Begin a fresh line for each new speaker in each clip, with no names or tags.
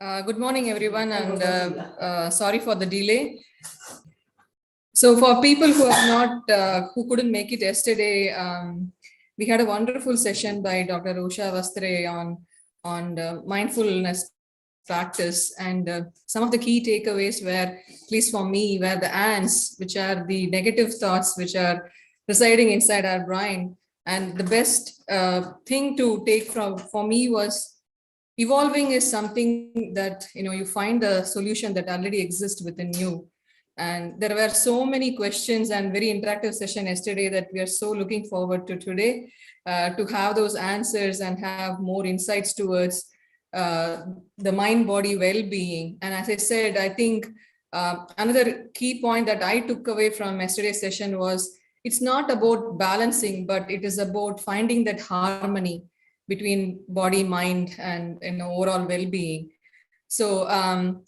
Good morning, everyone, and sorry for the delay. So, for people who have not, who couldn't make it yesterday, we had a wonderful session by Dr. Usha Vasthare on the mindfulness practice, and some of the key takeaways were, at least for me, were the ants, which are the negative thoughts which are residing inside our brain, and the best thing to take from for me was evolving is something that you find a solution that already exists within you. And there were so many questions and very interactive session yesterday that we are so looking forward to today to have those answers and have more insights towards the mind body well-being. And as I said, I think another key point that I took away from yesterday's session was it's not about balancing, but it is about finding that harmony between body, mind, and overall well-being. So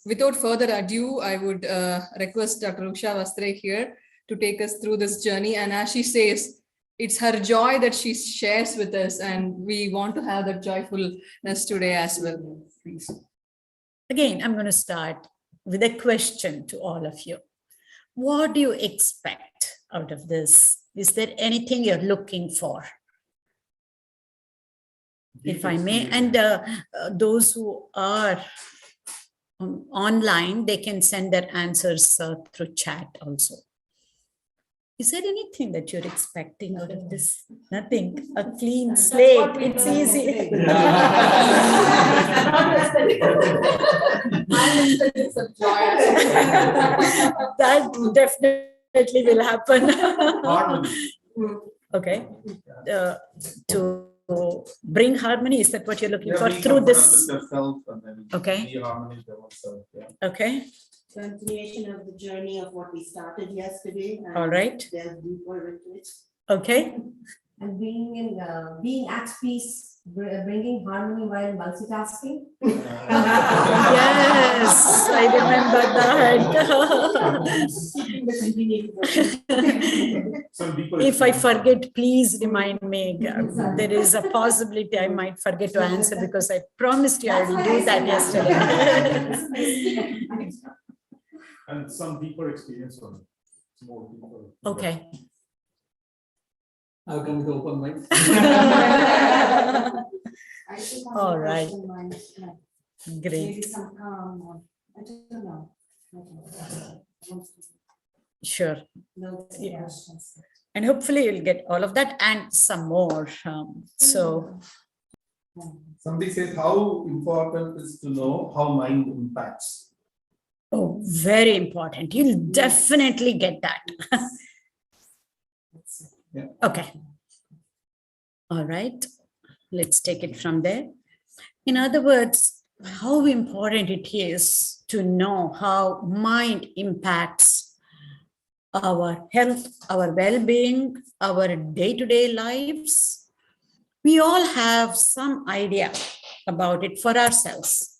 without further ado, I would request Dr. Usha Vasthare here to take us through this journey. And as she says, it's her joy that she shares with us, and we want to have that joyfulness today as well. Please.
Again, I'm going to start with a question to all of you. What do you expect out of this? Is there anything you're looking for? If I may, and those who are online, they can send their answers through chat also. Is there anything that you're expecting out of this? Nothing. A clean slate. It's easy. That definitely will happen. Okay. To bring harmony, is that what you're looking for through this? Okay. Okay.
Continuation of the journey of what we started yesterday.
All right.
Delve deeper into it.
Okay.
And being at peace, bringing harmony while multitasking.
Yes, I remember that. If I forget, please remind me. There is a possibility I might forget to answer because I promised you I will do that yesterday.
And some deeper experience on it. More deeper.
Okay.
I'll come with open mind.
All right. Great.
Maybe some calm. I don't know.
Sure.
No questions.
And hopefully you'll get all of that and some more. So.
Somebody says, how important is to know how mind impacts?
Oh, very important. You'll definitely get that.
Yeah.
Okay. All right. Let's take it from there. In other words, how important it is to know how mind impacts our health, our well-being, our day-to-day lives. We all have some idea about it for ourselves,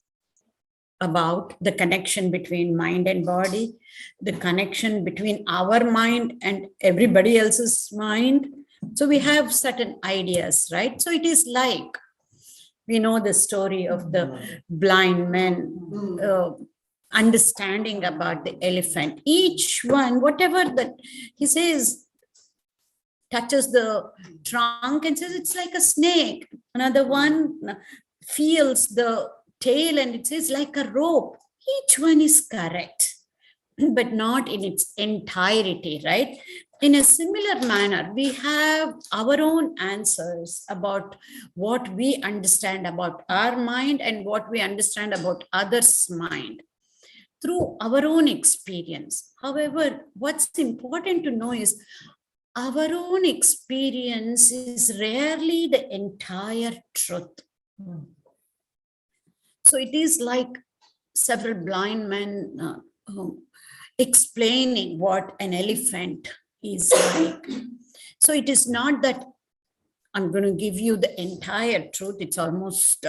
about the connection between mind and body, the connection between our mind and everybody else's mind. So we have certain ideas, right? So it is like, we know the story of the blind men, understanding about the elephant. Each one, whatever that he says, touches the trunk and says it's like a snake. Another one feels the tail and it says like a rope. Each one is correct, but not in its entirety, right? In a similar manner, we have our own answers about what we understand about our mind and what we understand about others' mind through our own experience. However, what's important to know is our own experience is rarely the entire truth. So it is like several blind men explaining what an elephant is like. So it is not that I'm going to give you the entire truth. It's almost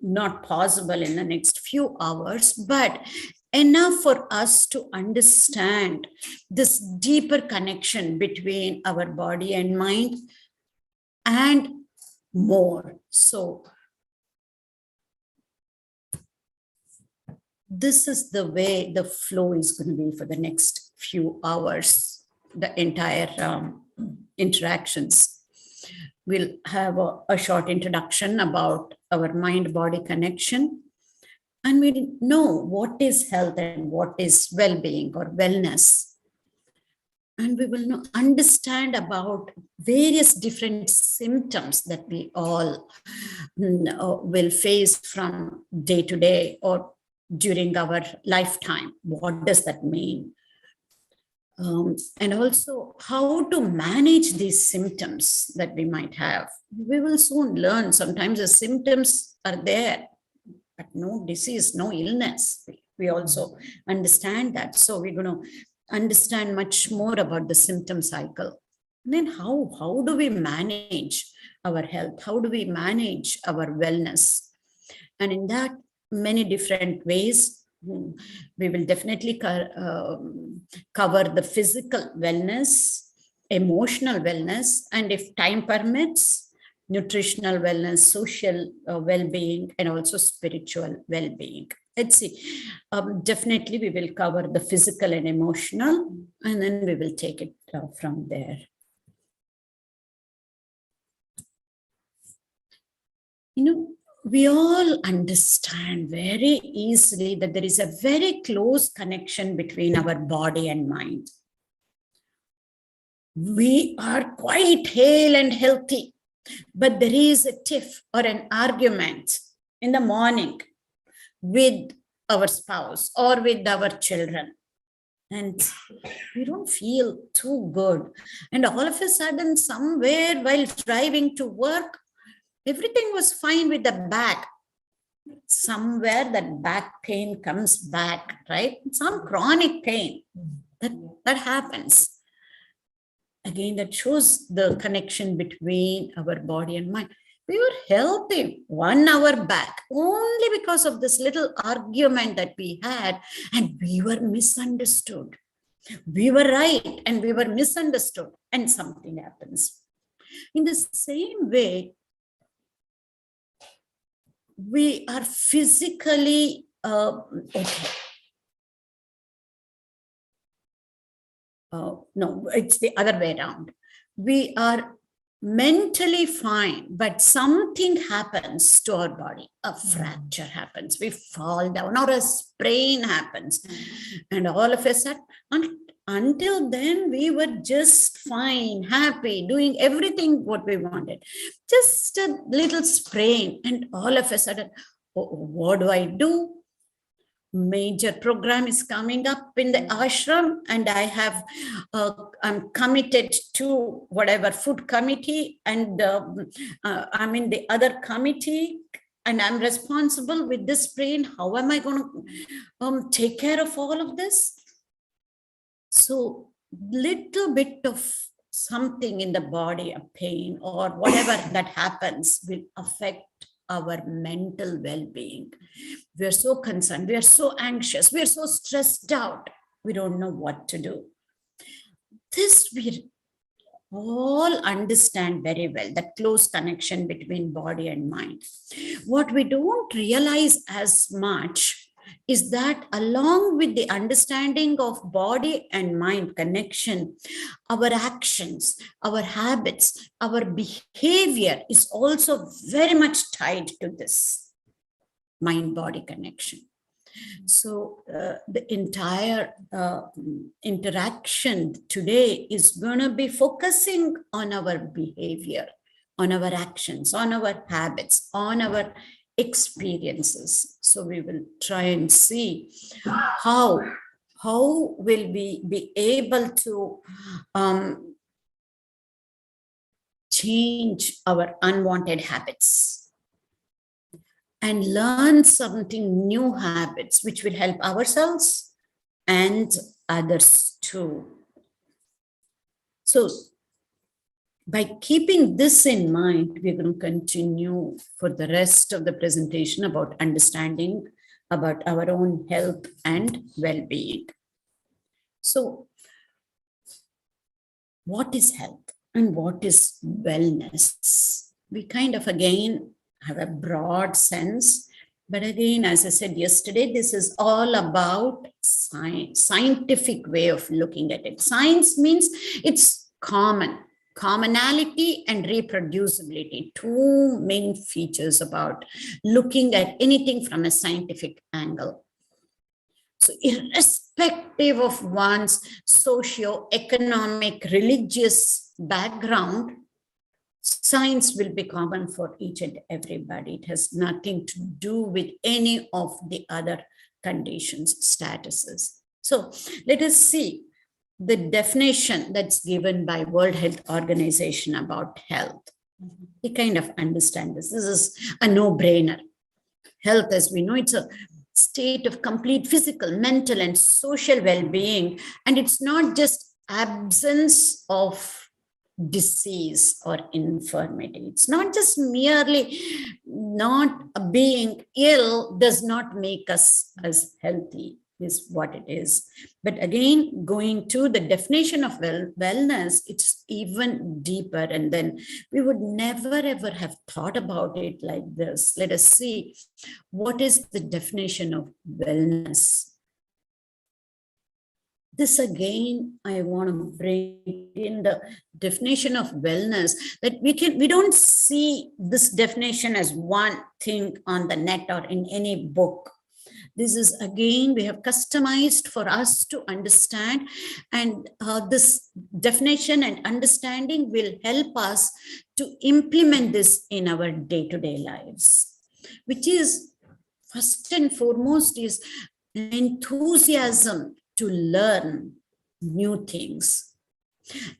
not possible in the next few hours, but enough for us to understand this deeper connection between our body and mind and more. So this is the way the flow is going to be for the next few hours, the entire interactions. We'll have a short introduction about our mind-body connection, and we'll know what is health and what is well-being or wellness. And we will understand about various different symptoms that we all will face from day to day or during our lifetime. What does that mean? And also how to manage these symptoms that we might have. We will soon learn. Sometimes the symptoms are there, but no disease, no illness. We also understand that. So we're going to understand much more about the symptom cycle. And then how do we manage our health? How do we manage our wellness? And in that, many different ways. We will definitely cover the physical wellness, emotional wellness, and if time permits, nutritional wellness, social well-being, and also spiritual well-being. Let's see. Definitely, we will cover the physical and emotional, and then we will take it from there. We all understand very easily that there is a very close connection between our body and mind. We are quite hale and healthy, but there is a tiff or an argument in the morning with our spouse or with our children, and we don't feel too good. And all of a sudden, somewhere while driving to work, everything was fine with the back. Somewhere that back pain comes back, right? Some chronic pain that happens. Again, that shows the connection between our body and mind. We were healthy 1 hour back only because of this little argument that we had, and we were misunderstood. We were right and we were misunderstood, and something happens. In the same way, we are physically okay. No, it's the other way around. We are mentally fine, but something happens to our body. A fracture happens, we fall down, or a sprain happens. And all of a sudden, until then, we were just fine, happy, doing everything what we wanted. Just a little sprain, and all of a sudden, what do? Major program is coming up in the ashram, and I have I'm committed to whatever food committee, and I'm in the other committee, and I'm responsible with this brain. How am I going to take care of all of this? So little bit of something in the body, a pain or whatever that happens, will affect our mental well-being. We are so concerned, we are so anxious, we are so stressed out, we don't know what to do. This we all understand very well, that close connection between body and mind. What we don't realize as much is that along with the understanding of body and mind connection, our actions, our habits, our behavior is also very much tied to this mind-body connection. So the entire interaction today is going to be focusing on our behavior, on our actions, on our habits, on our experiences. So we will try and see how will we be able to change our unwanted habits and learn something new habits which will help ourselves and others too. So by keeping this in mind, we're going to continue for the rest of the presentation about understanding about our own health and well-being. So what is health and what is wellness? We kind of again have a broad sense, But again, as I said yesterday, this is all about science, scientific way of looking at it. Science means it's commonality and reproducibility, two main features about looking at anything from a scientific angle. So irrespective of one's socio-economic, religious background, science will be common for each and everybody. It has nothing to do with any of the other conditions, statuses. So let us see the definition that's given by World Health Organization about health. We kind of understand this. This is a no-brainer. Health, as we know, it's a state of complete physical, mental, and social well-being. And it's not just absence of disease or infirmity. It's not just merely not being ill does not make us as healthy, is what it is. But again, going to the definition of wellness, it's even deeper. And then we would never ever have thought about it like this. Let us see what is the definition of wellness. This again, I want to bring in the definition of wellness, that we don't see this definition as one thing on the net or in any book. This is again, we have customized for us to understand, and this definition and understanding will help us to implement this in our day-to-day lives, which is first and foremost is enthusiasm to learn new things,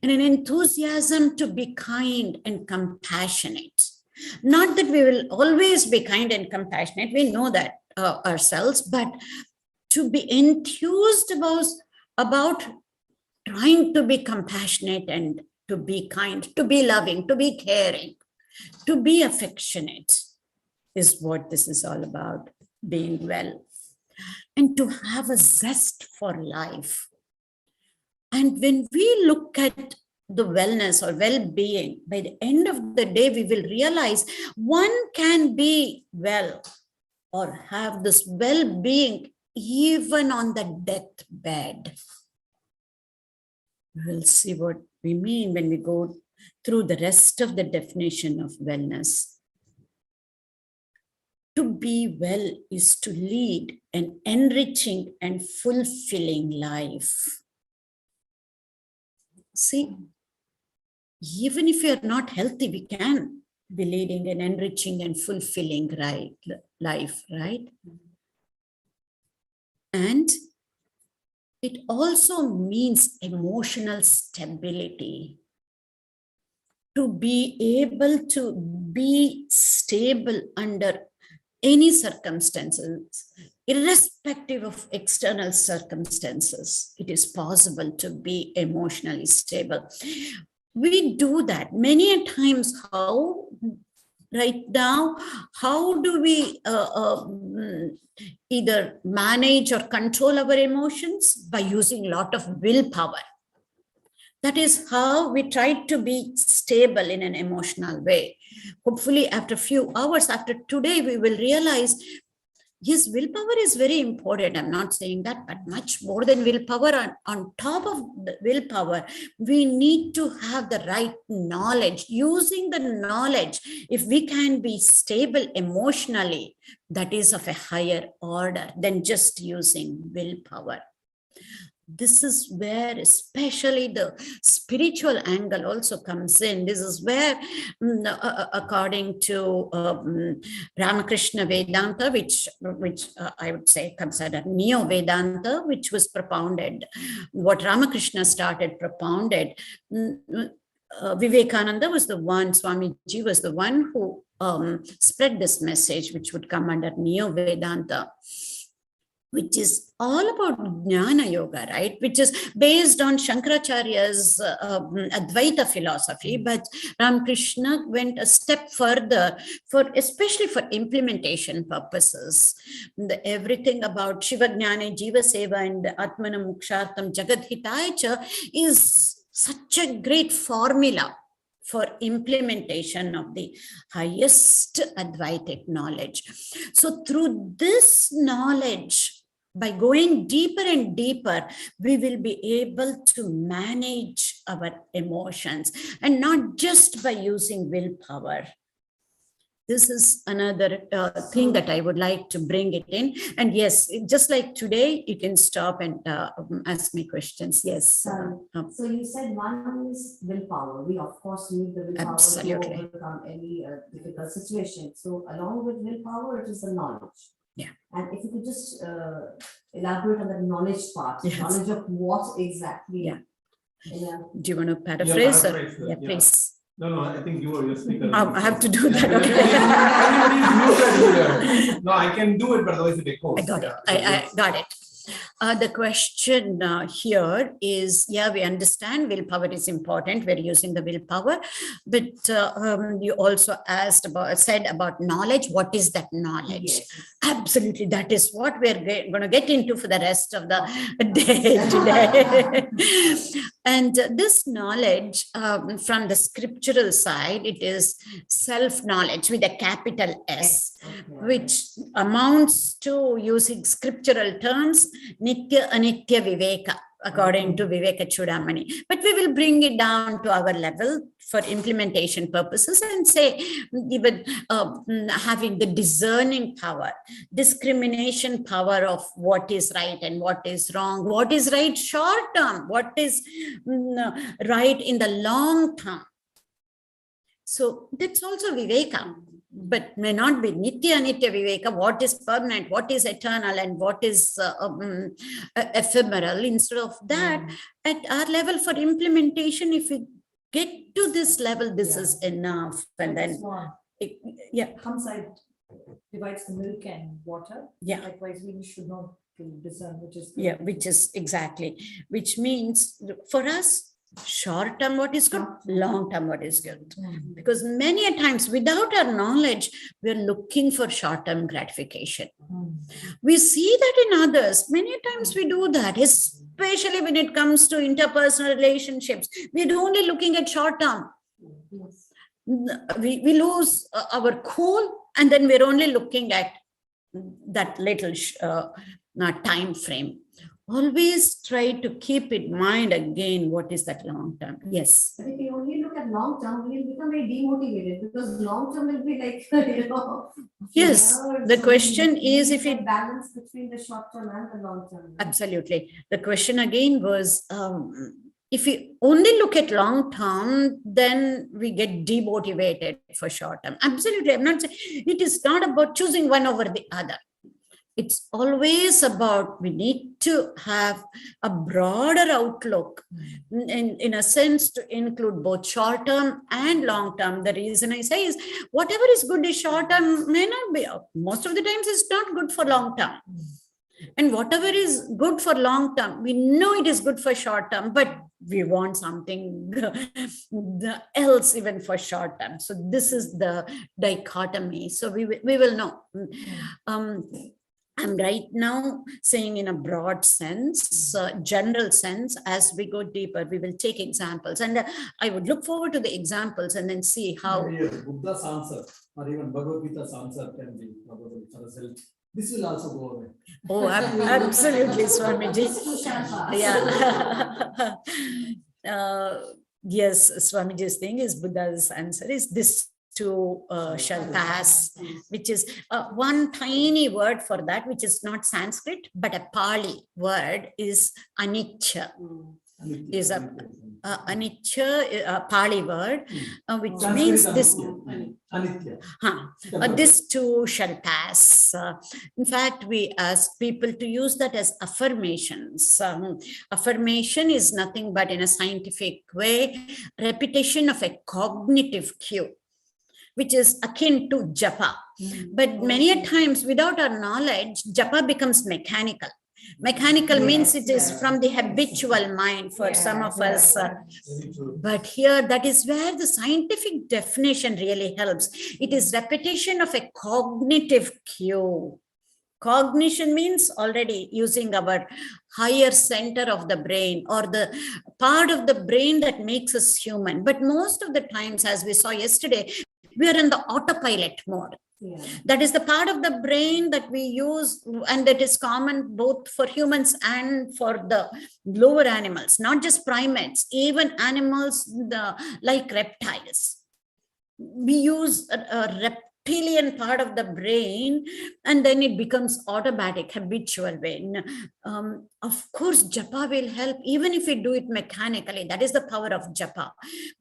and an enthusiasm to be kind and compassionate. Not that we will always be kind and compassionate, we know that ourselves, but to be enthused about trying to be compassionate and to be kind, to be loving, to be caring, to be affectionate is what this is all about, being well. And to have a zest for life. And when we look at the wellness or well-being, by the end of the day, we will realize one can be well or have this well-being even on the deathbed. We'll see what we mean when we go through the rest of the definition of wellness. To be well is to lead an enriching and fulfilling life. See, even if you're not healthy, we can be leading an enriching and fulfilling life, right? And it also means emotional stability. To be able to be stable under any circumstances, irrespective of external circumstances, it is possible to be emotionally stable. We do that many a times. How? Right now, how do we either manage or control our emotions? By using a lot of willpower. That is how we try to be stable in an emotional way. Hopefully, after a few hours, after today, we will realize, yes, willpower is very important. I'm not saying that, but much more than willpower. On top of the willpower, we need to have the right knowledge. Using the knowledge, if we can be stable emotionally, that is of a higher order than just using willpower. This is where especially the spiritual angle also comes in. This is where, according to Ramakrishna Vedanta, which I would say comes under Neo-Vedanta, which was propounded, what Ramakrishna started propounded, Vivekananda was the one, Swamiji was the one who spread this message, which would come under Neo-Vedanta, which is all about Jnana Yoga, right? Which is based on Shankaracharya's Advaita philosophy, but Ramakrishna went a step further, especially for implementation purposes. Everything about Shiva Jnane, Jiva Seva, and Atmana Mukshartam Jagadhitaya is such a great formula for implementation of the highest Advaitic knowledge. So through this knowledge, by going deeper and deeper, we will be able to manage our emotions, and not just by using willpower. This is another thing that I would like to bring it in. And yes, just like today, you can stop and ask me questions. Yes.
So you said one is willpower. We of course need the willpower
Absolutely.
to overcome any difficult situation. So along with willpower, it is the knowledge.
Yeah.
And if you could just elaborate on the knowledge part,
Yes.
knowledge of what exactly.
Yeah.
Yeah.
Do you want to paraphrase?
paraphrase,
Yeah,
yeah.
please.
No, I think you are your speaker.
I have to do that.
No, I can do it, but otherwise it echoes.
I got it.
Yeah.
I got it. The question here is, yeah, we understand willpower is important. We're using the willpower, but you also said about knowledge. What is that knowledge?
Yes.
Absolutely, that is what we're going to get into for the rest of the day today. And this knowledge, from the scriptural side, it is self-knowledge with a capital S, which amounts to, using scriptural terms, Nitya Anitya Viveka, according to Viveka Chudamani. But we will bring it down to our level for implementation purposes and say, even having the discerning power, discrimination power of what is right and what is wrong, what is right short term, what is right in the long term. So that's also Viveka, but may not be Nitya Anitya Viveka, what is permanent, what is eternal, and what is ephemeral. Instead of that, at our level for implementation, if we get to this level, this is enough. And then,
Hamside divides the milk and water.
Yeah.
Likewise, we should not discern which is.
Yeah, which is exactly, which means for us, short term what is good, long term what is good. Because many a times without our knowledge, we're looking for short term gratification. We see that in others. Many times we do that, especially when it comes to interpersonal relationships. We're only looking at short term. We lose our cool, and then we're only looking at that little time frame. Always try to keep in mind again, what is that long term? Yes.
But if you only look at long term, we will become very demotivated, because long term will be like,
Yes, the question is if it
balance between the short term and the long term.
Absolutely. The question again was, if we only look at long term, then we get demotivated for short term. Absolutely. I'm not saying it is not about choosing one over the other. It's always about, we need to have a broader outlook, in a sense, to include both short term and long term. The reason I say is, whatever is good is short term may not be, most of the times it's not good for long term. And whatever is good for long term, we know it is good for short term, but we want something else even for short term. So this is the dichotomy. So we will know. I'm right now saying in a broad sense, general sense. As we go deeper, we will take examples, and I would look forward to the examples and then see how.
Buddha's answer or even Bhagavad Gita's answer can be probably for result. This will also go away.
Oh, absolutely, Swamiji. Yeah. Yes, Swamiji's thing is, Buddha's answer is this too shall pass, which is one tiny word for that, which is not Sanskrit, but a Pali word is anicca. Is a anicca, Pali word, which means this. This too shall pass. In fact, we ask people to use that as affirmations. Affirmation is nothing but, in a scientific way, repetition of a cognitive cue, which is akin to japa. But many a times, without our knowledge, japa becomes mechanical. Mechanical means it is from the habitual mind for some of us. But here, that is where the scientific definition really helps. It is repetition of a cognitive cue. Cognition means already using our higher center of the brain or the part of the brain that makes us human. But most of the times, as we saw yesterday, we are in the autopilot mode.
Yeah.
That is the part of the brain that we use, and that is common both for humans and for the lower animals, not just primates, even animals like reptiles. We use a reptilian part of the brain, and then it becomes automatic, habitual way. Of course, japa will help, even if we do it mechanically. That is the power of japa.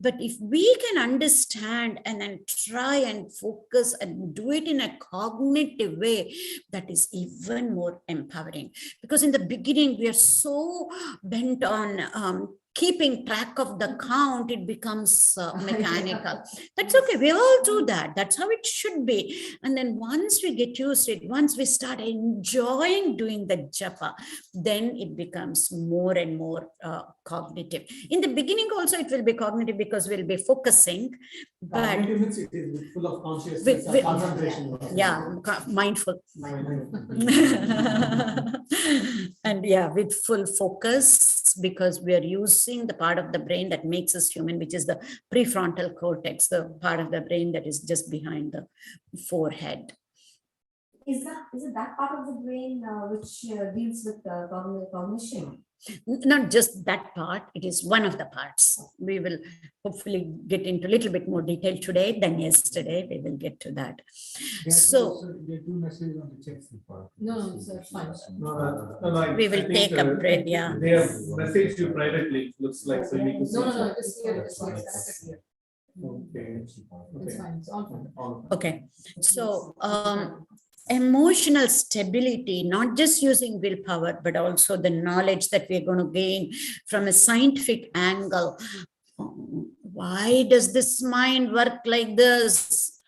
But if we can understand and then try and focus and do it in a cognitive way, that is even more empowering. Because in the beginning, we are so bent on keeping track of the count, it becomes mechanical. That's okay. We all do that. That's how it should be. And then once we get used to it, once we start enjoying doing the japa, then it becomes more and more cognitive. In the beginning also, it will be cognitive because we'll be focusing. But
Cognitive means it is full of consciousness,
with
concentration.
mindful. And with full focus, because we are using the part of the brain that makes us human, which is the prefrontal cortex, the part of the brain that is just behind the forehead.
Is it that part of the brain which deals with cognition?
Not just that part, it is one of the parts. We will hopefully get into a little bit more detail today than yesterday. We will get to that. So
there are two messages on the check part.
No, sir, fine.
we will take a break.
They have messaged you privately, looks like. So you need to see.
No, just here, it's connected here.
Okay.
It's fine, it's all fine.
Okay, so emotional stability, not just using willpower, but also the knowledge that we're going to gain from a scientific angle. Why does this mind work like this?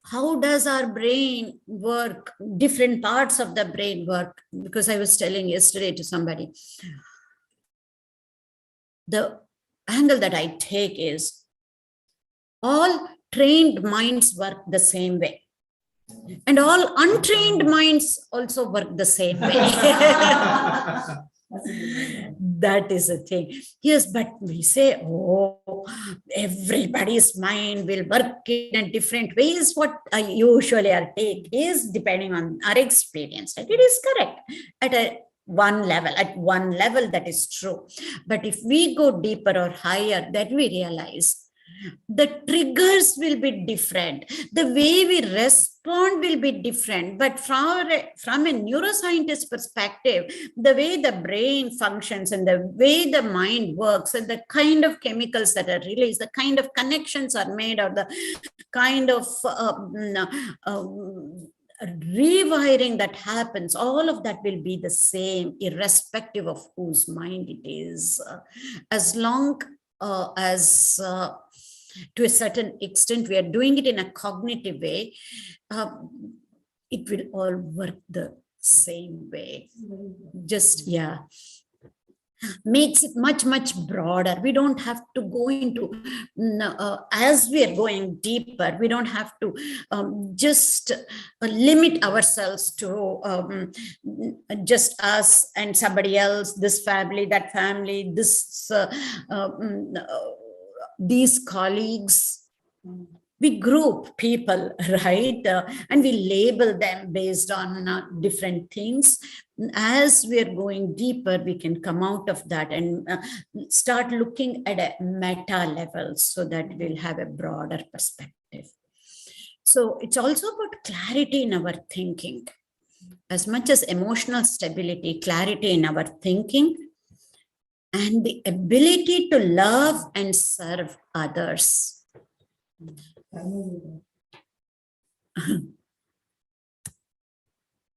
How does our brain work? Different parts of the brain work. Because I was telling yesterday to somebody, the angle that I take is all trained minds work the same way. And all untrained minds also work the same way. That is a thing. Yes, but we say, oh, everybody's mind will work in a different ways. What I usually take is depending on our experience. Right? It is correct at one level that is true. But if we go deeper or higher, then we realize the triggers will be different. The way we respond will be different. But from a neuroscientist perspective, the way the brain functions and the way the mind works and the kind of chemicals that are released, the kind of connections are made, or the kind of rewiring that happens, all of that will be the same, irrespective of whose mind it is. As long as to a certain extent we are doing it in a cognitive way, it will all work the same way. Just makes it much broader. We don't have to go into as we are going deeper, we don't have to just limit ourselves to just us and somebody else, this family, that family, this these colleagues. We group people, right? And we label them based on different things. As we are going deeper, we can come out of that and start looking at a meta level so that we'll have a broader perspective. So it's also about clarity in our thinking. As much as emotional stability, clarity in our thinking, and the ability to love and serve others.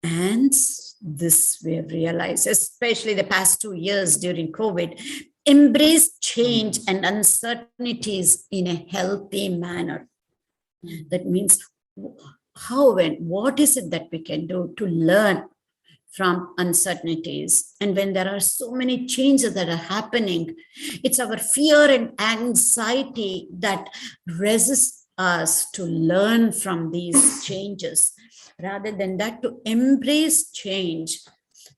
And this we have realized, especially the past 2 years during COVID, embrace change and uncertainties in a healthy manner. That means how and what is it that we can do to learn from uncertainties? And when there are so many changes that are happening, it's our fear and anxiety that resists us to learn from these changes. rather than that, to embrace change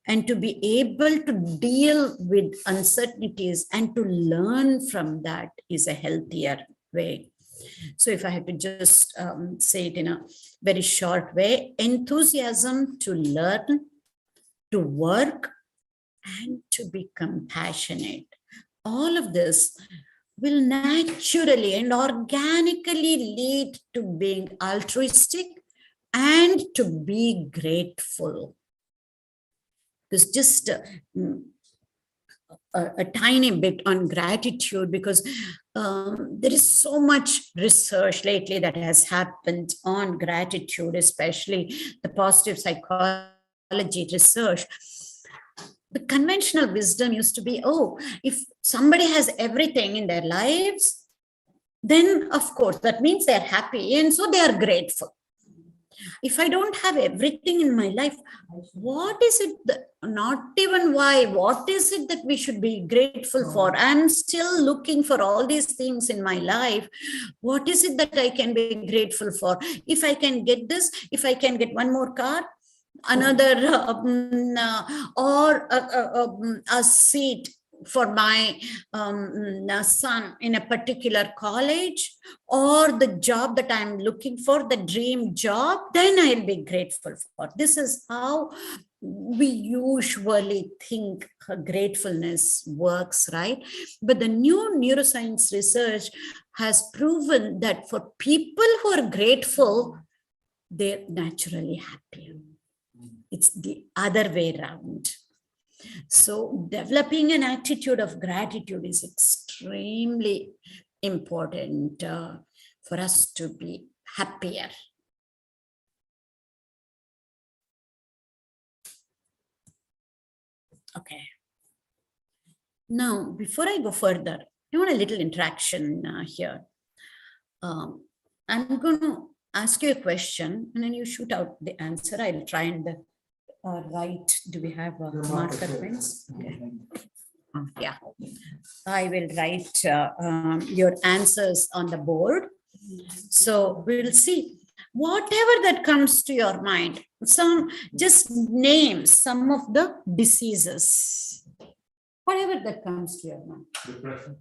and to be able to deal with uncertainties and to learn from that is a healthier way. So if I had to just say it in a very short way, enthusiasm to learn, to work, and to be compassionate. All of this will naturally and organically lead to being altruistic and to be grateful. Because just a tiny bit on gratitude, because there is so much research lately that has happened on gratitude, especially the positive psychology research. The conventional wisdom used to be, oh, if somebody has everything in their lives, then of course that means they're happy and so they are grateful. If I don't have everything in my life, what is it that, not even why, what is it that we should be grateful for? I'm still looking for all these things in my life. What is it that I can be grateful for? If I can get this, if I can get one more car, another or a seat for my son in a particular college, or the job that I'm looking for, the dream job, then I'll be grateful for. This is how we usually think gratefulness works, right? But the new neuroscience research has proven that for people who are grateful, they're naturally happier. It's the other way around. So developing an attitude of gratitude is extremely important for us to be happier. Okay. Now, before I go further, I want a little interaction here. I'm going to ask you a question and then you shoot out the answer. I'll try and write. Do we have marker pens? Okay. Yeah, I will write your answers on the board. So we'll see. Whatever that comes to your mind, just name some of the diseases. Whatever that comes to your mind.
Depression.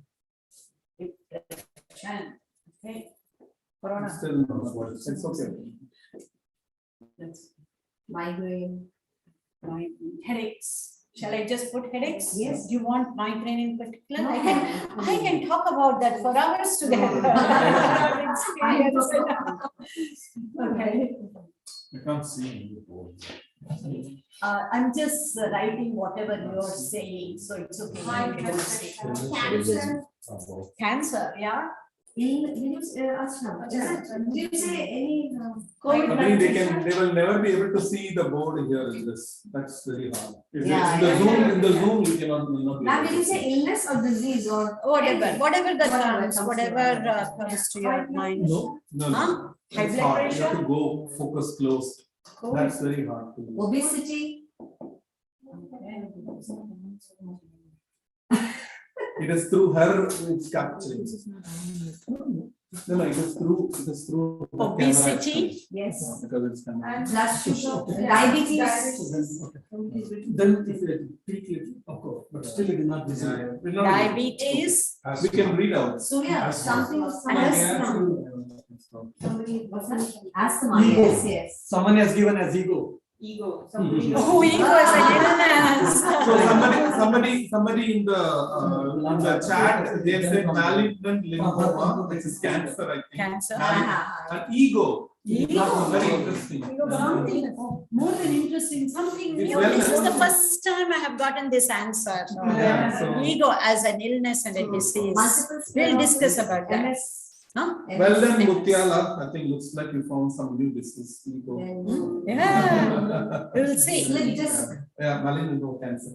Depression. Okay.
Corona.
Still, it's okay.
Migraine.
Headaches. Shall I just put headaches?
Yes.
Do you want migraine in particular?
No,
I can talk about that for hours together. Okay.
I can't see the board.
I'm just writing whatever you're saying, so it's okay.
Cancer.
Cancer, yeah.
Did you say any
I mean, they will never be able to see the board here in this. That's very hard.
Yeah,
In the Zoom, you cannot be
Ma'am,
able
did
to
you say
see.
illness or disease or
Whatever that comes,
comes
whatever comes to your mind.
No.
Huh? High
It's
blood
hard. You have
pressure?
to go focus close. That's very hard to do.
obesity?
It is through her it's capturing. No, it is through the
Obesity?
Yes.
because it's kind of.
Blood sugar, diabetes.
Then if you treat it, of course, but still it is not visible.
We're not-
Diabetes?
We can read out.
Surya, something. Somebody, asthma,
Ego.
yes.
Someone has given as ego.
Ego.
Oh, ego is an illness.
So somebody in the chat, they said malignant lymphoma, which is cancer, I think.
Cancer.
And ego.
Ego.
Very interesting.
Something more than interesting, something
It's
new.
well
This is the
known.
first time I have gotten this answer.
Yeah, so-
Ego as an illness and a disease. We'll discuss about that.
MS.
Huh?
Well done, Mutyala. I think looks like you found some new disease. Ego.
Yeah, we will see.
Slip disc.
Yeah, malignant cancer.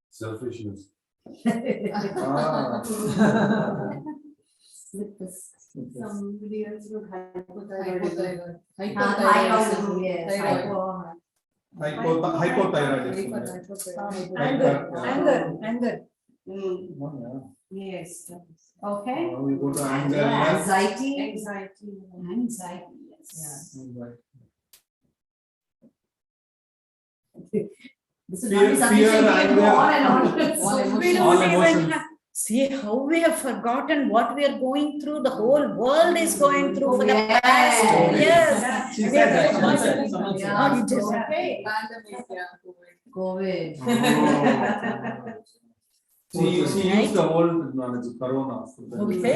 Selfishness.
Ah.
Slip disc.
Somebody else would
Hypothyroid.
Thyroid, yes.
Hypothyroidism.
Anger.
Oh,
Yes.
Okay.
yeah. We go to anger.
Anxiety.
Anxiety.
Anxiety, yes.
Right.
This is
Fear-
not sufficient
fear,
to go
anger.
on and on.
We
All
don't even
emotions.
have, see how we have forgotten what we are going through. The whole world is going through for the past 2 years.
She said that, someone said, someone said.
Yeah,
Oh, it is
so-
okay.
COVID.
She used the old knowledge, corona.
Okay.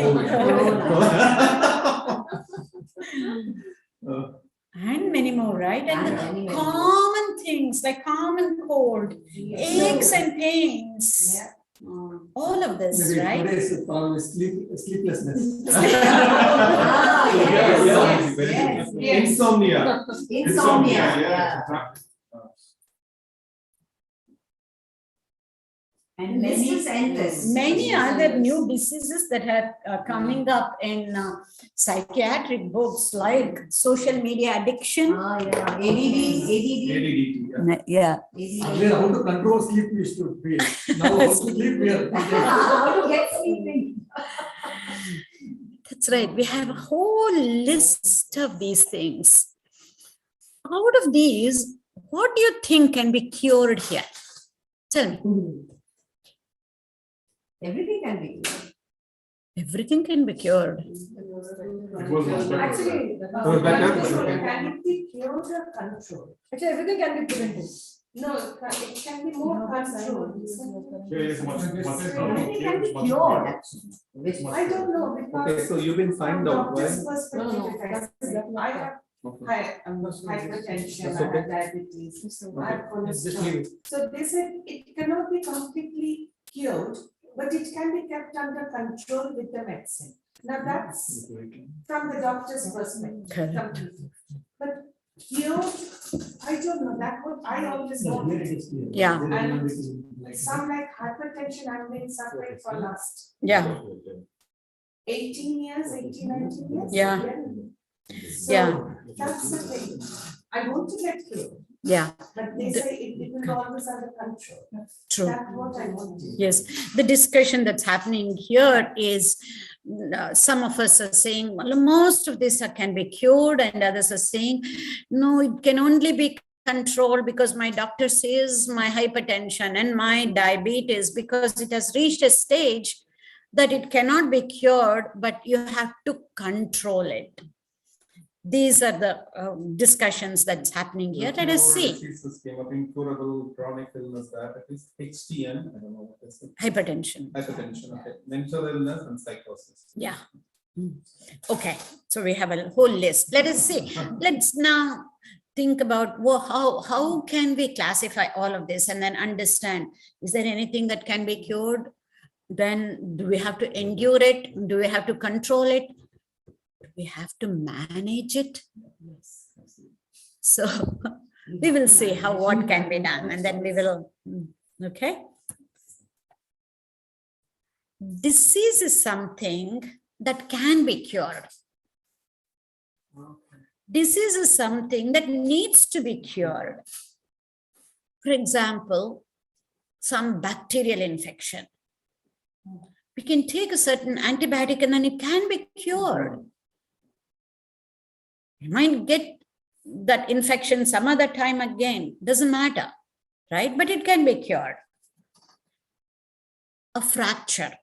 And many more, right? And the
many more.
common things like common cold, aches and pains,
Yeah.
all of this,
Maybe
right?
today's problem is sleeplessness.
Ah,
Yeah,
yes,
very
yes,
good.
yes.
Insomnia.
Insomnia, yeah.
Yeah.
And list is endless.
Many other new diseases that are coming up in psychiatric books like social media addiction.
Ah, yeah. ADD.
ADD.
Yeah.
Earlier, how to control sleep we used to be. Now, how to sleep we are.
How to get sleeping.
That's right. We have a whole list of these things. Out of these, what do you think can be cured here? Tell me.
Everything can be.
Everything can be cured.
It was much better.
Actually,
was better, but okay.
can it be cured or controlled? Actually, everything can be prevented. No, it can be more controlled.
There is much
Everything can be
much
cured.
I don't know because.
Okay, so you've been
from
found out,
doctor's
right?
perspective, if I say, I have hypertension, I have diabetes, I have cholesterol. So they said it cannot be completely cured, but it can be kept under control with the medicine. Now that's from the doctor's perspective.
Correct.
completely. But cured, I don't know, that what I always wanted.
Yeah.
Some like hypertension, I've been suffering for last
Yeah.
18 years, 18, 19 years.
Yeah.
So
Yeah.
that's the thing. I want to get cured,
Yeah.
but they say it will always under control.
True.
That's what I want.
Yes, the discussion that's happening here is some of us are saying, well, most of this can be cured, and others are saying, no, it can only be controlled because my doctor says my hypertension and my diabetes, because it has reached a stage that it cannot be cured, but you have to control it. These are the discussions that's happening here. Let us see.
Diseases came up, incurable chronic illness, diabetes, HTN, I don't know what this is.
Hypertension.
Hypertension, okay, mental illness and psychosis.
Yeah. Okay, so we have a whole list. Let us see. Let's now think about how can we classify all of this and then understand, is there anything that can be cured? Then do we have to endure it? Do we have to control it? Do we have to manage it? So we will see what can be done, and then we will, okay? Disease is something that can be cured. Disease is something that needs to be cured. For example, some bacterial infection. We can take a certain antibiotic and then it can be cured. You might get that infection some other time again, doesn't matter, right? But it can be cured. A fracture.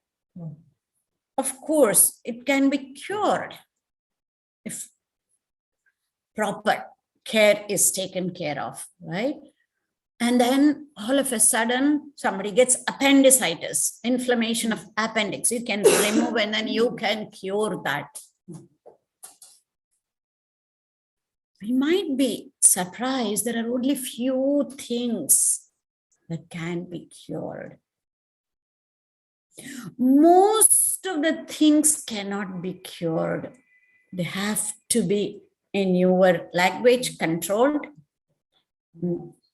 Of course, it can be cured if proper care is taken care of, right? And then all of a sudden, somebody gets appendicitis, inflammation of appendix. You can remove and then you can cure that. We might be surprised there are only few things that can be cured. Most of the things cannot be cured. They have to be in your language controlled,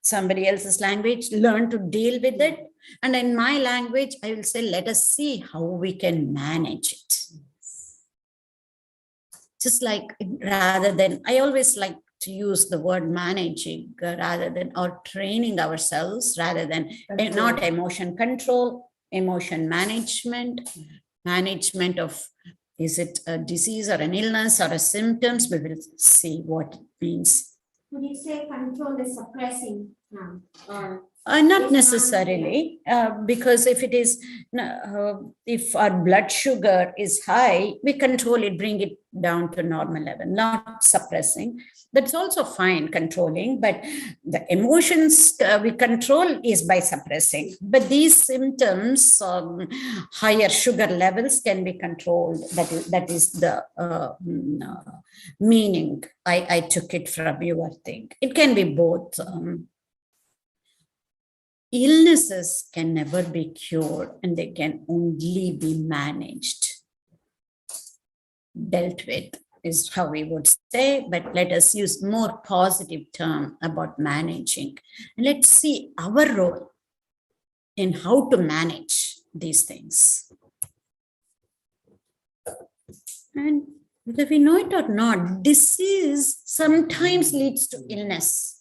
somebody else's language, learn to deal with it. And in my language, I will say, let us see how we can manage it. Just like, rather than, I always like to use the word managing rather than, or training ourselves, rather than not emotion control, emotion management, management of, is it a disease or an illness or a symptoms? We will see what it means.
Would you say control is suppressing now? Or
Not necessarily, because if it is, if our blood sugar is high, we control it, bring it down to normal level, not suppressing. That's also fine, controlling, but the emotions we control is by suppressing. But these symptoms, higher sugar levels can be controlled. That is the meaning I took it from your thing. It can be both. Illnesses can never be cured and they can only be managed, dealt with is how we would say, but let us use more positive term about managing. Let's see our role in how to manage these things. And whether we know it or not, disease sometimes leads to illness.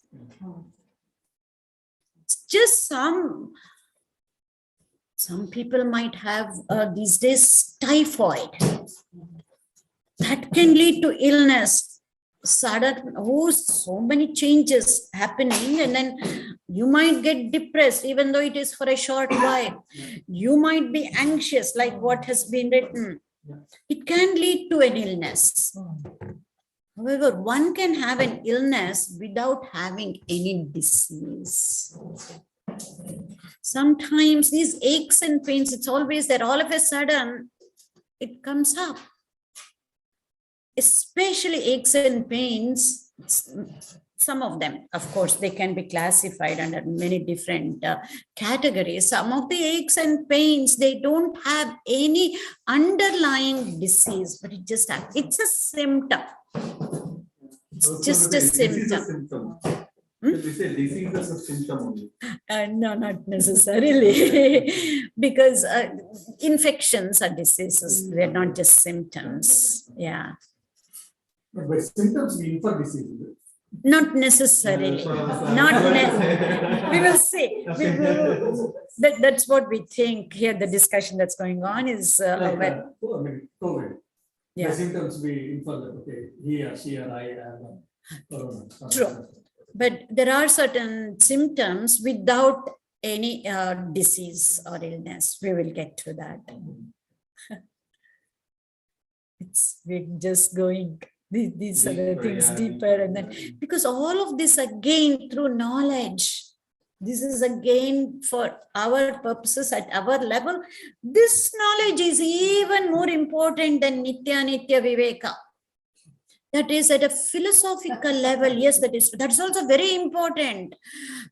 Just some people might have these days typhoid. That can lead to illness. Sudden, so many changes happening, and then you might get depressed, even though it is for a short while. You might be anxious, like what has been written. It can lead to an illness. However, one can have an illness without having any disease. Sometimes these aches and pains, it's always there. All of a sudden, it comes up. Especially aches and pains, some of them, of course, they can be classified under many different categories. Some of the aches and pains, they don't have any underlying disease, but it just happens. It's a symptom. It's just a symptom.
We say disease is a symptom only.
No, not necessarily, because infections are diseases. They're not just symptoms. Yeah.
But by symptoms, we infer disease.
Not necessarily. We will see. That's what we think here. The discussion that's going on is
COVID.
Yeah.
The symptoms we infer that, okay, he or she or I have corona.
True. But there are certain symptoms without any disease or illness. We will get to that. We're just going. These are the things deeper, and then because all of this again through knowledge, this is again for our purposes at our level. This knowledge is even more important than Nitya Viveka. That is at a philosophical level. Yes, that's also very important.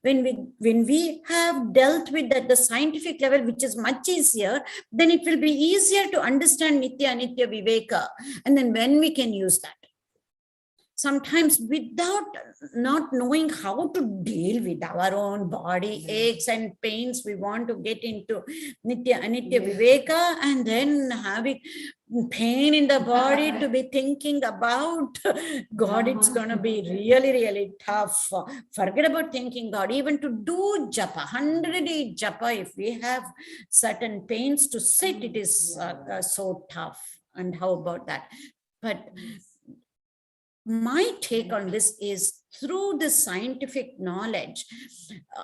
When we have dealt with at the scientific level, which is much easier, then it will be easier to understand Nitya Viveka, and then when we can use that. Sometimes without not knowing how to deal with our own body aches and pains, we want to get into Nitya Viveka, and then having pain in the body to be thinking about God. It's going to be really, really tough. Forget about thinking God, even to do japa, 100 japa, if we have certain pains to sit, it is so tough. And how about that? But my take on this is through the scientific knowledge,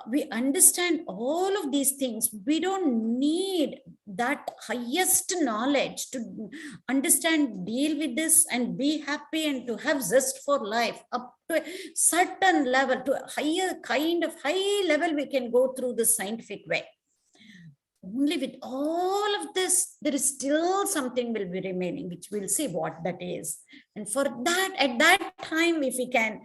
we understand all of these things. We don't need that highest knowledge to understand, deal with this and be happy and to have zest for life. Up to a certain level, to a higher kind of high level, we can go through the scientific way. Only with all of this, there is still something will be remaining, which we'll see what that is. And for that, at that time, if we can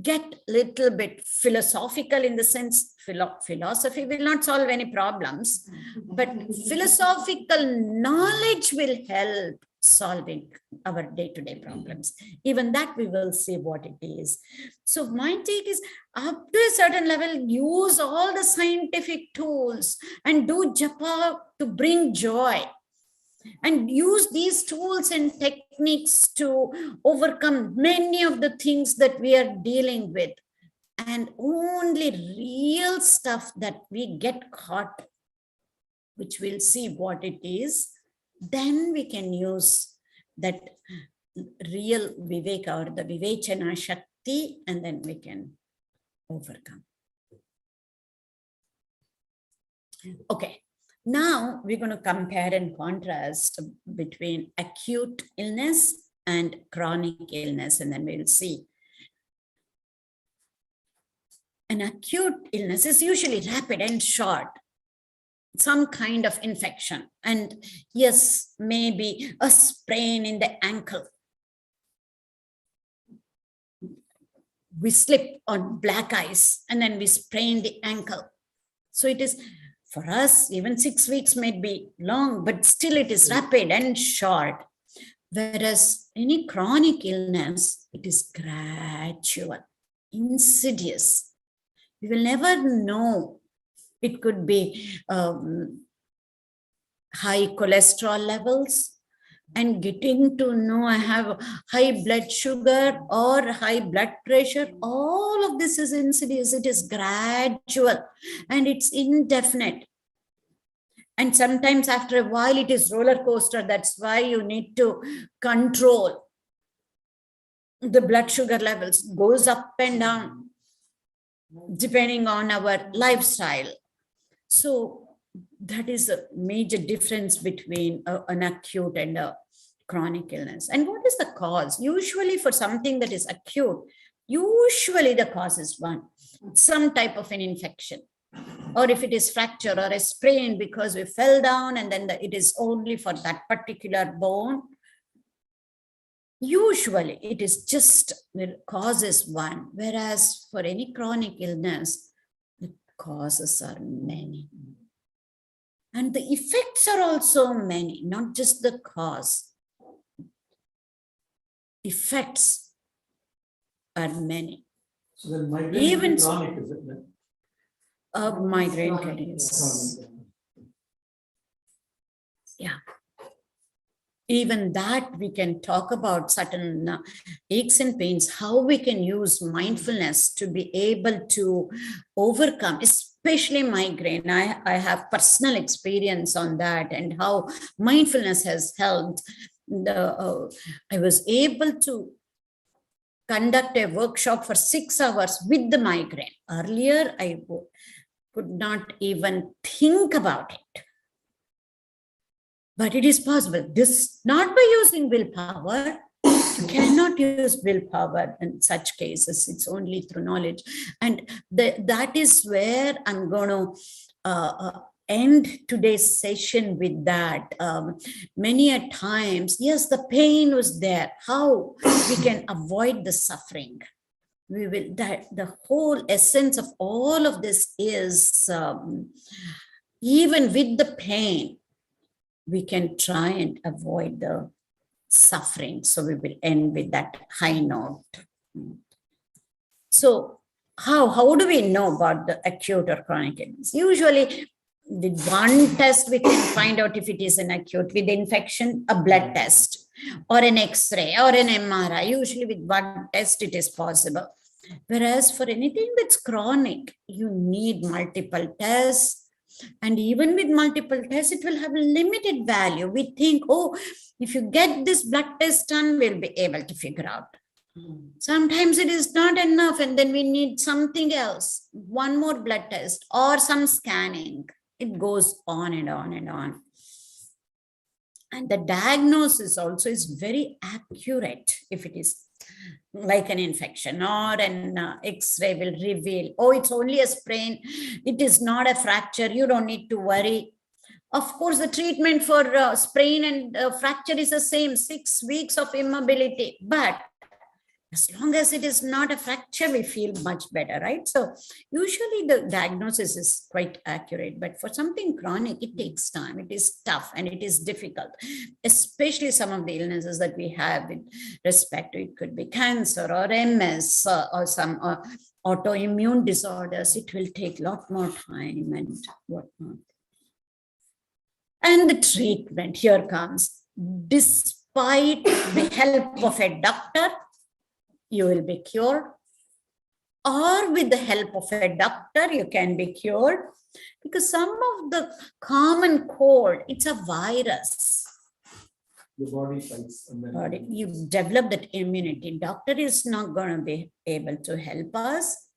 get little bit philosophical in the sense, philosophy will not solve any problems, but philosophical knowledge will help solving our day-to-day problems. Even that we will see what it is. So my take is, up to a certain level, use all the scientific tools and do japa to bring joy, and use these tools and techniques to overcome many of the things that we are dealing with. And only real stuff that we get caught, which we'll see what it is, then we can use that real viveka or the vivechana shakti Shakti, and then we can overcome. Okay, now we're going to compare and contrast between acute illness and chronic illness, and then we'll see. An acute illness is usually rapid and short, some kind of infection, and yes, maybe a sprain in the ankle. We slip on black ice and then we sprain the ankle. So it is, for us, even 6 weeks may be long, but still it is rapid and short. Whereas any chronic illness, it is gradual, insidious. We will never know. It could be high cholesterol levels, and getting to know I have high blood sugar or high blood pressure. All of this is insidious. It is gradual and it's indefinite. And sometimes after a while, it is roller coaster. That's why you need to control the blood sugar levels. It goes up and down depending on our lifestyle. So that is a major difference between an acute and a chronic illness. And what is the cause? Usually for something that is acute, usually the cause is one, some type of an infection. Or if it is fracture or a sprain because we fell down and then it is only for that particular bone. Usually it is just the cause is one. Whereas for any chronic illness, the causes are many. And the effects are also many, not just the cause. Effects are many.
So then migraine
Even
is chronic, is it?
Migraine caries. Yeah. Even that we can talk about certain aches and pains, how we can use mindfulness to be able to overcome, especially migraine. I have personal experience on that and how mindfulness has helped. I was able to conduct a workshop for 6 hours with the migraine. Earlier, I could not even think about it. But it is possible. This not by using willpower. You cannot use willpower in such cases. It's only through knowledge. And that is where I'm going to end today's session with that. Many a times, yes, the pain was there. How we can avoid the suffering? We will. That the whole essence of all of this is even with the pain, we can try and avoid the suffering. So we will end with that high note. So how do we know about the acute or chronic illness? Usually with one test, we can find out if it is an acute. With infection, a blood test or an X-ray or an MRI. Usually with one test, it is possible. Whereas for anything that's chronic, you need multiple tests. And even with multiple tests, it will have a limited value. We think, oh, if you get this blood test done, we'll be able to figure out. Sometimes it is not enough, and then we need something else, one more blood test or some scanning. It goes on and on and on. And the diagnosis also is very accurate if it is like an infection or an X-ray will reveal, oh, it's only a sprain. It is not a fracture. You don't need to worry. Of course, the treatment for sprain and fracture is the same, 6 weeks of immobility. But as long as it is not a fracture, we feel much better, right? So usually the diagnosis is quite accurate, but for something chronic, it takes time. It is tough and it is difficult, especially some of the illnesses that we have with respect to it could be cancer or MS or some autoimmune disorders. It will take a lot more time and whatnot. And the treatment here comes. Despite the help of a doctor, you will be cured, or with the help of a doctor, you can be cured, because some of the common cold, it's a virus.
your body fights. And then
Body, you develop that immunity. Doctor is not going to be able to help us,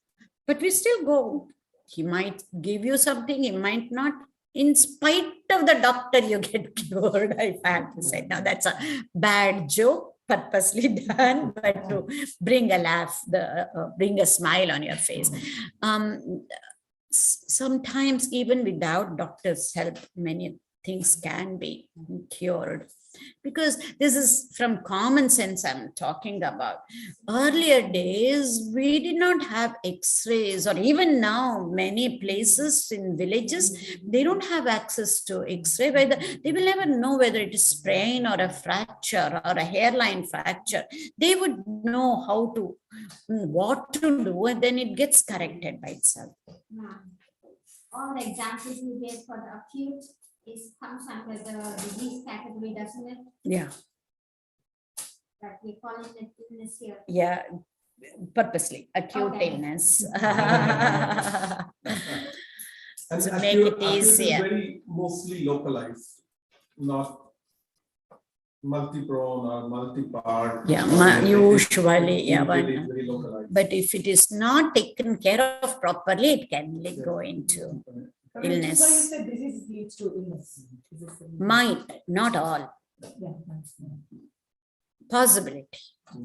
but we still go. He might give you something, he might not. In spite of the doctor, you get cured, I have to say. Now, that's a bad joke, purposely done, but to bring a laugh, bring a smile on your face. Sometimes, even without doctor's help, many things can be cured. Because this is from common sense I'm talking about. Earlier days, we did not have x-rays, or even now, many places in villages, they don't have access to x-ray. They will never know whether it is sprain or a fracture or a hairline fracture. They would know how to, what to do, and then it gets corrected by itself.
All the examples you gave for the acute comes under the disease category, doesn't it?
Yeah.
That we call it an illness here.
Yeah, purposely, acute
Okay.
illness.
And
To make
acute
it
is
easier.
very mostly localized, not multi-prone or multi-part.
Yeah, usually, yeah,
Very localized.
but if it is not taken care of properly, it can go into illness.
So you said disease leads to illness.
Might, not all,
Yeah.
possibility.
So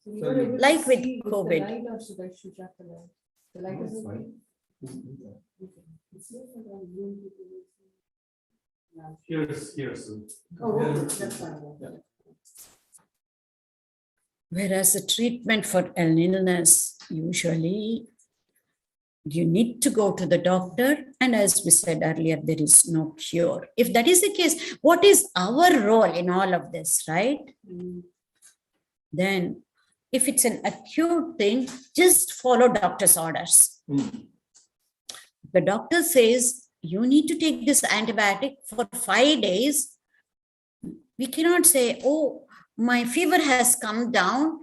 we
So
were able to
like with
see the
COVID.
light, or should I shoot up the light? The light is okay.
Here's.
Oh, okay, that's fine. Yeah.
Whereas the treatment for an illness, usually you need to go to the doctor. And as we said earlier, there is no cure. If that is the case, what is our role in all of this, right? Then if it's an acute thing, just follow doctor's orders. The doctor says, you need to take this antibiotic for 5 days. We cannot say, oh, my fever has come down.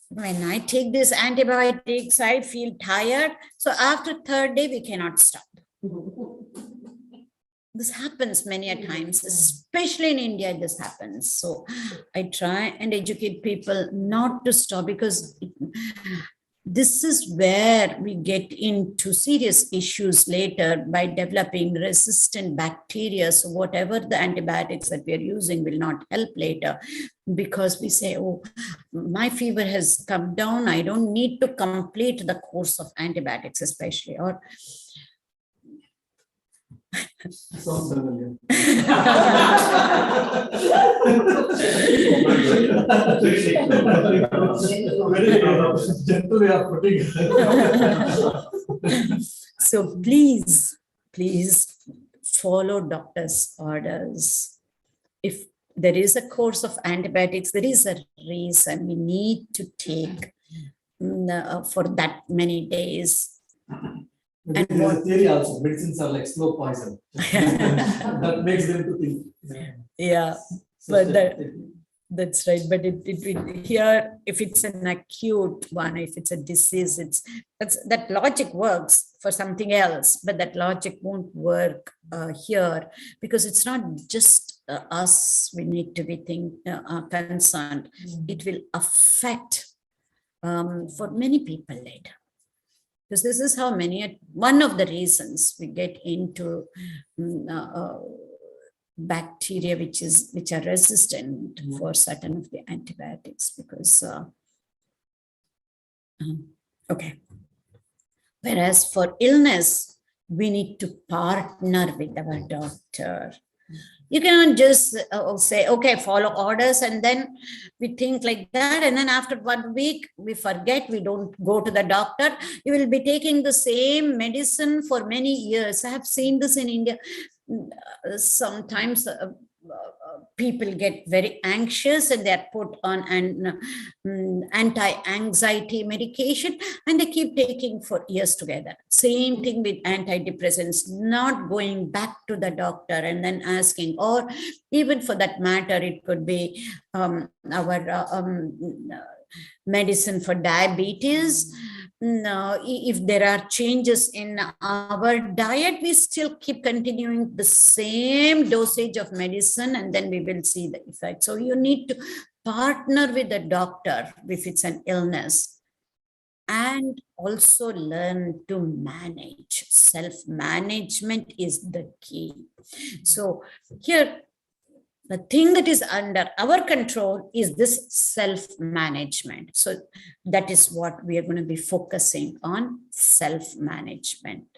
When I take these antibiotics, I feel tired. So after 3rd day, we cannot stop. This happens many a times, especially in India, this happens. So I try and educate people not to stop, because this is where we get into serious issues later by developing resistant bacteria. So whatever the antibiotics that we are using will not help later, because we say, oh, my fever has come down. I don't need to complete the course of antibiotics, especially. Or
Sounds familiar. Gentle way of putting it.
so please follow doctor's orders. If there is a course of antibiotics, there is a reason we need to take for that many days.
And there's a theory also, medicines are like slow poison. That makes them to think.
Yeah, but that's right. But it here, if it's an acute one, if it's a disease, that logic works for something else, but that logic won't work here, because it's not just us. We need to be concerned. It will affect for many people later. Because this is how one of the reasons we get into bacteria which are resistant for certain of the antibiotics, because okay. Whereas for illness, we need to partner with our doctor. You cannot just say, okay, follow orders, and then we think like that. And then after 1 week, we forget, we don't go to the doctor. You will be taking the same medicine for many years. I have seen this in India. Sometimes people get very anxious and they're put on an anti-anxiety medication, and they keep taking for years together. Same thing with antidepressants, not going back to the doctor and then asking, or even for that matter, it could be our medicine for diabetes. No, if there are changes in our diet, we still keep continuing the same dosage of medicine, and then we will see the effect. So you need to partner with the doctor if it's an illness, and also learn to manage. Self-management is the key. So here, the thing that is under our control is this self-management. So that is what we are going to be focusing on, self-management.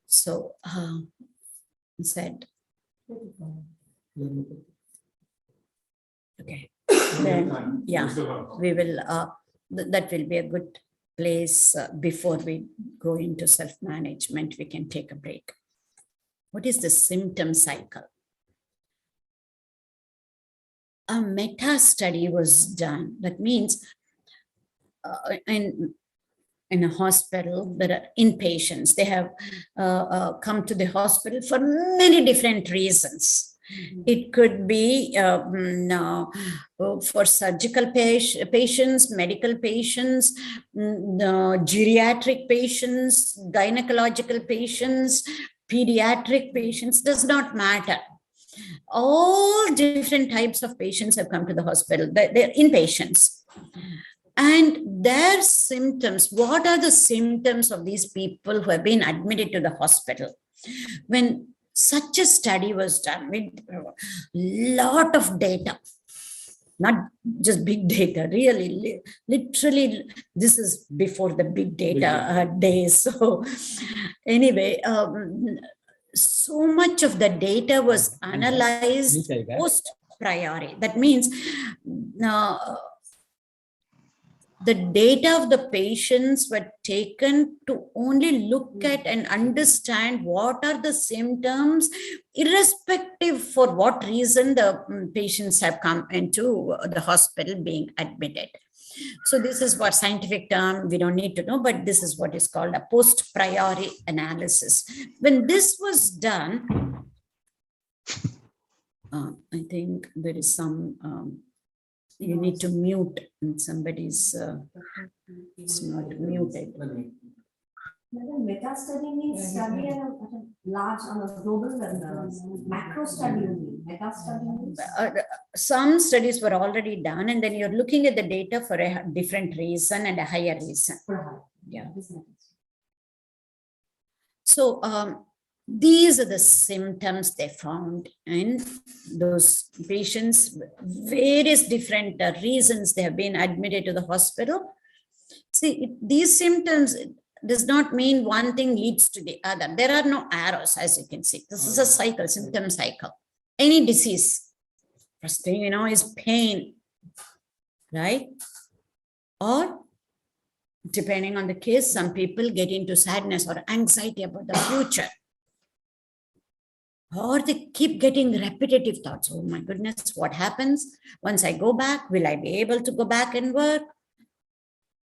So, said, okay, then, yeah, we will, that will be a good place before we go into self-management. We can take a break. What is the symptom cycle? A meta study was done. That means in a hospital, there are inpatients. They have come to the hospital for many different reasons. It could be for surgical patients, medical patients, geriatric patients, gynecological patients, pediatric patients, does not matter. All different types of patients have come to the hospital. They're inpatients. And their symptoms, what are the symptoms of these people who have been admitted to the hospital? When such a study was done with a lot of data, not just big data, really, literally, this is before the big data days. So anyway, so much of the data was analyzed post-priori. That means the data of the patients were taken to only look at and understand what are the symptoms, irrespective for what reason the patients have come into the hospital being admitted. So this is what scientific term, we don't need to know, but this is what is called a post-priori analysis. When this was done, I think there is some, you need to mute somebody's, it's not muted.
Meta study means study at a large, on a global level. Macro study only. Meta study means.
Some studies were already done, and then you're looking at the data for a different reason and a higher reason. Yeah. So these are the symptoms they found in those patients, various different reasons they have been admitted to the hospital. See, these symptoms does not mean one thing leads to the other. There are no arrows, as you can see. This is a cycle, symptom cycle. Any disease, first thing you know is pain, right? Or depending on the case, some people get into sadness or anxiety about the future. Or they keep getting repetitive thoughts. Oh my goodness, what happens once I go back? Will I be able to go back and work?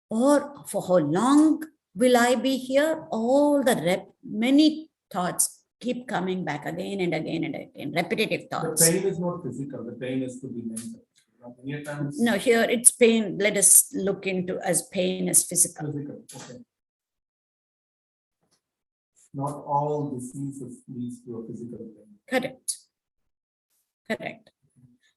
Or for how long will I be here? All the many thoughts keep coming back again and again and again, repetitive thoughts.
The pain is not physical, the pain is to be mental.
No, here it's pain. Let us look into as pain as physical.
Physical, okay. Not all diseases leads to a physical pain.
Correct. Correct.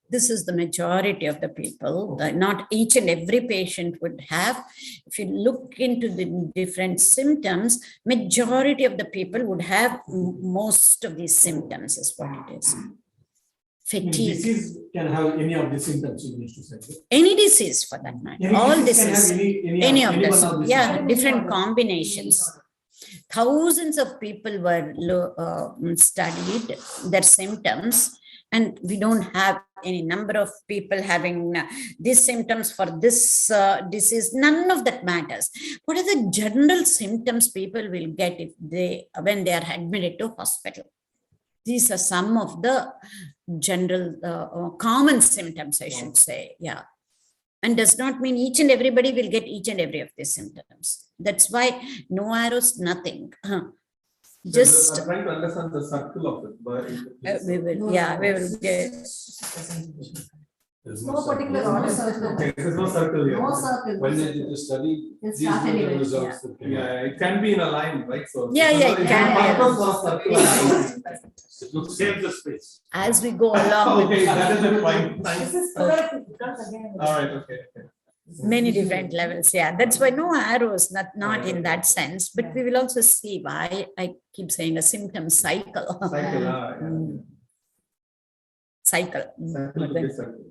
This is the majority of the people. Not each and every patient would have. If you look into the different symptoms, majority of the people would have most of these symptoms is what it is. Fatigue.
Disease can have any of the symptoms, you need to say.
Any disease for that matter. All disease. Any of them. Yeah, different combinations. Thousands of people were studied, their symptoms, and we don't have any number of people having these symptoms for this disease. None of that matters. What are the general symptoms people will get when they are admitted to hospital? These are some of the general common symptoms, I should say. Yeah. And does not mean each and everybody will get each and every of these symptoms. That's why no arrows, nothing. Just
I'm trying to understand the circle of it.
we will get.
There's
No particular
circle.
order circle.
Okay, there's no circle here.
No circle.
When they did the study,
It's
these
not
were the
anywhere.
results that came out.
Yeah, it can be in a line, right? So
Yeah, yeah, it
if
can
you
be.
purpose or circle.
It looks save the space.
As we go along with
Okay, that is the point.
This
Thanks.
is correct, because again.
All right, okay.
many different levels. Yeah, that's why no arrows, not in that sense. But we will also see why I keep saying a symptom cycle.
Cycle,
Mm. Cycle.
Cycle to get cycle.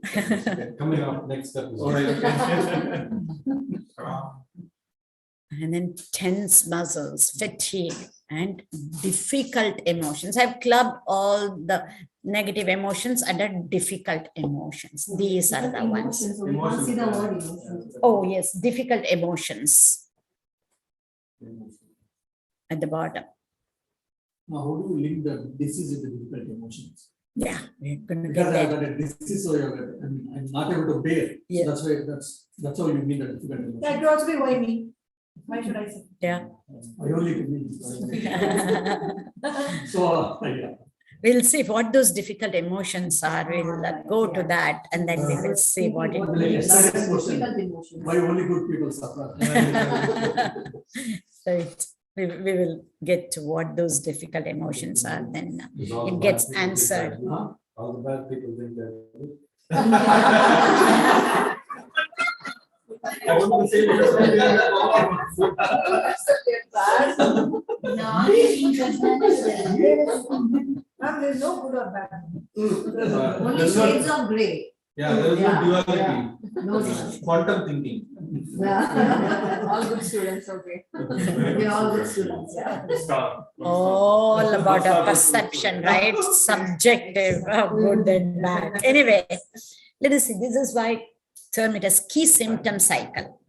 Okay.
Coming up, next step is.
All right, okay.
And then tense muscles, fatigue, and difficult emotions. I've clubbed all the negative emotions under difficult emotions. These are the ones.
Emotions, so we can't see the word emotions.
Oh, yes, difficult emotions at the bottom.
Now, how do you link the disease with the difficult emotions?
Yeah, we're going to get
Because I've
that.
got a disease, so I'm not able to bear. So
Yeah.
that's why that's how you mean the difficult
That
emotions.
could also be why me. Why should I say?
Yeah.
I only can mean. So, yeah.
We'll see what those difficult emotions are. We'll go to that and then we will see what it
Like
means.
yesterday's question,
Difficult emotions.
why only good people suffer?
Right. We will get to what those difficult emotions are, then
Because all the
it
bad
gets
people think
answered.
that, huh? All the bad people think that.
I want to say this.
No, judgment is there.
Ma'am, there is no good or bad.
Only
There's no-
shades of gray.
Yeah, there is no
Yeah,
duality.
No,
Quantum thinking.
yeah.
All good students, okay.
They're all good students, yeah.
Star.
All about a perception, right? Subjective, good and bad. Anyway, let us see. This is why I term it as key symptom cycle.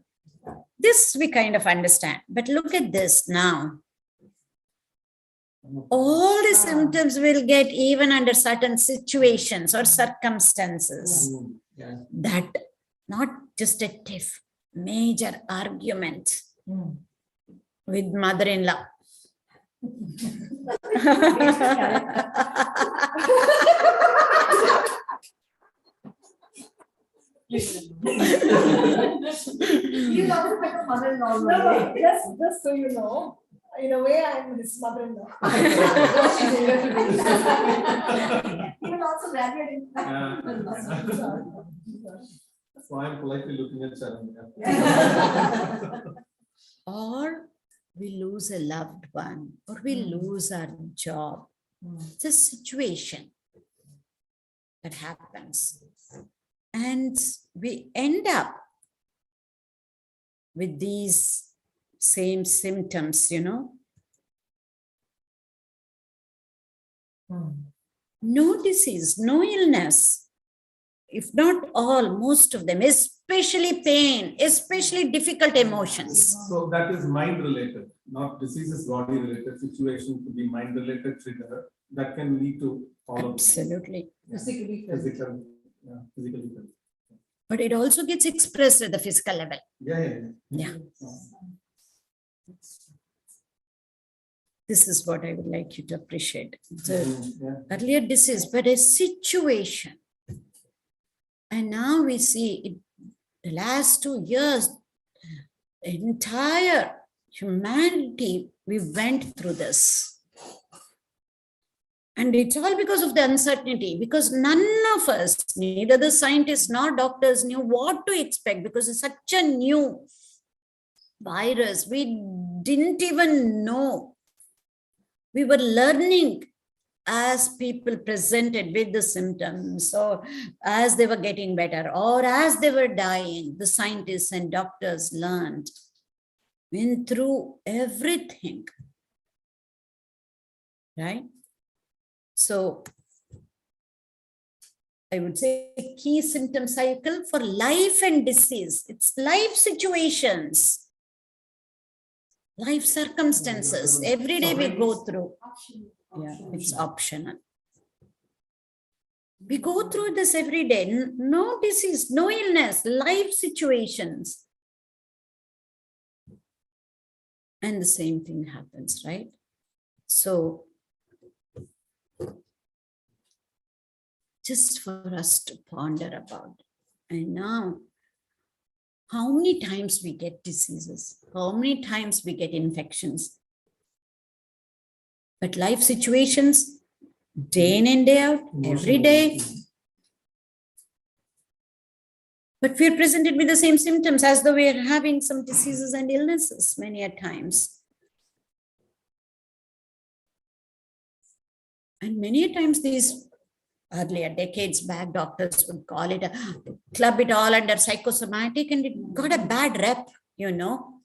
This we kind of understand, but look at this now. All the symptoms will get even under certain situations or circumstances.
Yeah.
That not just a tiff, major argument with mother-in-law.
He's also like a mother-in-law.
No, no, just so you know, in a way, I'm his mother-in-law.
He will also graduate in.
So I'm politely looking at Sharon.
Or we lose a loved one, or we lose our job. It's a situation that happens. And we end up with these same symptoms, No disease, no illness. If not all, most of them, especially pain, especially difficult emotions.
So that is mind related, not disease is body related. Situation could be mind related trigger that can lead to all of them.
Absolutely.
Physically.
Physical, physically.
But it also gets expressed at the physical level.
Yeah.
This is what I would like you to appreciate. The
Yeah.
earlier disease, but a situation. And now we see it, the last 2 years, entire humanity, we went through this. And it's all because of the uncertainty, because none of us, neither the scientists nor doctors, knew what to expect because it's such a new virus. We didn't even know. We were learning as people presented with the symptoms, or as they were getting better, or as they were dying, the scientists and doctors learned, went through everything, right? So I would say key symptom cycle for life and disease. It's life situations, life circumstances. Every day we go through. Yeah, it's optional. We go through this every day. No disease, no illness, life situations. And the same thing happens, right? So just for us to ponder about And now, how many times we get diseases? How many times we get infections? But life situations, day in and day out, every day. But we're presented with the same symptoms as though we're having some diseases and illnesses many a times. And many a times these, earlier decades back, doctors would call it, club it all under psychosomatic, and it got a bad rep, you know.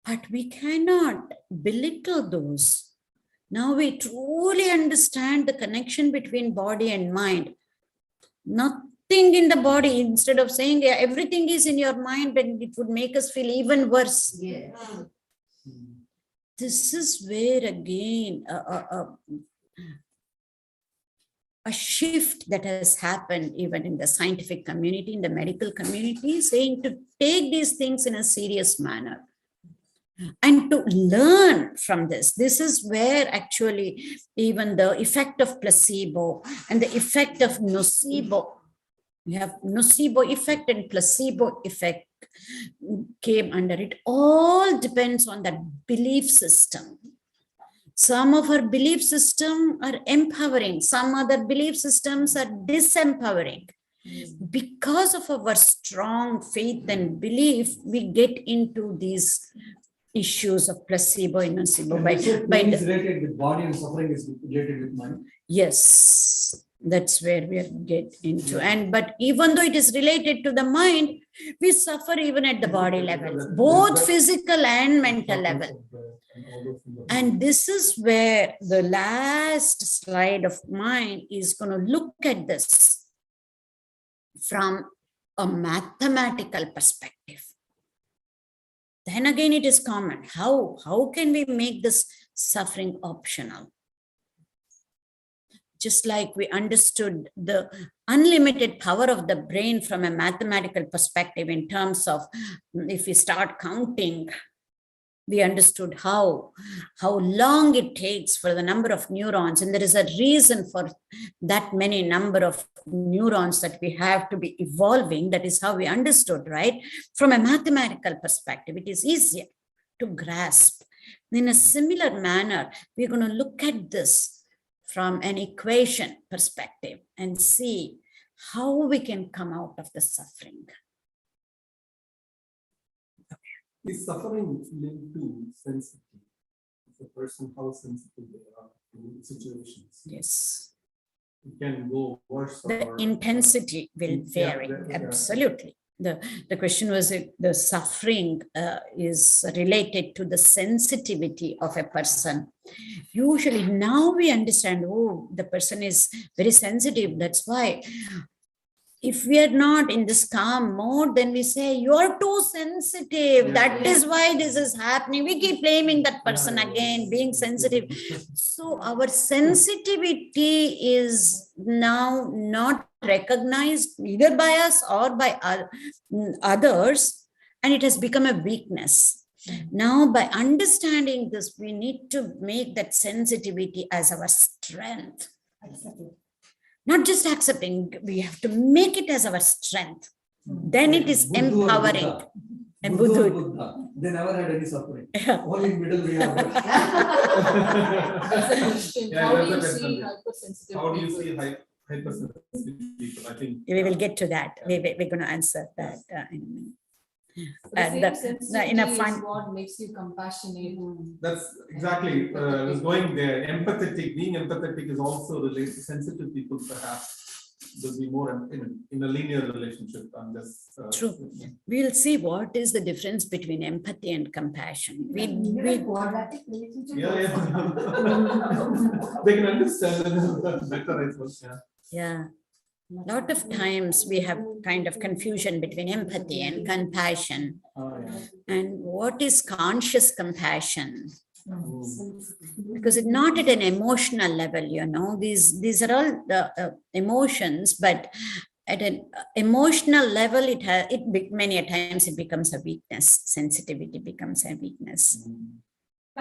But we cannot belittle those. Now we truly understand the connection between body and mind. Nothing in the body, instead of saying everything is in your mind, but it would make us feel even worse.
Yeah.
This is where again a shift that has happened even in the scientific community, in the medical community, saying to take these things in a serious manner and to learn from this. This is where actually even the effect of placebo and the effect of nocebo, we have nocebo effect and placebo effect came under it. All depends on that belief system. Some of our belief systems are empowering, some other belief systems are disempowering. Because of our strong faith and belief, we get into these issues of placebo and nocebo.
Pain is related with body and suffering is related with mind.
Yes, that's where we get into. And but even though it is related to the mind, we suffer even at the body level, both physical and mental level. And this is where the last slide of mine is going to look at this from a mathematical perspective. Then again, it is common. How can we make this suffering optional? Just like we understood the unlimited power of the brain from a mathematical perspective in terms of if we start counting, we understood how long it takes for the number of neurons. And there is a reason for that many number of neurons that we have to be evolving. That is how we understood, right? From a mathematical perspective, it is easier to grasp. In a similar manner, we're going to look at this from an equation perspective and see how we can come out of the suffering.
Is suffering linked to sensitivity? The person, how sensitive they are to situations.
Yes.
It can go worse.
The intensity will vary. Absolutely. The question was if the suffering is related to the sensitivity of a person. Usually now we understand, oh, the person is very sensitive. That's why if we are not in this calm mode, then we say, you're too sensitive. That is why this is happening. We keep blaming that person again, being sensitive. So our sensitivity is now not recognized either by us or by others, and it has become a weakness. Now, by understanding this, we need to make that sensitivity as our strength. Not just accepting, we have to make it as our strength. Then it is empowering. And
Buddha, they never had any suffering. Only in middle we have.
That's the question.
Yeah,
How do
that's
you
the
see
question.
hypersensitive
How do you
people?
see hypersensitive people? I think
we will get to that. We're going to answer that in a minute.
The same sensitivity
in a
is
fun,
what makes you compassionate.
that's exactly was going there. Empathetic, being empathetic is also related. Sensitive people perhaps will be more in a linear relationship on this.
True. We'll see what is the difference between empathy and compassion.
Quadratic relationship.
Yeah. They can understand better, I suppose.
Yeah. A lot of times we have kind of confusion between empathy and compassion. And what is conscious compassion? Because it's not at an emotional level, you know, these are all the emotions, but at an emotional level, many a times it becomes a weakness. Sensitivity becomes a weakness.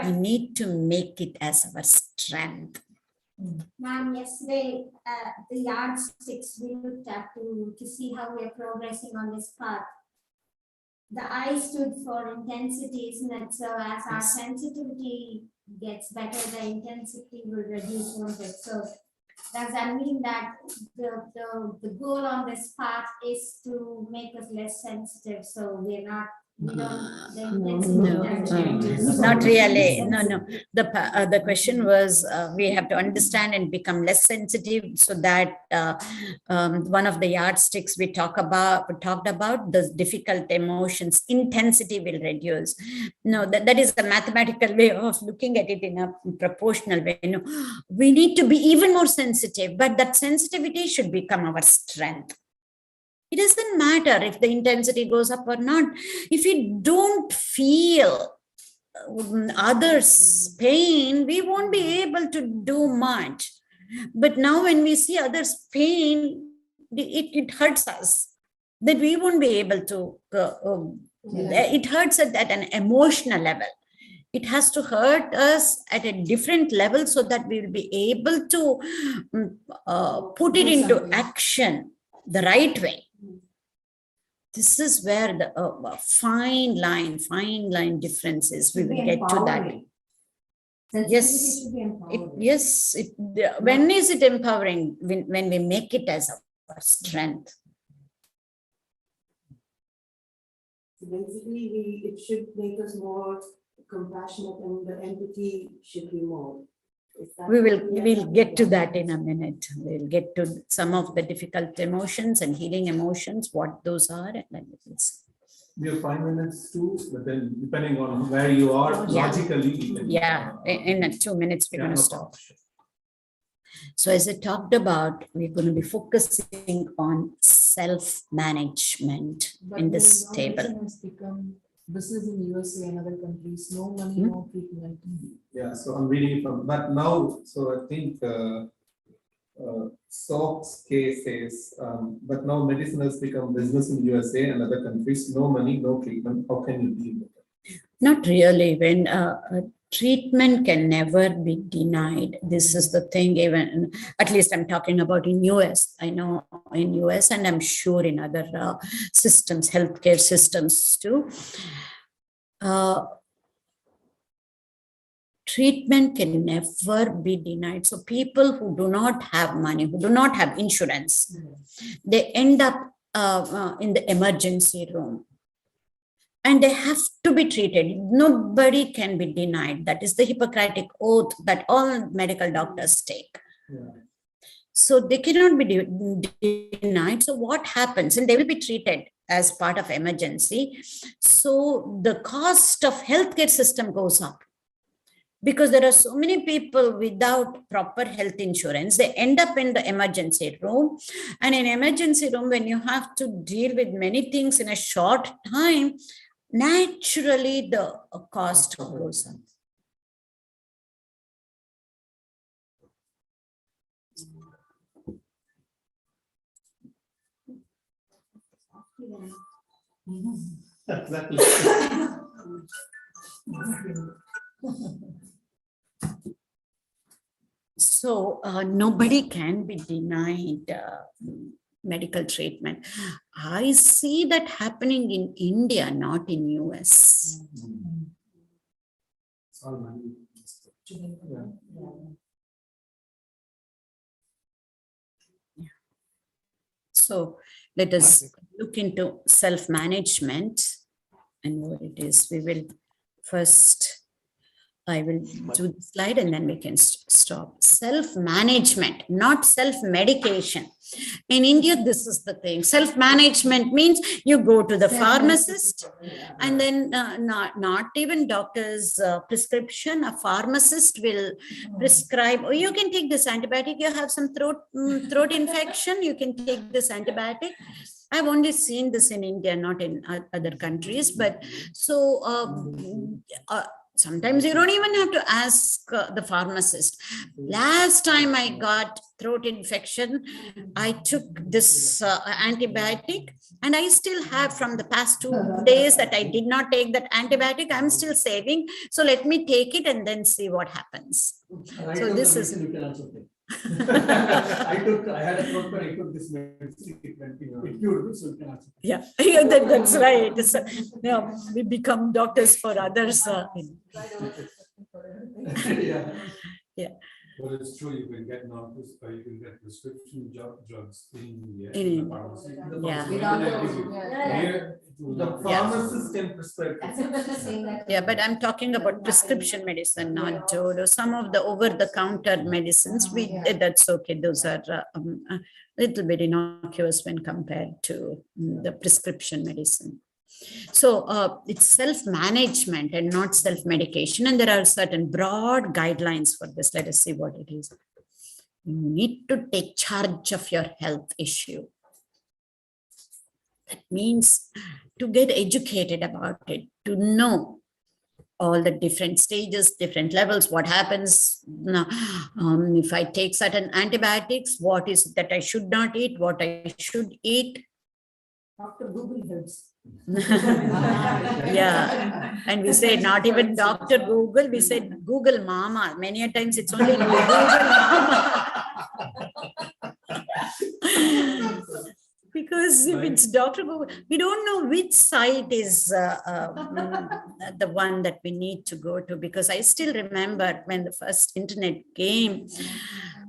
We need to make it as our strength.
Ma'am, yesterday, the yardsticks we looked at to see how we are progressing on this path. The I stood for intensity, isn't it? So as our sensitivity gets better, the intensity will reduce, won't it? So does that mean that the goal on this path is to make us less sensitive? So we're not, we don't, the intensity
Not really. No. The question was we have to understand and become less sensitive, so that one of the yardsticks we talked about the difficult emotions intensity will reduce. No, that is a mathematical way of looking at it in a proportional way. No, we need to be even more sensitive, but that sensitivity should become our strength. It doesn't matter if the intensity goes up or not. If we don't feel others' pain, we won't be able to do much. But now when we see others' pain, it hurts us. That we won't be able to, it hurts at an emotional level. It has to hurt us at a different level so that we will be able to put it into action the right way. This is where the fine line differences, we will get to that. Yes, when is it empowering? When we make it as our strength.
So basically, it should make us more compassionate, and the empathy should be more.
We'll get to that in a minute. We'll get to some of the difficult emotions and healing emotions, what those are, and then we'll see.
We have 5 minutes too, but then depending on where you are, logically.
In 2 minutes we're going to stop. So as I talked about, we're going to be focusing on self-management in this table.
This is in USA and other countries, no money, no treatment.
Yeah, so I'm reading it from, but now, so I think Sock's case says, but now medicine has become business in USA and other countries, no money, no treatment. How can you deal with it?
Not really. When treatment can never be denied. This is the thing, even at least I'm talking about in US. I know in US, and I'm sure in other systems, healthcare systems too. Treatment can never be denied. So people who do not have money, who do not have insurance, they end up in the emergency room. And they have to be treated. Nobody can be denied. That is the Hippocratic oath that all medical doctors take. So they cannot be denied. So what happens? And they will be treated as part of emergency. So the cost of healthcare system goes up. Because there are so many people without proper health insurance, they end up in the emergency room. And in emergency room, when you have to deal with many things in a short time, naturally the cost goes up.
Exactly.
So nobody can be denied medical treatment. I see that happening in India, not in US. So let us look into self-management and what it is. We will first, I will do the slide and then we can stop. Self-management, not self-medication. In India, this is the thing. Self-management means you go to the pharmacist and then not even doctor's prescription. A pharmacist will prescribe, oh, you can take this antibiotic. You have some throat infection. You can take this antibiotic. I've only seen this in India, not in other countries. But so Sometimes you don't even have to ask the pharmacist. Last time I got throat infection, I took this antibiotic, and I still have from the past 2 days that I did not take that antibiotic. I'm still saving. So let me take it and then see what happens. So this is.
You can also take. I had a throat pain, I took this medicine, it cured me, so you can also take.
Yeah, that's right. So, we become doctors for others.
Yeah.
Yeah.
But it's true, you can get you can get prescription drugs in
In-
the pharmacy.
Yeah.
The pharmacist can prescribe.
Yeah, but I'm talking about prescription medicine, not Jodo. Some of the over-the-counter medicines, that's okay. Those are a little bit innocuous when compared to the prescription medicine. So it's self-management and not self-medication. And there are certain broad guidelines for this. Let us see what it is. You need to take charge of your health issue. That means to get educated about it, to know all the different stages, different levels, what happens now, if I take certain antibiotics, what is it that I should not eat, what I should eat.
Dr. Google helps.
Yeah, and we say not even Dr. Google, we said Google Mama. Many a times it's only Google Mama. Because if it's Dr. Google, we don't know which site is the one that we need to go to, because I still remember when the first internet came,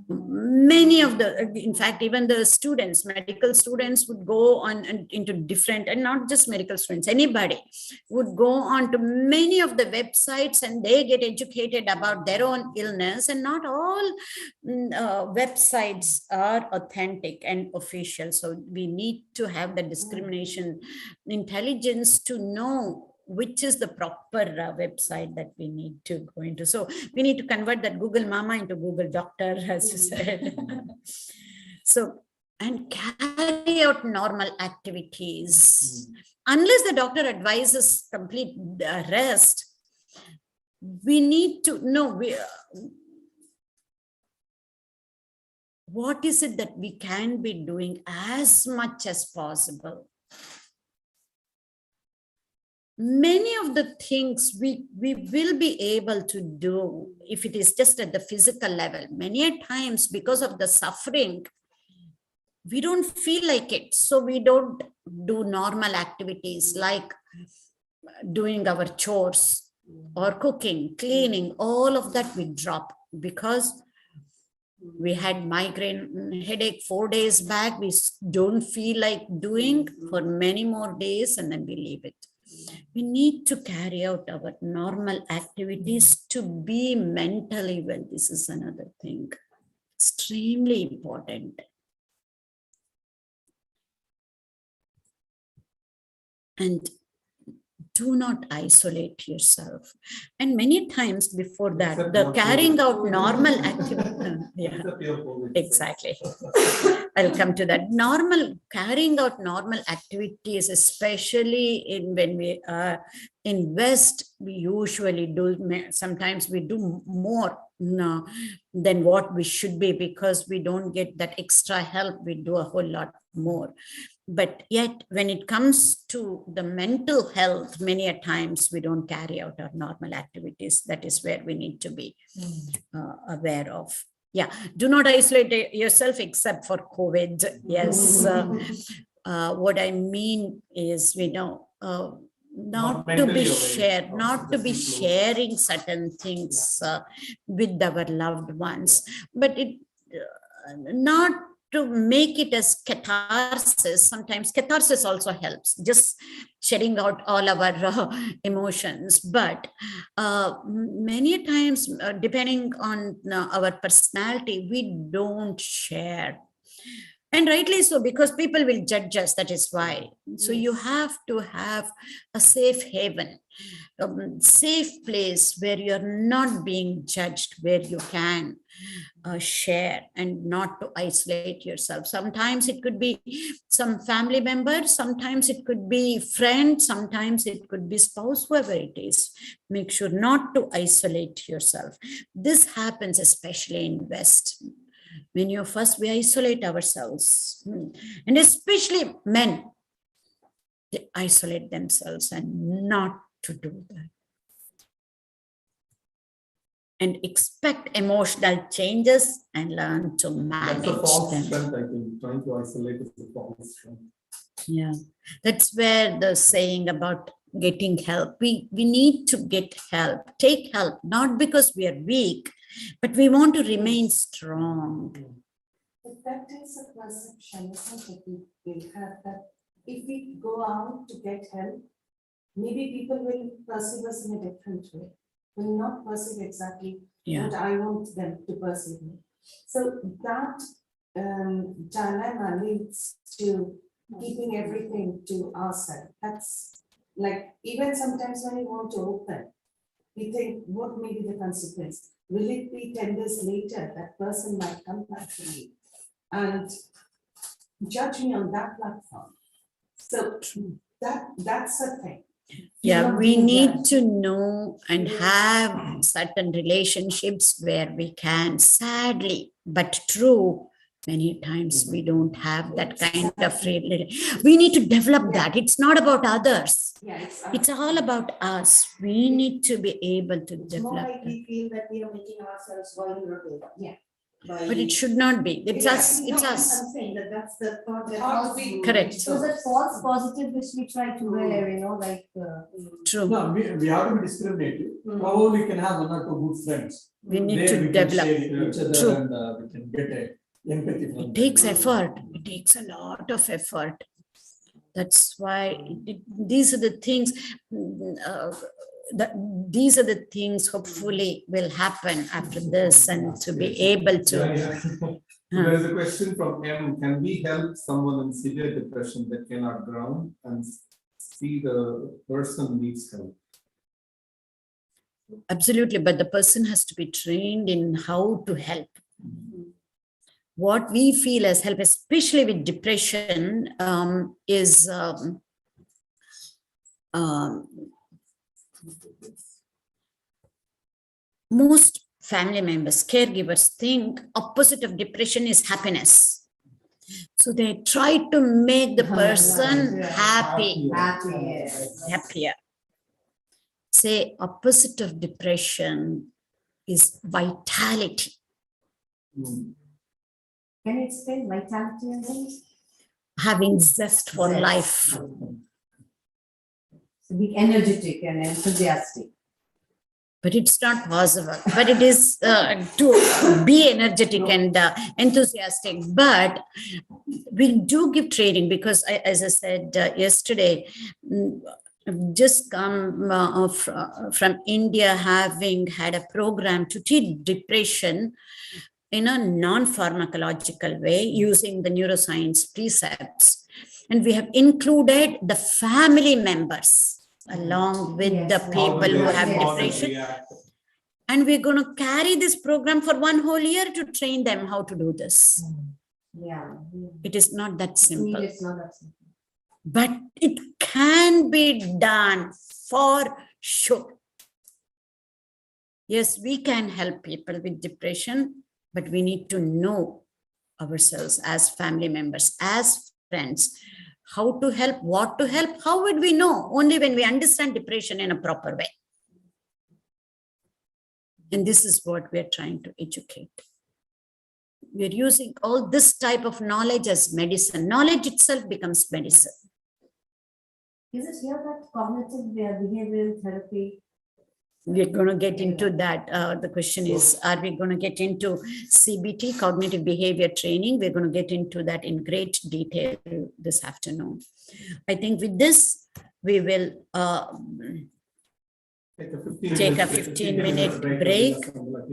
many of the, in fact, even the students, medical students would go on into different, and not just medical students, anybody would go on to many of the websites and they get educated about their own illness, and not all websites are authentic and official. So we need to have the discrimination intelligence to know which is the proper website that we need to go into. So we need to convert that Google Mama into Google Doctor, as you said. So, and carry out normal activities. Unless the doctor advises complete rest, we need to know what is it that we can be doing as much as possible. Many of the things we will be able to do if it is just at the physical level. Many a times, because of the suffering, we don't feel like it. So we don't do normal activities like doing our chores or cooking, cleaning, all of that we drop because we had migraine headache 4 days back. We don't feel like doing for many more days, and then we leave it. We need to carry out our normal activities to be mentally well. This is another thing, extremely important. And do not isolate yourself. And many times before that, the carrying out normal activity. Yeah, exactly. I'll come to that. Carrying out normal activities, especially when we are in West, we usually do, sometimes we do more than what we should be, because we don't get that extra help. We do a whole lot more. But yet, when it comes to the mental health, many a times we don't carry out our normal activities. That is where we need to be aware of. Yeah, do not isolate yourself except for COVID. Yes, what I mean is, not to be sharing certain things with our loved ones, but not to make it as catharsis. Sometimes catharsis also helps, just shedding out all our emotions. But many times, depending on our personality, we don't share. And rightly so, because people will judge us, that is why. So you have to have a safe haven, safe place where you're not being judged, where you can share and not to isolate yourself. Sometimes it could be some family member, sometimes it could be friend, sometimes it could be spouse, whoever it is. Make sure not to isolate yourself. This happens especially in West. Many of us, we isolate ourselves, and especially men, they isolate themselves, and not to do that. And expect emotional changes and learn to manage
That's a false
them.
strength, I think. Trying to isolate is a false strength.
Yeah, that's where the saying about getting help. We need to get help, take help, not because we are weak, but we want to remain strong.
But that is a perception, isn't it? We have that if we go out to get help, maybe people will perceive us in a different way, will not perceive exactly what I want them to perceive me. So that dilemma leads to keeping everything to ourselves. That's like, even sometimes when we want to open, we think, what may be the consequence? Will it be 10 days later that person might come back to me and judge me on that platform? So that's a thing.
Yeah, we need to know and have certain relationships where we can, sadly, but true, many times we don't have that kind of relationship. We need to develop that. It's not about others.
Yeah,
It's all about us. We need to be able to
More
develop
like
that.
we feel that we are making ourselves vulnerable.
Yeah.
But it should not be. It's us. It's
No,
us.
I'm saying that that's the thought that
Thought
false.
we-
Correct.
So that false positive which we try to wear, like.
True.
No, we have to be discriminative. However, we can have one or two good friends.
We need
There
to
we can
develop.
share each other
True.
and we can get a empathy from
It takes effort. It takes a lot of effort. That's why these are the things. These are the things hopefully will happen after this, and to be able to.
There is a question from M. Can we help someone in severe depression that cannot ground and see the person needs help?
Absolutely, but the person has to be trained in how to help. What we feel as help, especially with depression, is most family members, caregivers think opposite of depression is happiness. So they try to make the person happier. Say opposite of depression is vitality.
Can you explain vitality again?
Having zest for life.
So be energetic and enthusiastic.
But it's not possible. But it is to be energetic and enthusiastic. But we do give training because, as I said yesterday, I've just come from India, having had a program to treat depression in a non-pharmacological way using the neuroscience precepts. And we have included the family members along with the people who have depression. And we're going to carry this program for 1 whole year to train them how to do this.
Yeah.
It is not that simple.
It's not that simple.
But it can be done for sure. Yes, we can help people with depression, but we need to know ourselves as family members, as friends, how to help, what to help. How would we know? Only when we understand depression in a proper way. And this is what we're trying to educate. We're using all this type of knowledge as medicine. Knowledge itself becomes medicine.
Is it here that cognitive behavioral therapy?
We're going to get into that. The question is, are we going to get into CBT, cognitive behavior training? We're going to get into that in great detail this afternoon. I think with this, we will take a 15-minute break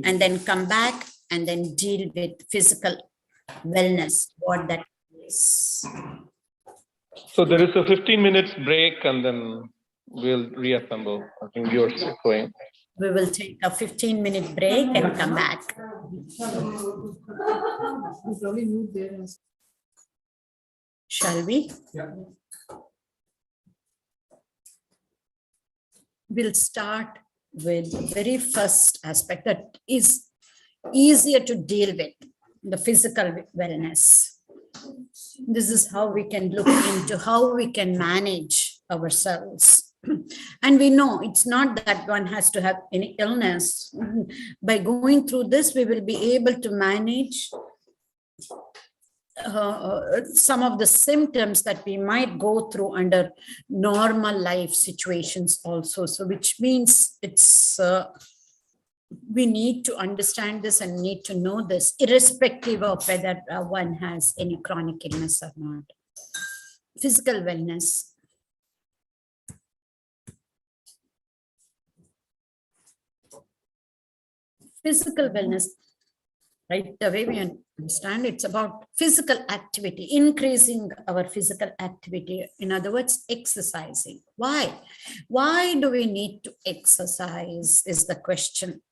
and then come back and then deal with physical wellness, what that
So there is a 15 minutes break and then we'll reassemble. I think yours is going.
We will take a 15-minute break and come back. Shall we?
Yeah.
We'll start with the very first aspect that is easier to deal with, the physical wellness. This is how we can look into how we can manage ourselves. And we know it's not that one has to have any illness. By going through this, we will be able to manage some of the symptoms that we might go through under normal life situations also. So which means it's we need to understand this and need to know this, irrespective of whether one has any chronic illness or not. Physical wellness. Physical wellness, right? The way we understand it's about physical activity, increasing our physical activity. In other words, exercising. Why? Why do we need to exercise is the question.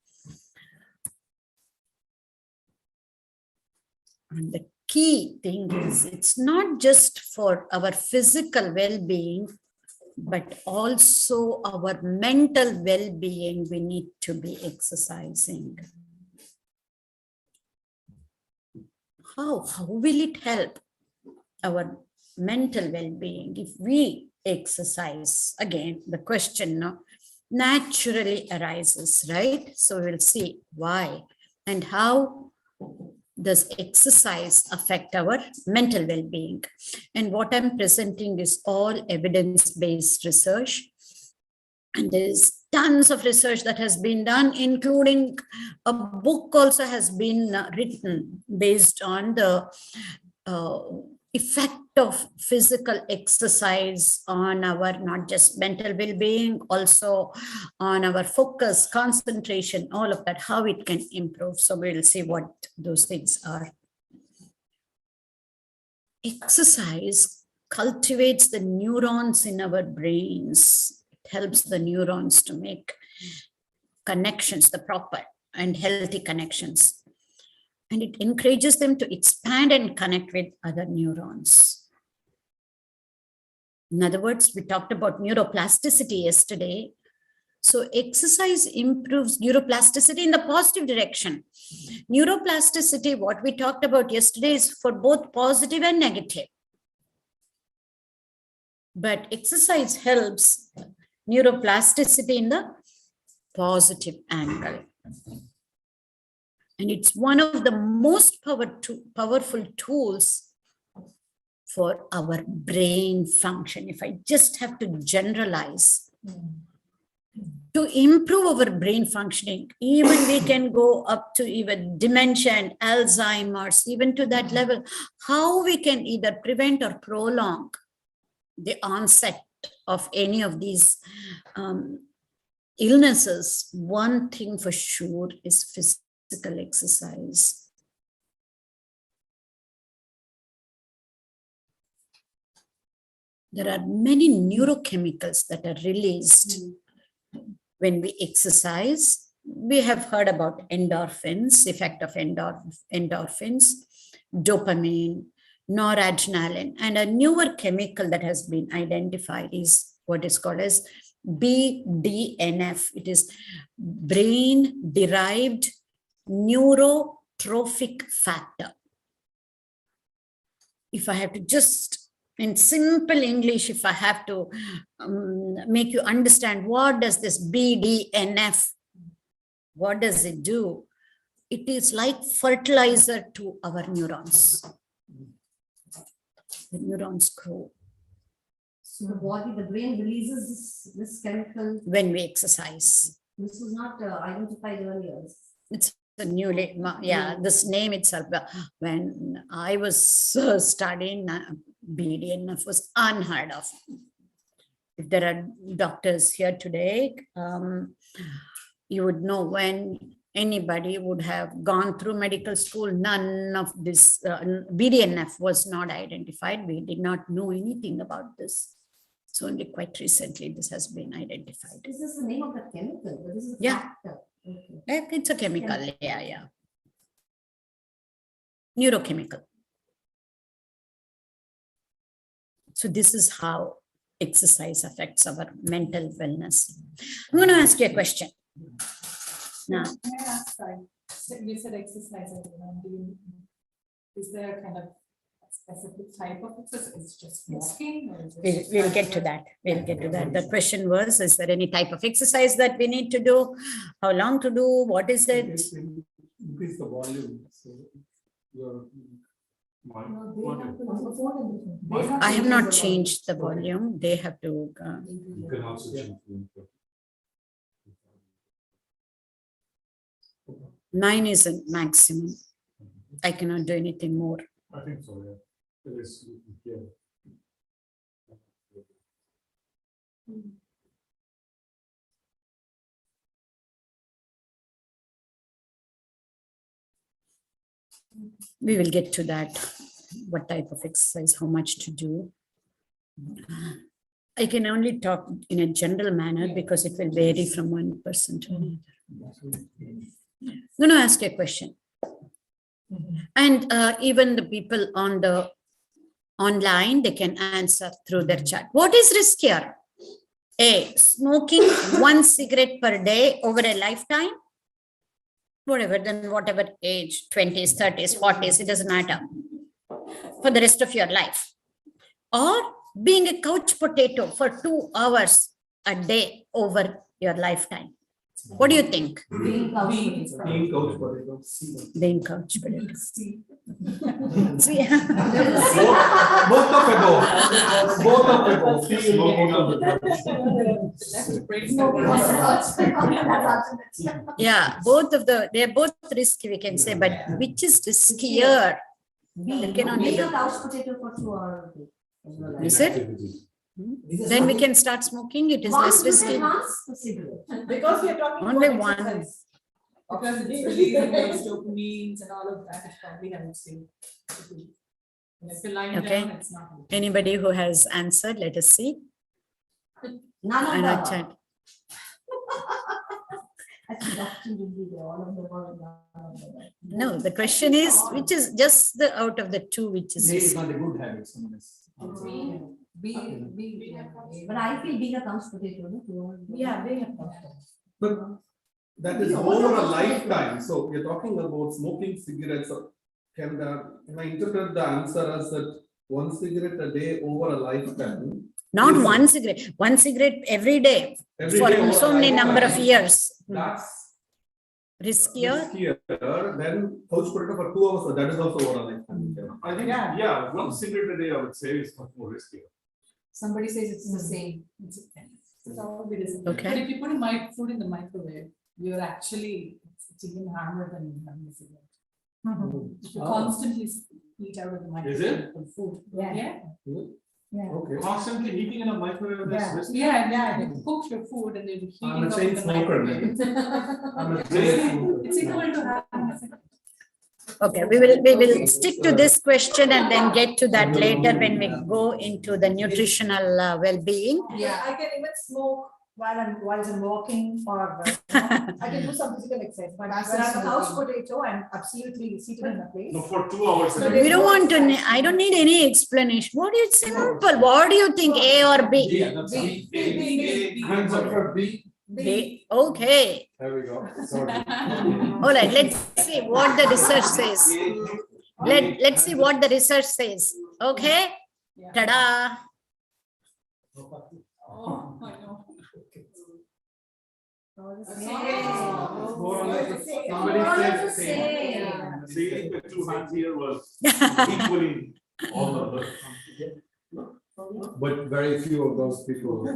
And the key thing is it's not just for our physical well-being, but also our mental well-being. We need to be exercising. How will it help our mental well-being if we exercise? Again, the question naturally arises, right? So we'll see why and how does exercise affect our mental well-being. And what I'm presenting is all evidence-based research. And there's tons of research that has been done, including a book also has been written based on the effect of physical exercise on our not just mental well-being, also on our focus, concentration, all of that, how it can improve. So we'll see what those things are. Exercise cultivates the neurons in our brains. Helps the neurons to make connections, the proper and healthy connections. And it encourages them to expand and connect with other neurons. In other words, we talked about neuroplasticity yesterday. So exercise improves neuroplasticity in the positive direction. Neuroplasticity, what we talked about yesterday, is for both positive and negative. But exercise helps neuroplasticity in the positive angle. And it's one of the most powerful tools for our brain function. If I just have to generalize, to improve our brain functioning, even we can go up to even dementia and Alzheimer's, even to that level, how we can either prevent or prolong the onset of any of these illnesses. One thing for sure is physical exercise. There are many neurochemicals that are released when we exercise. We have heard about endorphins, effect of endorphins, dopamine, noradrenaline, and a newer chemical that has been identified is what is called as BDNF. It is brain-derived neurotrophic factor. If I have to just, in simple English, if I have to make you understand what does this BDNF, what does it do? It is like fertilizer to our neurons. The neurons grow.
So the body, the brain releases this chemical
when we exercise.
This was not identified earlier.
It's a newly, yeah, this name itself, when I was studying BDNF was unheard of. If there are doctors here today, you would know when anybody would have gone through medical school. None of this, BDNF was not identified. We did not know anything about this. So only quite recently this has been identified.
This is the name of the chemical, but this is a
Yeah.
factor. Okay.
It's a chemical, yeah. Neurochemical. So this is how exercise affects our mental wellness. I'm going to ask you a question. Now,
Can I ask, you said exercise, is there kind of a specific type of exercise? It's just walking? Or is it
we'll get to that. We'll get to that. The question was, is there any type of exercise that we need to do? How long to do? What is it?
Increase the volume. So your
I have not changed the volume. They have to.
You can also change the input.
9 is a maximum. I cannot do anything more.
I think so, yeah. It is, yeah.
We will get to that. What type of exercise, how much to do. I can only talk in a general manner because it will vary from one person to another. I'm going to ask you a question. And even the people on the online, they can answer through their chat. What is riskier? A, smoking 1 cigarette per day over a lifetime? Whatever, then whatever age, 20s, 30s, 40s, it doesn't matter. For the rest of your life. Or being a couch potato for 2 hours a day over your lifetime. What do you think?
Being couch potato.
Being couch potato. See?
Both of above. Both of above. See, both of
Yeah, both of they're both risky, we can say, but which is riskier?
Being a couch potato for 2 hours.
Is it? Then we can start smoking. It is less risky.
Because we are talking
Only
about
one.
exercise.
Because it's releasing those dopamines and all of that, it probably helps you. If you're lying
Okay.
down, it's not.
Anybody who has answered, let us see.
None
And
of
our
them.
chat.
Actually, that will be there. All of them are none.
No, the question is, which is just the out of the two, which is
A is
risky?
not a good habit. Someone is.
But I feel being a couch potato. No?
Yeah, they have couch.
But that is over a lifetime. So we're talking about smoking cigarettes. Can I interpret the answer as that 1 cigarette a day over a lifetime?
Not
Yes.
1 cigarette, 1 cigarette every day
Every
for
day over
so
a
many number of
lifetime.
years.
That's
Riskier?
riskier than couch potato for 2 hours. So that is also over a lifetime.
I think, yeah, 1 cigarette a day, I would say, is much more riskier.
Somebody says it's the same. It's all the same.
Okay.
But if you put food in the microwave, you're actually, it's even harder than having a cigarette. If you constantly eat out of the microwave.
Is it?
for food.
Yeah.
Okay.
Constantly heating in a microwave, that's risky.
Yeah, you cook your food and then you heat
I'm a
it up
chain
in the
smoker.
microwave.
I'm a chain smoker.
It's equal to having a cigarette.
Okay, we will stick to this question and then get to that later when we go into the nutritional well-being.
Yeah, I can even smoke while I'm walking or I can do some physical exercise. But when I'm a couch potato, I'm absolutely seated in a place.
No, for 2 hours.
So
We don't want to, I don't need any explanation. What is simple? What do you think, A or B?
Yeah, that's B. Hands up for B.
B. Okay.
There we go. Sorry.
All right, let's see what the research says. Let's see what the research says. Okay? Ta-da!
Oh, I know.
Somebody says same.
Leading with 2 hands here was equally all of us.
But very few of those people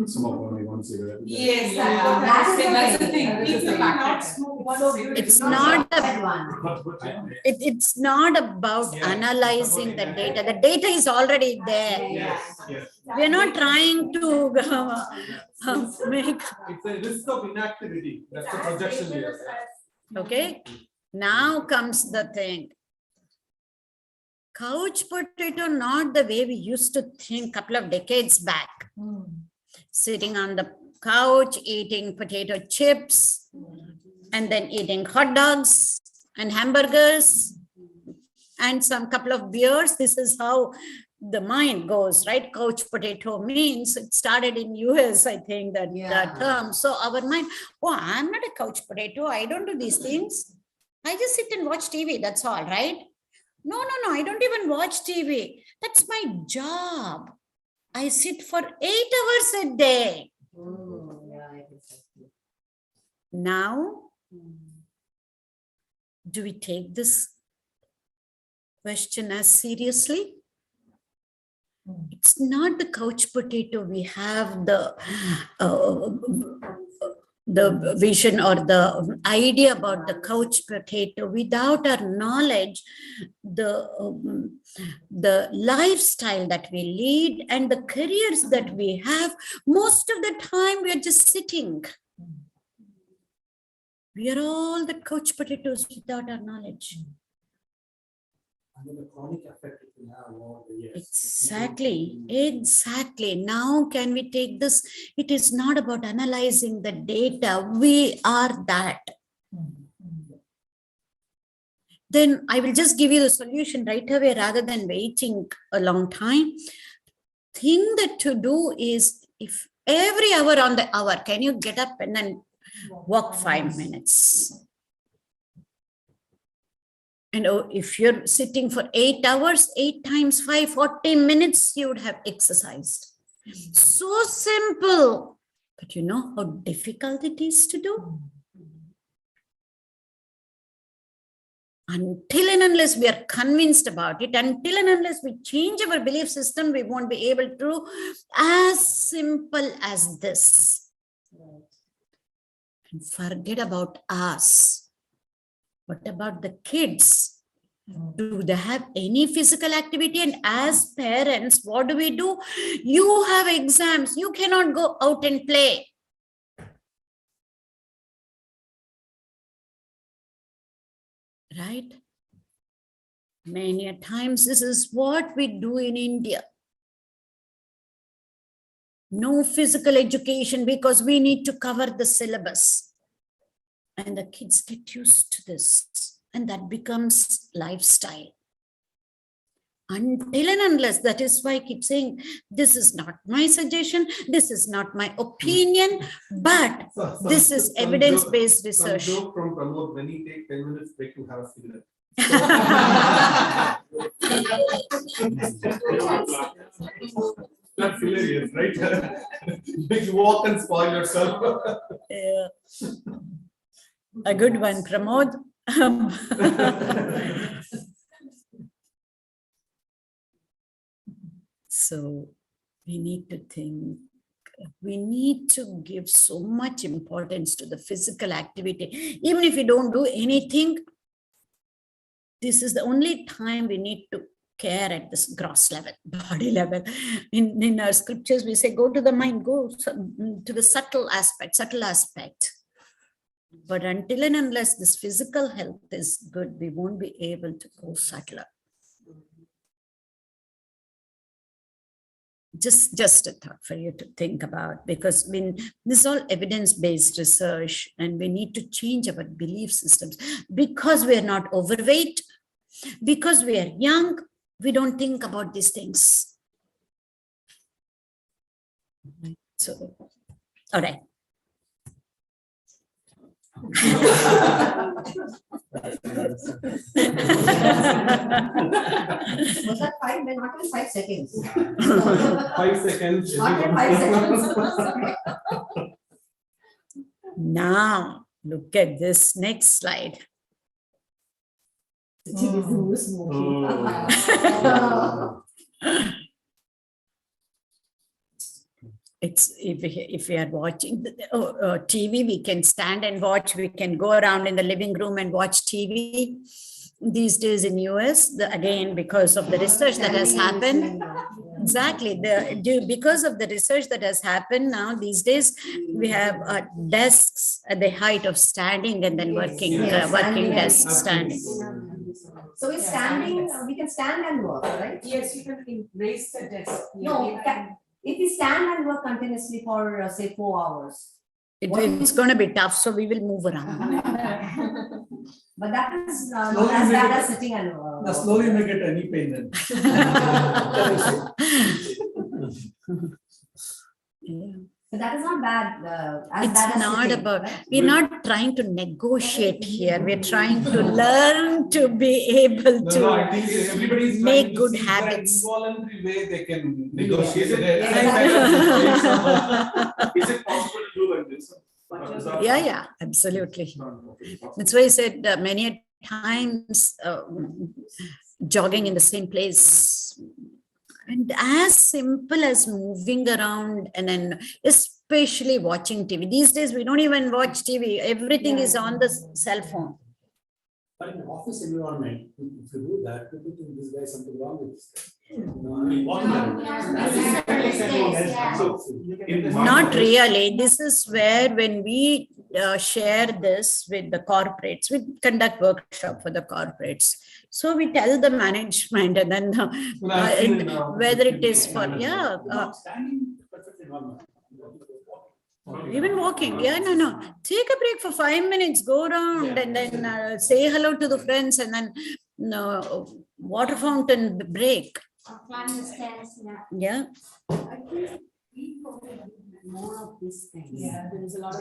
smoke only 1 cigarette.
Yes,
That's the thing.
People not smoke one
It's not
one.
it's not about analyzing the data. The data is already there.
Yes, yes.
We are not trying to make.
It's a risk of inactivity. That's the projection here.
Okay, now comes the thing. Couch potato, not the way we used to think a couple of decades back. Sitting on the couch, eating potato chips, and then eating hot dogs and hamburgers and some couple of beers. This is how the mind goes, right? Couch potato means it started in US, I think, that term. So our mind, oh, I'm not a couch potato. I don't do these things. I just sit and watch TV. That's all, right? No, I don't even watch TV. That's my job. I sit for 8 hours a day. Now, do we take this question as seriously? It's not the couch potato. We have the vision or the idea about the couch potato. Without our knowledge, the lifestyle that we lead and the careers that we have, most of the time we are just sitting. We are all the couch potatoes without our knowledge.
And then the chronic effect it will have over the years.
Exactly. Now can we take this? It is not about analyzing the data. We are that. Then I will just give you the solution right away rather than waiting a long time. Thing that to do is, if every hour on the hour, can you get up and then walk 5 minutes? And if you're sitting for 8 hours, 8 times 5, 40 minutes, you would have exercised. So simple. But you know how difficult it is to do? Until and unless we are convinced about it, until and unless we change our belief system, we won't be able to, as simple as this. And forget about us. What about the kids? Do they have any physical activity? And as parents, what do? You have exams. You cannot go out and play. Right? Many a times, this is what we do in India. No physical education because we need to cover the syllabus. And the kids get used to this, and that becomes lifestyle. Until and unless, that is why I keep saying, this is not my suggestion, this is not my opinion, but this is evidence-based research.
Some joke from Pramod, when you take 10 minutes break, you have a cigarette. That's hilarious, right? You walk and spoil yourself.
Yeah. A good one, Pramod. So we need to think, we need to give so much importance to the physical activity. Even if you don't do anything, this is the only time we need to care at this gross level, body level. In our scriptures, we say, go to the mind, go to the subtle aspect. But until and unless this physical health is good, we won't be able to go subtler. Just a thought for you to think about, because this is all evidence-based research, and we need to change our belief systems. Because we are not overweight, because we are young, we don't think about these things. So, all right.
Was that 5 minutes? Not even 5 seconds.
5 seconds.
Not even 5 seconds.
Now, look at this next slide. It's if we are watching TV, we can stand and watch. We can go around in the living room and watch TV. These days in US, again, because of the research that has happened, Exactly. Because of the research that has happened now these days, we have desks at the height of standing and then working desks standing.
So we're standing, we can stand and work, right?
Yes, you can raise the desk.
No, if we stand and work continuously for say 4 hours.
It's going to be tough, so we will move around.
But that is not as bad as sitting and
Slowly you may get any pain then.
Yeah.
So that is not bad. As
It's
bad as
not
sitting.
about, we're not trying to negotiate here. We're trying to learn to be able
No, I
to
think everybody's
make
trying to
good
see if there are
habits.
involuntary way they can negotiate
Is it-
it.
Is it possible to do like this?
Yeah, absolutely. That's why I said many times jogging in the same place. And as simple as moving around and then especially watching TV. These days, we don't even watch TV. Everything is on the cell phone.
But in office environment, if you do that, people think this guy is something wrong with this guy.
Not really. This is where when we share this with the corporates, we conduct workshop for the corporates. So we tell the management and then whether it is for,
Standing perfectly normal.
even walking. No. Take a break for 5 minutes, go around and then say hello to the friends and then water fountain break.
Climb the stairs,
Yeah.
I think people more of these things.
Yeah, there is a lot of.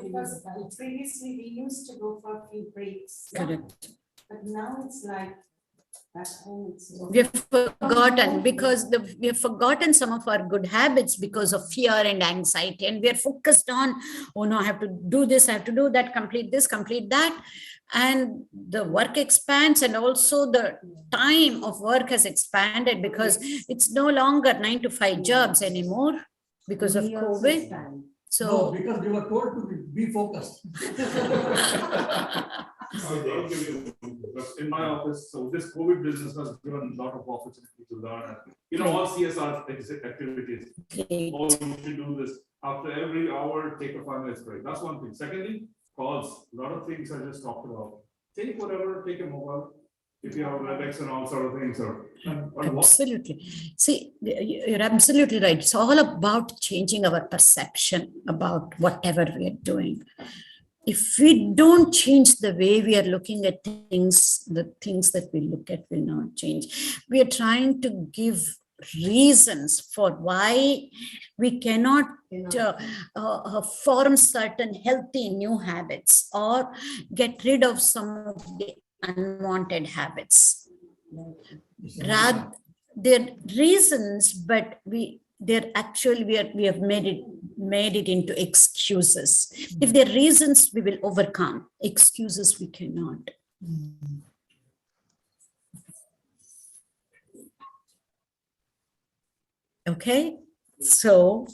Because previously we used to go for a few breaks,
Correct.
but now it's like at home.
We have forgotten because we have forgotten some of our good habits because of fear and anxiety, and we are focused on, oh no, I have to do this, I have to do that, complete this, complete that, and the work expands, and also the time of work has expanded because it's no longer 9 to 5 jobs anymore because of COVID.
No,
So
because we were told to be focused.
I'll give you, because in my office, so this COVID business has given a lot of opportunity to learn. All CSR activities.
great.
Oh, you should do this. After every hour, take a 5 minutes break. That's one thing. Secondly, calls. A lot of things I just talked about. Take whatever, take a mobile. If you have WebEx and all sort of things, or
Absolutely. See, you're absolutely right. It's all about changing our perception about whatever we are doing. If we don't change the way we are looking at things, the things that we look at will not change. We are trying to give reasons for why we cannot form certain healthy new habits or get rid of some of the unwanted habits. Rather, they're reasons, but we have made it into excuses. If they're reasons, we will overcome. Excuses, we cannot. Okay, so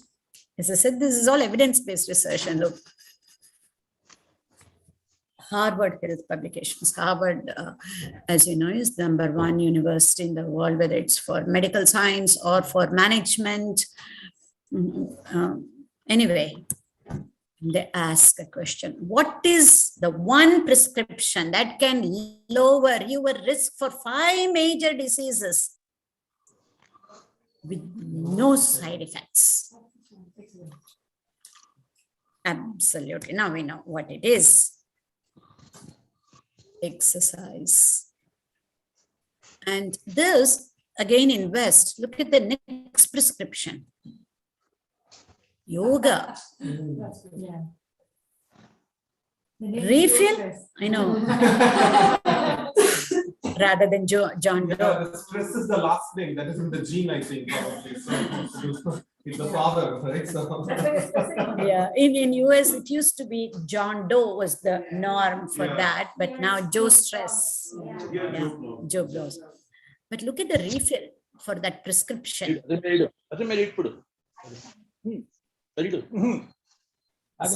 as I said, this is all evidence-based research, and look, Harvard Health Publications. Harvard, as you know, is the #1 university in the world, whether it's for medical science or for management. Anyway, they ask a question. What is the one prescription that can lower your risk for 5 major diseases with no side effects? Absolutely. Now we know what it is. Exercise. And this, again in West, look at the next prescription. Yoga.
Yeah.
Refill? I know. Rather than John Doe.
The stress is the last name. That is in the gene, I think. Probably. So, it's the father, right? So.
Yeah, in US, it used to be John Doe was the norm for that, but now Joe Stress. Yeah, Joe blows. But look at the refill for that prescription. So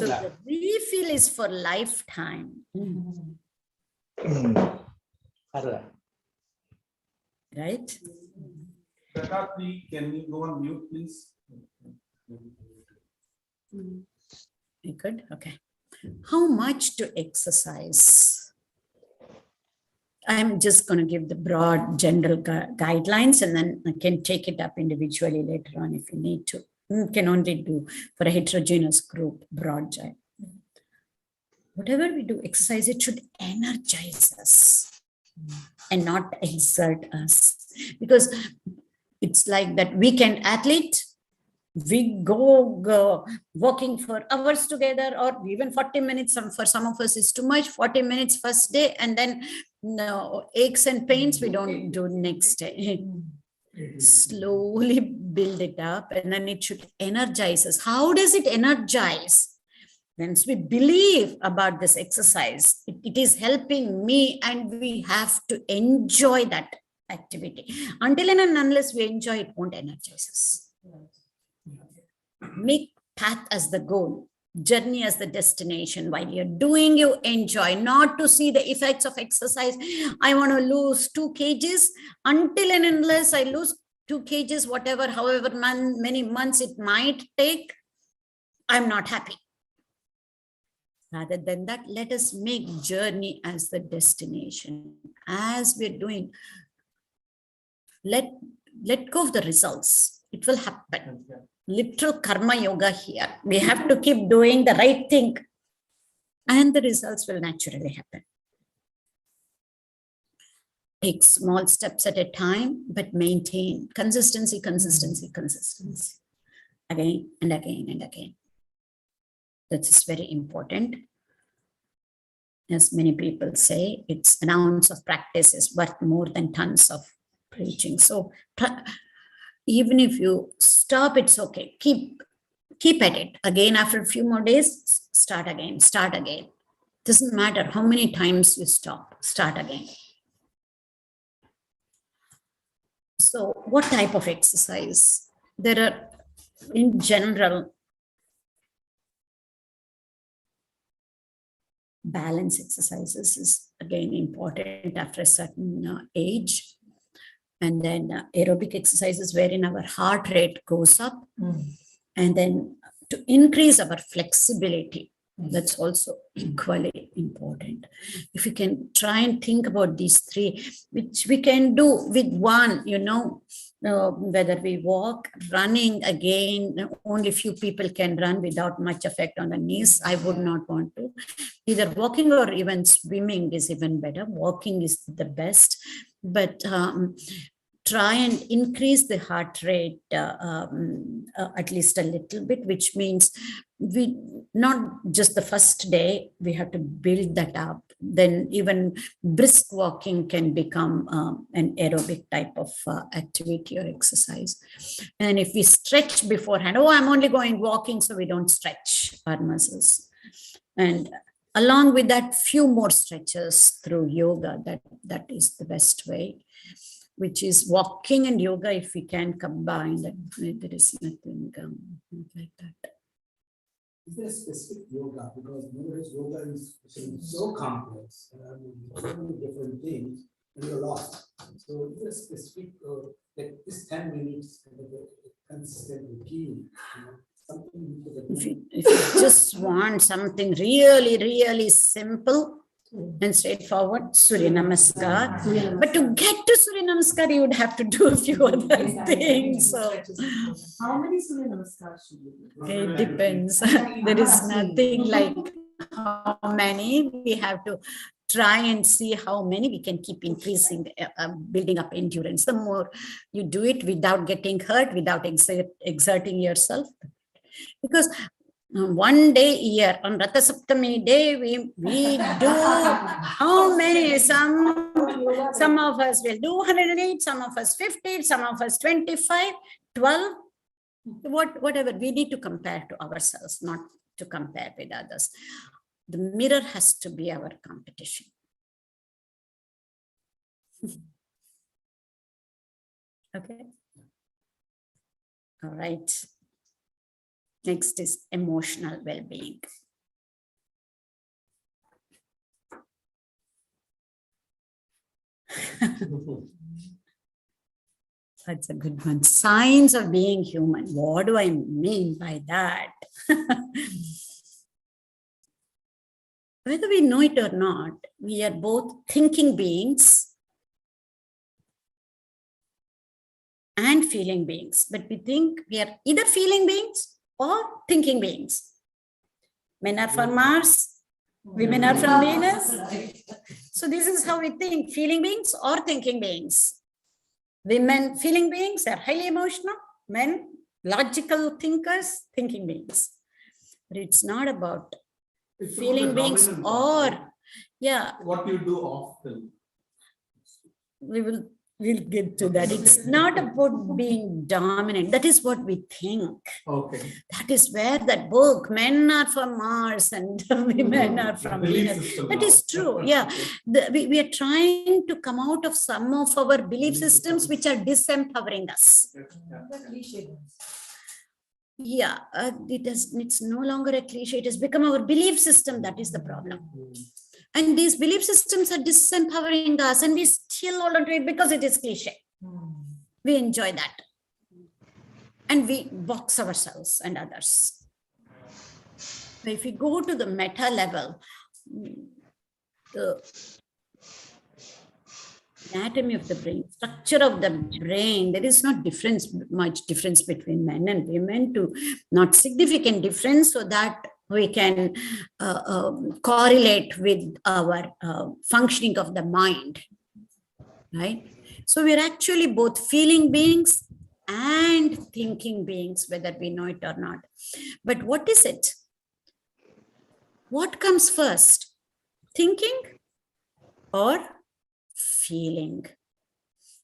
the refill is for lifetime. Right?
Shakati, can you go on mute, please?
You good? Okay. How much to exercise? I'm just going to give the broad general guidelines, and then I can take it up individually later on if you need to. You can only do for a heterogeneous group, broad guide. Whatever we do, exercise, it should energize us and not exert us. Because it's like that weekend athlete, we go walking for hours together, or even 40 minutes. For some of us is too much. 40 minutes first day, and then aches and pains we don't do next day. Slowly build it up, and then it should energize us. How does it energize? Once we believe about this exercise, it is helping me, and we have to enjoy that activity. Until and unless we enjoy, it won't energize us. Make path as the goal, journey as the destination. While you're doing, you enjoy, not to see the effects of exercise. I want to lose 2 kgs. Until and unless I lose 2 kgs, whatever, however many months it might take, I'm not happy. Rather than that, let us make journey as the destination. As we're doing, let go of the results. It will happen. Literal karma yoga here. We have to keep doing the right thing, and the results will naturally happen. Take small steps at a time, but maintain consistency, consistency, consistency. Again and again and again. That is very important. As many people say, it's an ounce of practice is worth more than tons of preaching. So even if you stop, it's okay. Keep at it. Again, after a few more days, start again, start again. Doesn't matter how many times you start again. So what type of exercise? There are, in general, balance exercises is again important after a certain age. And then aerobic exercises wherein our heart rate goes up. And then to increase our flexibility, that's also equally important. If you can try and think about these 3, which we can do with one, whether we walk, running, again, only few people can run without much effect on the knees. I would not want to. Either walking or even swimming is even better. Walking is the best. But try and increase the heart rate at least a little bit, which means we not just the first day, we have to build that up. Then even brisk walking can become an aerobic type of activity or exercise. And if we stretch beforehand, I'm only going walking, so we don't stretch our muscles. And along with that, few more stretches through yoga, that is the best way, which is walking and yoga. If we can combine that, there is nothing like that.
Is there a specific yoga? Because nowadays yoga is so complex, so many different things, and you're lost. So is there a specific, like this 10 minutes, kind of a consistent routine, something
if you just want something really, really simple and straightforward, Surya Namaskar. But to get to Surya Namaskar, you would have to do a few other things. So
how many Surya Namaskars should you do?
it depends. There is nothing like how many. We have to try and see how many we can keep increasing, building up endurance. The more you do it without getting hurt, without exerting yourself. Because one day a year on Ratha Saptami day, we do how many? Some of us will do 108, some of us 50, some of us 25, 12, whatever. We need to compare to ourselves, not to compare with others. The mirror has to be our competition. Okay. All right. Next is emotional well-being. That's a good one. Signs of being human. What do I mean by that? Whether we know it or not, we are both thinking beings and feeling beings. But we think we are either feeling beings or thinking beings. Men are from Mars, women are from Venus. So this is how we think, feeling beings or thinking beings. Women, feeling beings, are highly emotional. Men, logical thinkers, thinking beings. But it's not about
It's
feeling
about the
beings
dominant
or,
one, right?
yeah,
What you do often.
we'll get to that. It's not about being dominant. That is what we think.
Okay.
That is where that book, men are from Mars and women are from
Belief
Venus.
system
That
now.
is true. Yeah. We are trying to come out of some of our belief systems which are disempowering us. Yeah, it's no longer a cliche. It has become our belief system. That is the problem. And these belief systems are disempowering us, and we still hold on to it because it is cliche. We enjoy that. And we box ourselves and others. But if we go to the meta level, the anatomy of the brain, structure of the brain, there is not much difference between men and women, to not significant difference, so that we can correlate with our functioning of the mind, right? So we're actually both feeling beings and thinking beings, whether we know it or not. But what is it? What comes first? Thinking or feeling?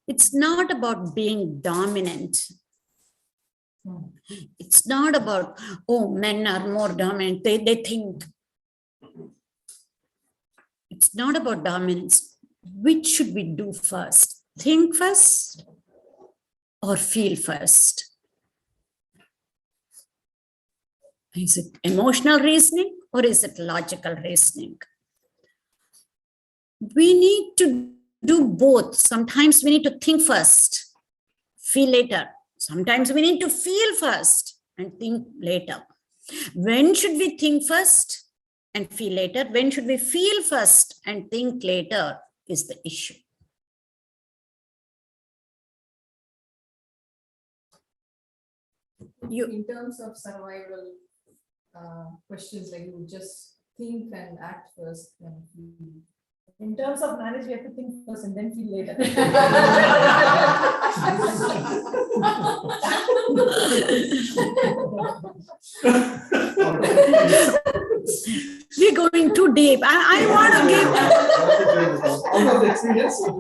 It's not about being dominant. It's not about, oh, men are more dominant, they think. It's not about dominance. Which should we do first? Think first or feel first? Is it emotional reasoning or is it logical reasoning? We need to do both. Sometimes we need to think first, feel later. Sometimes we need to feel first and think later. When should we think first and feel later? When should we feel first and think later is the issue.
In terms of survival questions, like you just think and act first, then feel.
In terms of marriage, we have to think first and then feel later.
We're going too deep. I want to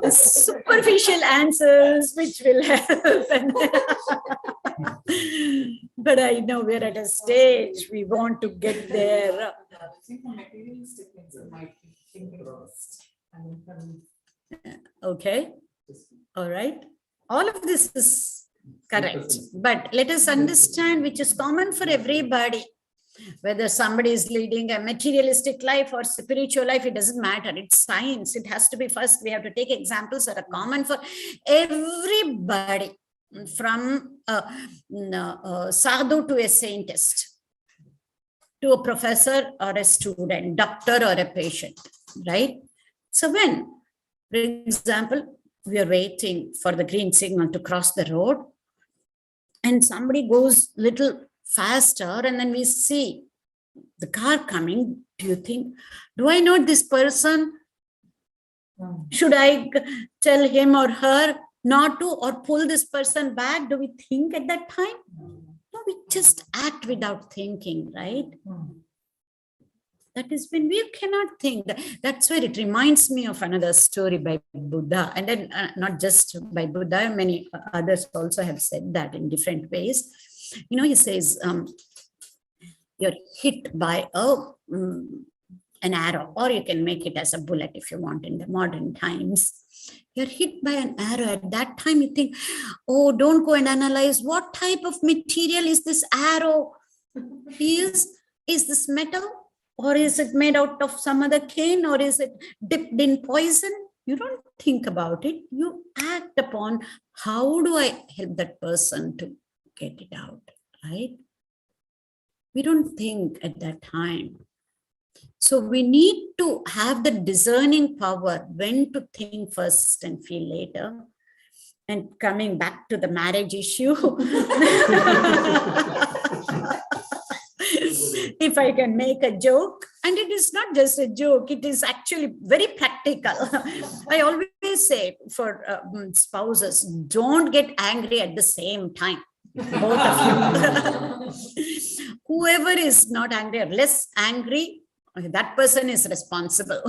give superficial answers which will help. But I know we're at a stage we want to get there.
I think the materialistic things might think first.
Okay. All right. All of this is correct. But let us understand which is common for everybody. Whether somebody is leading a materialistic life or spiritual life, it doesn't matter. It's science. It has to be first. We have to take examples that are common for everybody, from a sadhu to a saintist, to a professor or a student, doctor or a patient, right? So when, for example, we are waiting for the green signal to cross the road and somebody goes little faster and then we see the car coming, do you think, do I know this person? Should I tell him or her not to, or pull this person back? Do we think at that time? No, we just act without thinking, right? That is when we cannot think. That's where it reminds me of another story by Buddha. And then not just by Buddha, many others also have said that in different ways. You know, he says, you're hit by an arrow, or you can make it as a bullet if you want in the modern times. You're hit by an arrow. At that time, you think, oh, don't go and analyze what type of material is this arrow? Is this metal? Or is it made out of some other cane? Or is it dipped in poison? You don't think about it. You act upon how do I help that person to get it out, right? We don't think at that time. So we need to have the discerning power when to think first and feel later. And coming back to the marriage issue, if I can make a joke, and it is not just a joke, it is actually very practical. I always say for spouses, don't get angry at the same time, both of you. Whoever is not angry or less angry, that person is responsible.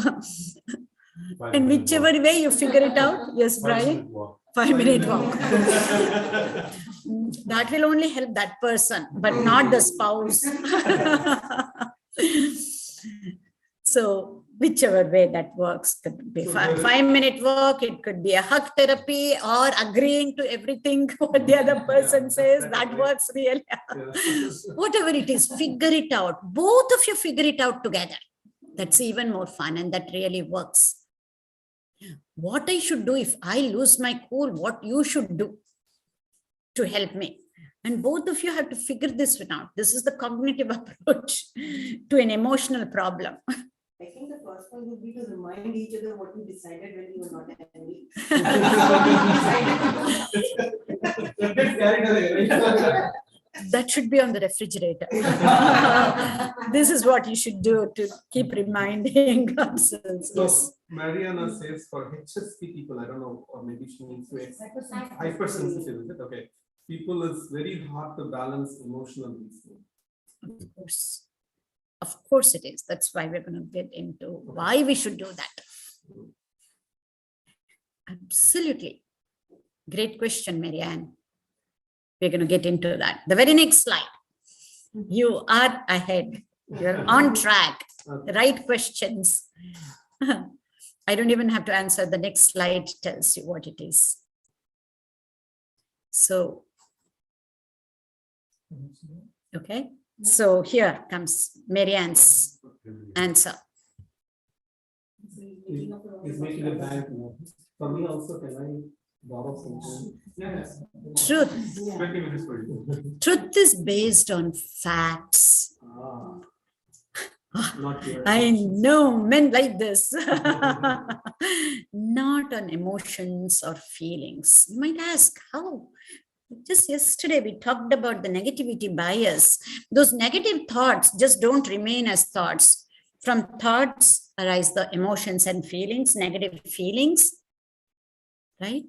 And whichever way you figure it out, yes, Brian? 5-minute walk. That will only help that person, but not the spouse. So whichever way that works, could be 5-minute walk, it could be a hug therapy, or agreeing to everything what the other person says, that works really. Whatever it is, figure it out. Both of you figure it out together. That's even more fun, and that really works. What I should do if I lose my cool, what you should do to help me. And both of you have to figure this one out. This is the cognitive approach to an emotional problem.
I think the first one would be to remind each other what we decided when we were not angry.
That should be on the refrigerator. This is what you should do to keep reminding ourselves.
So,
Yes.
Mariana says for HSP people, I don't know, or maybe she means hypersensitive, is it? Okay. People, is very hard to balance emotional reasoning.
Of course it is. That's why we're going to get into why we should do that. Absolutely. Great question, Marianne. We're going to get into that. The very next slide. You are ahead. You're on track. The right questions. I don't even have to answer. The next slide tells you what it is. So, okay. So here comes Marianne's answer.
He's making a bank now. For me also, can I borrow something? Yes.
Truth.
20 minutes for you.
Truth is based on facts.
Not your
I know men like this. Not on emotions or feelings. You might ask, how? Just yesterday we talked about the negativity bias. Those negative thoughts just don't remain as thoughts. From thoughts arise the emotions and feelings, negative feelings, right?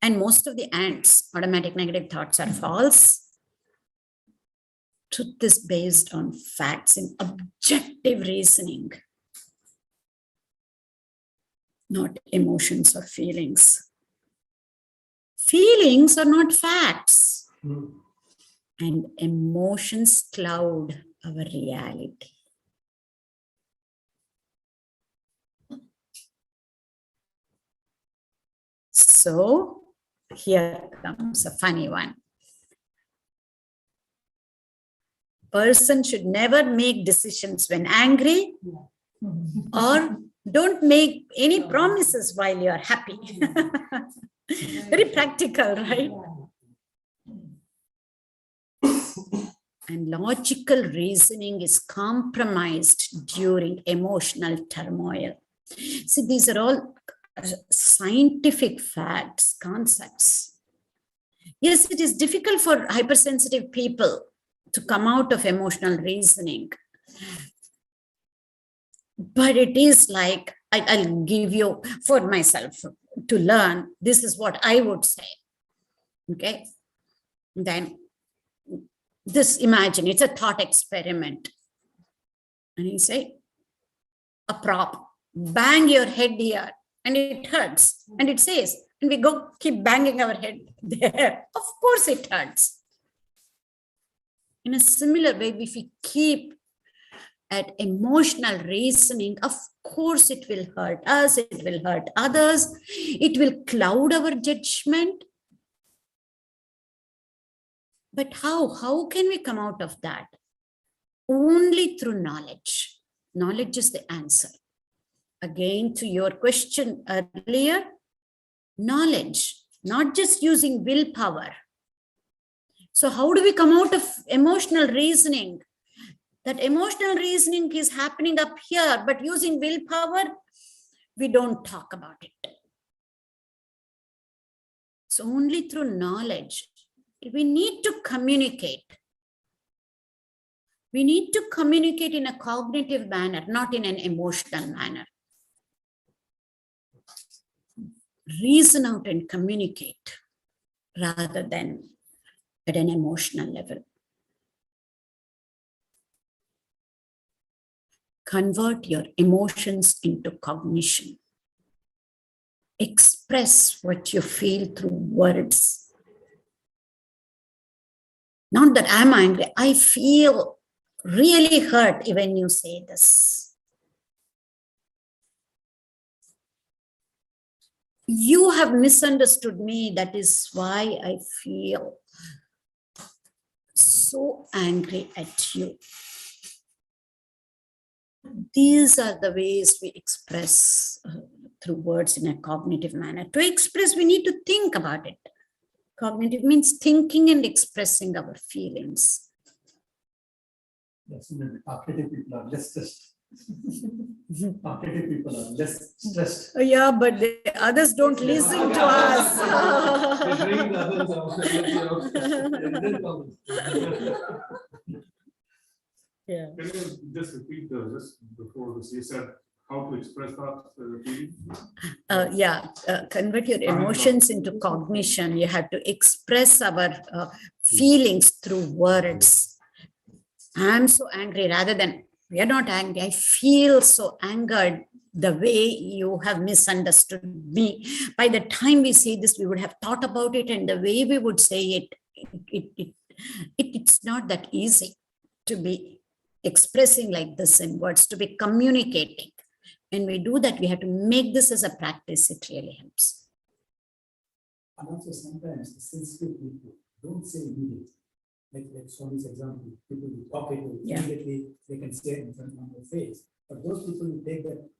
And most of the ants, automatic negative thoughts are false. Truth is based on facts in objective reasoning, not emotions or feelings. Feelings are not facts, and emotions cloud our reality. So here comes a funny one. Person should never make decisions when angry, or don't make any promises while you're happy. Very practical, right? And logical reasoning is compromised during emotional turmoil. See, these are all scientific facts, concepts. Yes, it is difficult for hypersensitive people to come out of emotional reasoning. But it is like, I'll give you, for myself to learn, this is what I would say. Okay. Then this, imagine it's a thought experiment. And you say, a prop, bang your head here, and it hurts. And it says, and we go keep banging our head there. Of course it hurts. In a similar way, if we keep at emotional reasoning, of course it will hurt us, it will hurt others, it will cloud our judgment. But how? How can we come out of that? Only through knowledge. Knowledge is the answer. again to your question earlier, knowledge, not just using willpower. So how do we come out of emotional reasoning? That emotional reasoning is happening up here, but using willpower, we don't talk about it. So only through knowledge. We need to communicate. We need to communicate in a cognitive manner, not in an emotional manner. Reason out and communicate rather than at an emotional level. Convert your emotions into cognition. Express what you feel through words. Not that I'm angry, I feel really hurt when you say this. You have misunderstood me, that is why I feel so angry at you. These are the ways we express through words in a cognitive manner. To express, we need to think about it. Cognitive means thinking and expressing our feelings.
Yes, talkative people are less stressed. Talkative people are less stressed.
Oh, yeah, but the others don't listen to us.
They bring the others out.
Yeah.
Can you just repeat just before this? You said how to express that feeling?
Convert your emotions into cognition. You have to express our feelings through words. I'm so angry rather than we are not angry. I feel so angered the way you have misunderstood me. By the time we say this, we would have thought about it, and the way we would say it's not that easy to be expressing like this in words, to be communicating. When we do that, we have to make this as a practice. It really helps.
And also sometimes the sensitive people don't say immediately. Like Swami's example, people who talk it immediately, they can say it in front of their face. But those people who take that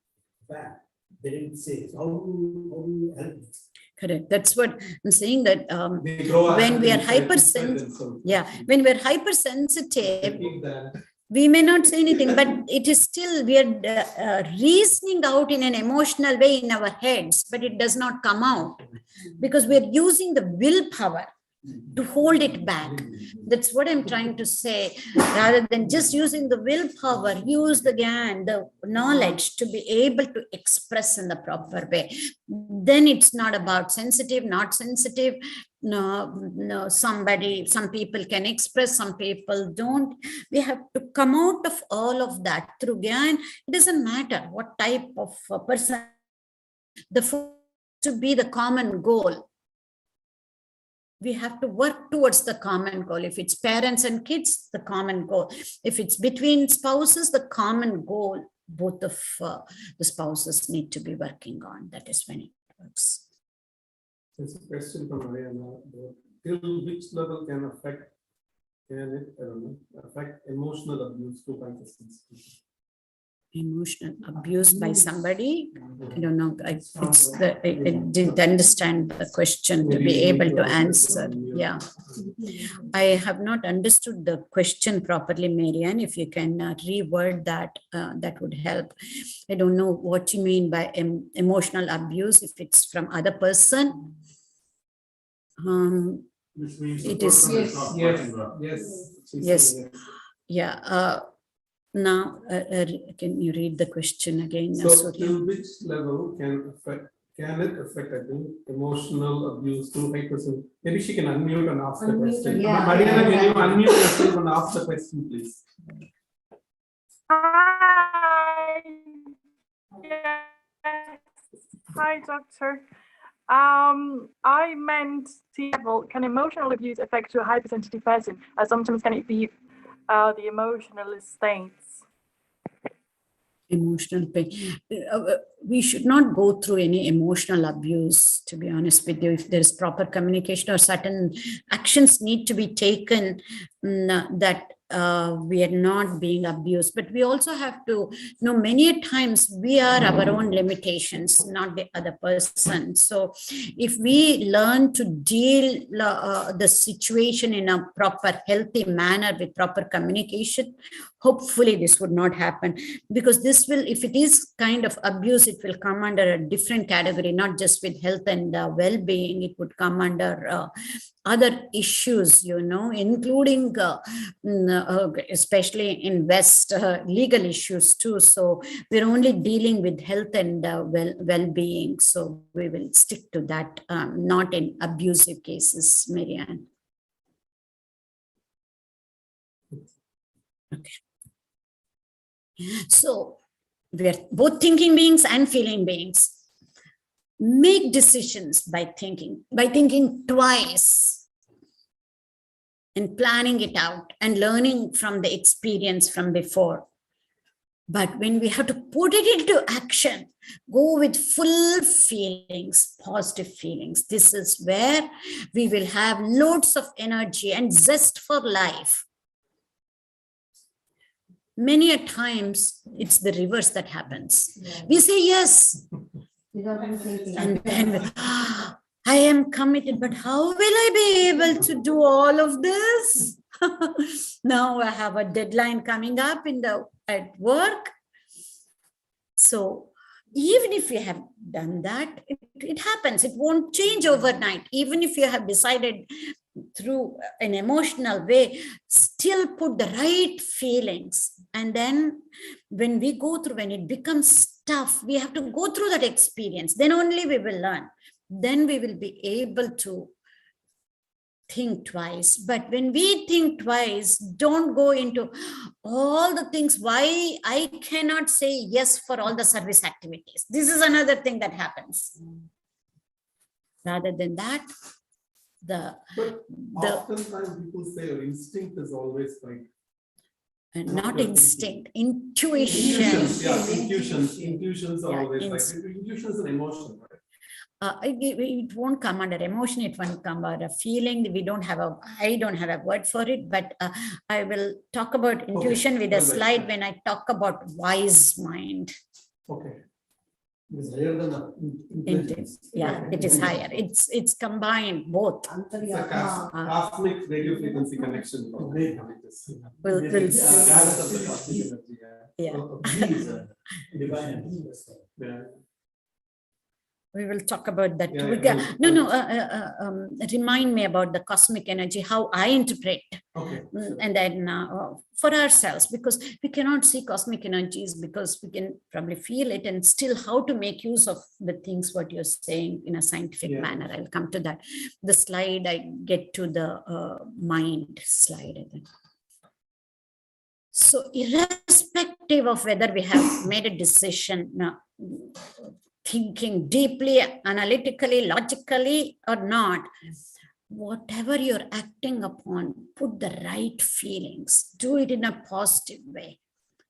back, they didn't say. So how do you help them?
Correct. That's what I'm saying, that when we are when we're hypersensitive, we may not say anything, but it is still, we are reasoning out in an emotional way in our heads, but it does not come out because we're using the willpower to hold it back. That's what I'm trying to say. Rather than just using the willpower, use again the knowledge to be able to express in the proper way. Then it's not about sensitive, not sensitive. No, some people can express, some people don't. We have to come out of all of that through again. It doesn't matter what type of person. The first to be the common goal. We have to work towards the common goal. If it's parents and kids, the common goal. If it's between spouses, the common goal, both of the spouses need to be working on. That is when it works.
There's a question from Ariana. Till which level can affect emotional abuse to participants?
Emotional abuse by somebody, I don't know. I didn't understand the question to be able to answer. Yeah, I have not understood the question properly, Marianne. If you can reword that, that would help. I don't know what you mean by emotional abuse. If it's from other person,
Which means
it is yes. Yeah. Now, can you read the question again?
So, till which level can it affect, I think, emotional abuse to 5%? Maybe she can unmute and ask the question.
Yeah.
Mariana, can you unmute yourself and ask the question, please?
Hi. Yes. Hi, doctor. I meant can emotional abuse affect a hypersensitive person? Sometimes can it be the emotional states?
Emotional pain. We should not go through any emotional abuse, to be honest with you. If there is proper communication or certain actions need to be taken that we are not being abused, but we also have to know many times we are our own limitations, not the other person. So if we learn to deal the situation in a proper, healthy manner with proper communication, hopefully this would not happen, because this will, if it is kind of abuse, it will come under a different category, not just with health and well-being. It would come under other issues, you know, including especially in West, legal issues too. So we're only dealing with health and well-being. So we will stick to that, not in abusive cases, Marianne. Okay. So we are both thinking beings and feeling beings. Make decisions by thinking twice and planning it out and learning from the experience from before. But when we have to put it into action, go with full feelings, positive feelings. This is where we will have loads of energy and zest for life. Many a times it's the reverse that happens. Yeah. We say yes. And then I am committed, but how will I be able to do all of this? Now I have a deadline coming up at work. So even if you have done that, it happens. It won't change overnight. Even if you have decided through an emotional way, still put the right feelings. And then when it becomes tough, we have to go through that experience. Then only we will learn. Then we will be able to think twice. But when we think twice, don't go into all the things why I cannot say yes for all the service activities. This is another thing that happens. Rather than that,
oftentimes people say your instinct is always right.
And not instinct, intuition.
Intuitions are always right. Intuition is an emotion, right?
It won't come under emotion. It won't come under a feeling. I don't have a word for it, but I will talk about intuition with a slide when I talk about wise mind.
Okay. It's higher than intelligence.
Yeah, it is higher. It's combined both.
It's a cosmic radio frequency connection.
We'll see.
Yeah.
We will talk about that. Remind me about the cosmic energy, how I interpret.
Okay.
And then for ourselves, because we cannot see cosmic energies, because we can probably feel it, and still how to make use of the things what you're saying in a scientific manner. I'll come to that. The slide, I get to the mind slide, I think. So irrespective of whether we have made a decision now, thinking deeply, analytically, logically or not, whatever you're acting upon, put the right feelings, do it in a positive way.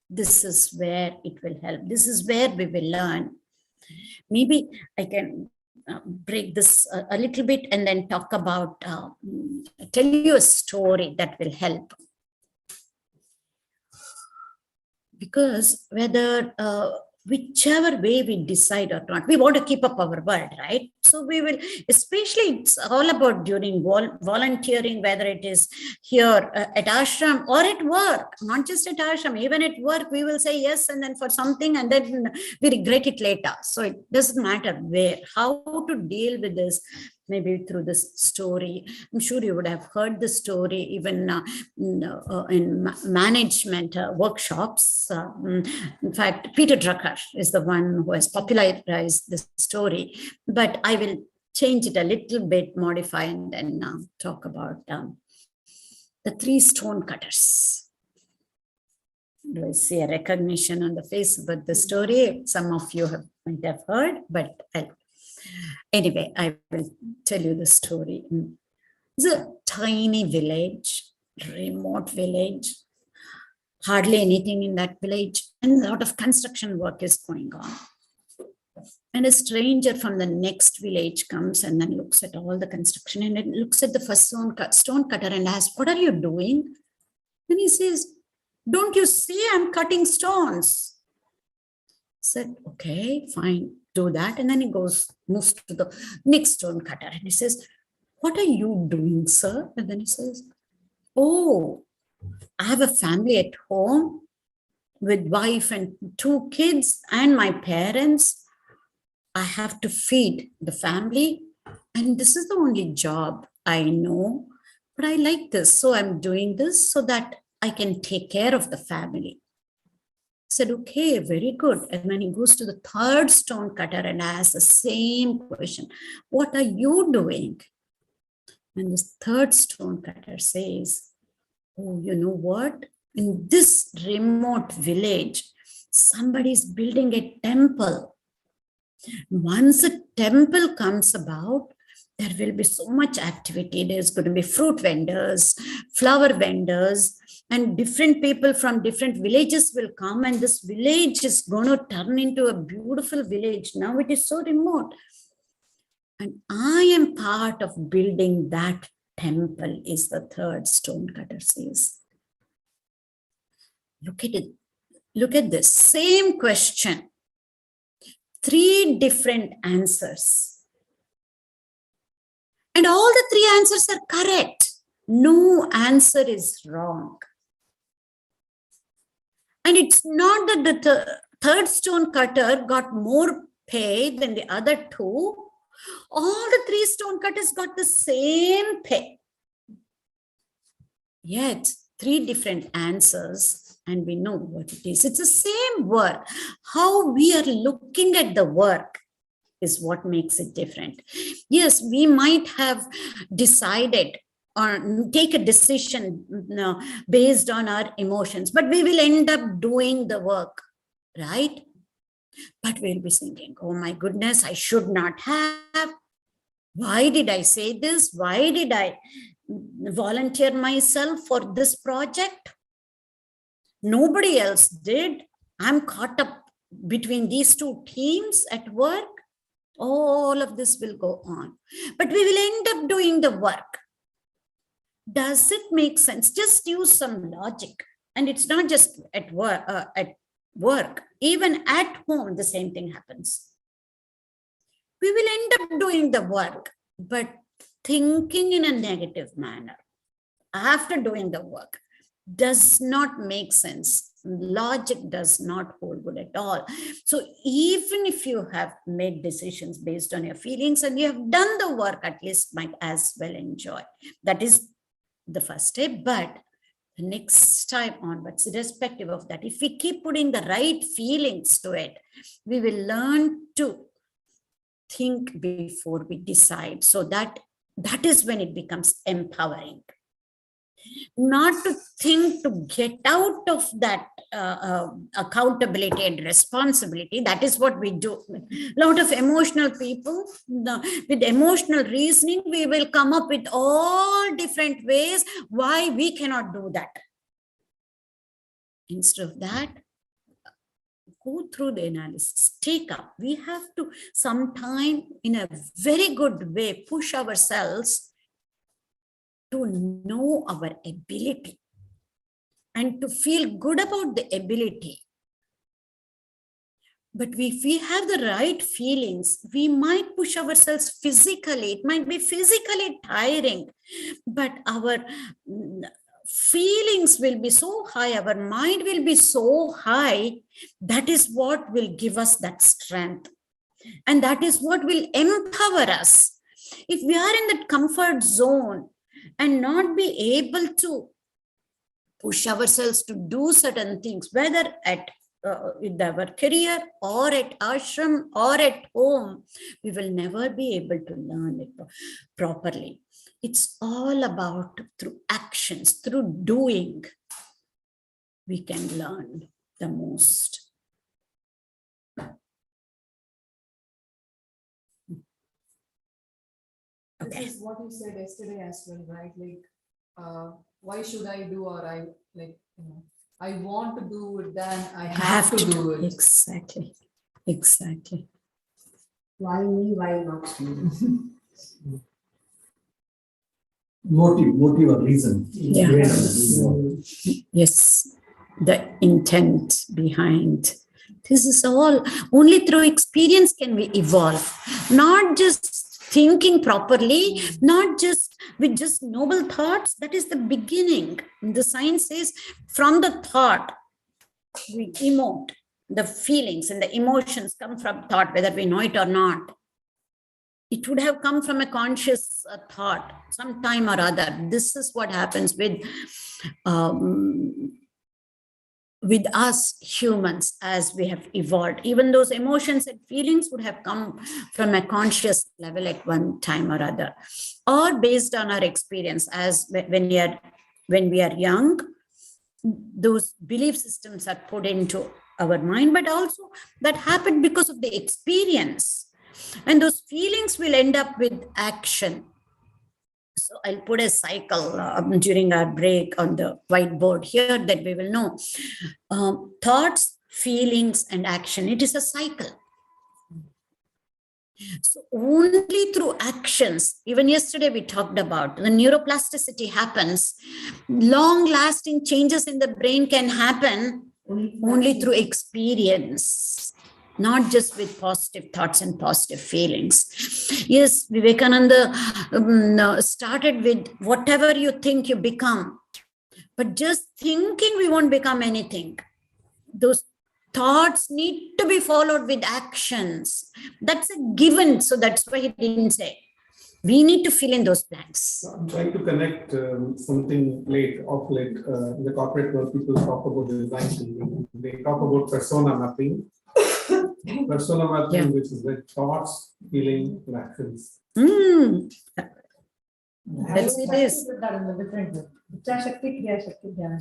This is where it will help. This is where we will learn. Maybe I can break this a little bit and then talk about, tell you a story that will help. Because whether whichever way we decide or not, we want to keep up our word, right? So we will, especially it's all about during volunteering, whether it is here at ashram or at work, not just at ashram, even at work, we will say yes, and then for something, and then we regret it later. So it doesn't matter where, how to deal with this. Maybe through this story. I'm sure you would have heard the story even in management workshops. In fact, Peter Drucker is the one who has popularized this story, but I will change it a little bit, modify, and then talk about the 3 stone cutters. Do I see a recognition on the face about the story? Some of you might have heard, but anyway, I will tell you the story. It's a tiny village, remote village, hardly anything in that village, and a lot of construction work is going on. And a stranger from the next village comes and then looks at all the construction, and it looks at the first stone cutter and asks, "What are you doing?" Then he says, don't you see I'm cutting stones? Said, okay, fine, do that. And then he moves to the next stone cutter. And he says, what are you doing, sir? And then he says, oh, I have a family at home with wife and 2 kids and my parents. I have to feed the family. And this is the only job I know. But I like this. So I'm doing this so that I can take care of the family. Said, okay, very good. And then he goes to the 3rd stone cutter and asks the same question. What are you doing? And this 3rd stone cutter says, oh, you know what? In this remote village, somebody is building a temple. Once a temple comes about, there will be so much activity. There's going to be fruit vendors, flower vendors, and different people from different villages will come, and this village is going to turn into a beautiful village. Now it is so remote. And I am part of building that temple, is the 3rd stone cutter says. Look at it. Look at this. Same question. 3 different answers. And all the 3 answers are correct. No answer is wrong. And it's not that the 3rd stone cutter got more pay than the other 2. All the 3 stone cutters got the same pay. Yet 3 different answers, and we know what it is. It's the same work. How we are looking at the work is what makes it different. Yes, we might have decided or take a decision based on our emotions, but we will end up doing the work, right? But we'll be thinking, oh my goodness, I should not have. Why did I say this? Why did I volunteer myself for this project? Nobody else did. I'm caught up between these 2 teams at work. All of this will go on, but we will end up doing the work. Does it make sense? Just use some logic. And it's not just at work, even at home, the same thing happens. We will end up doing the work, but thinking in a negative manner after doing the work does not make sense. Logic does not hold good at all. So even if you have made decisions based on your feelings and you have done the work, at least might as well enjoy. That is the first step. But the next time onwards, irrespective of that, if we keep putting the right feelings to it, we will learn to think before we decide. So that is when it becomes empowering. Not to think to get out of that accountability and responsibility. That is what we do. A lot of emotional people, with emotional reasoning, we will come up with all different ways why we cannot do that. Instead of that, go through the analysis, take up. We have to sometime in a very good way push ourselves to know our ability and to feel good about the ability. But if we have the right feelings, we might push ourselves physically. It might be physically tiring, but our feelings will be so high, our mind will be so high. That is what will give us that strength. And that is what will empower us. If we are in that comfort zone, and not be able to push ourselves to do certain things, whether at in our career or at ashram or at home, we will never be able to learn it properly. It's all about through actions, through doing, we can learn the most.
Okay. This is what you said yesterday as well, right? Like, why should I do, or I like, I want to do it, then I have to do it.
Exactly. Exactly.
Why me? Why not?
motive or reason.
Yeah. Yes, the intent behind. This is all, only through experience can we evolve, not just thinking properly, not just with just noble thoughts. That is the beginning. The science says from the thought, we emote. The feelings and the emotions come from thought, whether we know it or not. It would have come from a conscious thought sometime or other. This is what happens with us humans as we have evolved. Even those emotions and feelings would have come from a conscious level at one time or other, or based on our experience. As when we are young, those belief systems are put into our mind, but also that happened because of the experience. And those feelings will end up with action. So I'll put a cycle during our break on the whiteboard here that we will know. Thoughts, feelings, and action. It is a cycle. So only through actions, even yesterday we talked about, the neuroplasticity happens. Long-lasting changes in the brain can happen only through experience, not just with positive thoughts and positive feelings. Yes, Vivekananda started with whatever you think you become, but just thinking we won't become anything. Those thoughts need to be followed with actions. That's a given. So that's why he didn't say. We need to fill in those blanks.
I'm trying to connect something off late. In the corporate world, people talk about design thinking. They talk about persona mapping. Persona mapping, which is the thoughts, feeling, and actions.
That's it is.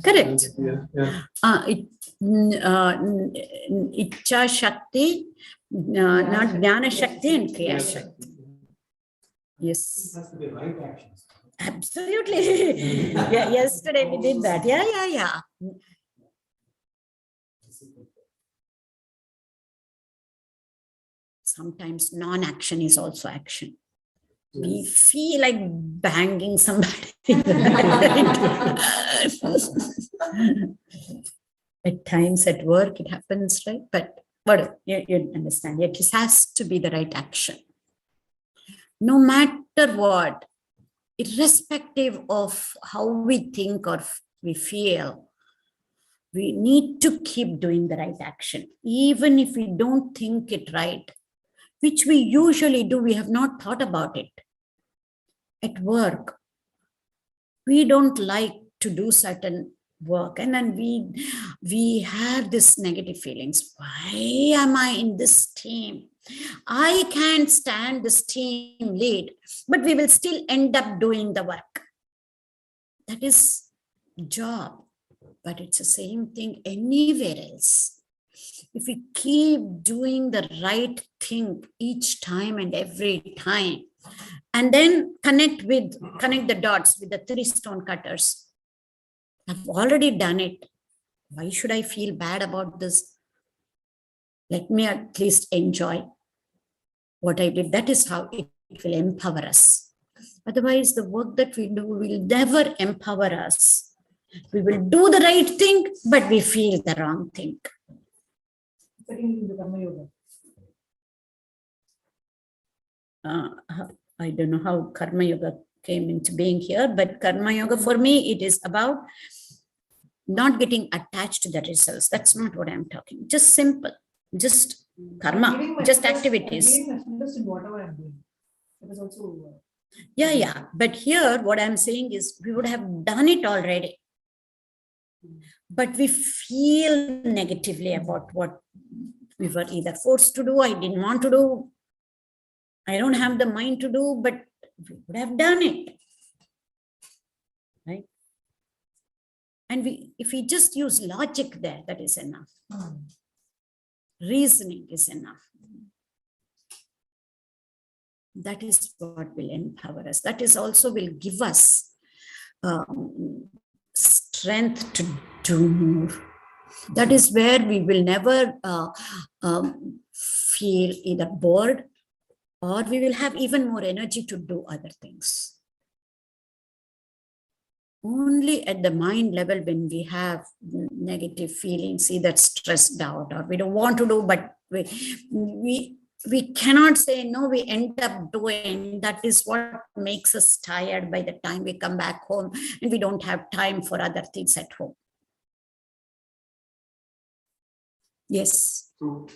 Correct. Ichcha Shakti, not Jnana Shakti and Kriya Shakti. Yes.
It has to be right actions.
Absolutely. Yeah, yesterday we did that. Yeah. Sometimes non-action is also action. We feel like banging somebody. At times at work it happens, right? But you understand, it has to be the right action. No matter what, irrespective of how we think or we feel, we need to keep doing the right action. Even if we don't think it right, which we usually do, we have not thought about it. At work, we don't like to do certain work, and then we have this negative feelings. Why am I in this team? I can't stand this team lead, but we will still end up doing the work. That is job, but it's the same thing anywhere else. If we keep doing the right thing each time and every time, and then connect the dots with the 3 stone cutters. I've already done it. Why should I feel bad about this? Let me at least enjoy what I did. That is how it will empower us. Otherwise, the work that we do will never empower us. We will do the right thing, but we feel the wrong thing. I don't know how Karma Yoga came into being here, but Karma Yoga for me, it is about not getting attached to the results. That's not what I'm talking. Just simple, just karma, just activities.
Whatever I'm doing. It is also.
Yeah. But here, what I'm saying is we would have done it already. But we feel negatively about what we were either forced to do, I didn't want to do, I don't have the mind to do, but we would have done it. Right? And if we just use logic there, that is enough. Reasoning is enough. That is what will empower us. That is also will give us strength to do more. That is where we will never feel either bored, or we will have even more energy to do other things. only at the mind level when we have negative feelings, either stressed out or we don't want to do, but we cannot say no, we end up doing. That is what makes us tired by the time we come back home, and we don't have time for other things at home. Yes.
So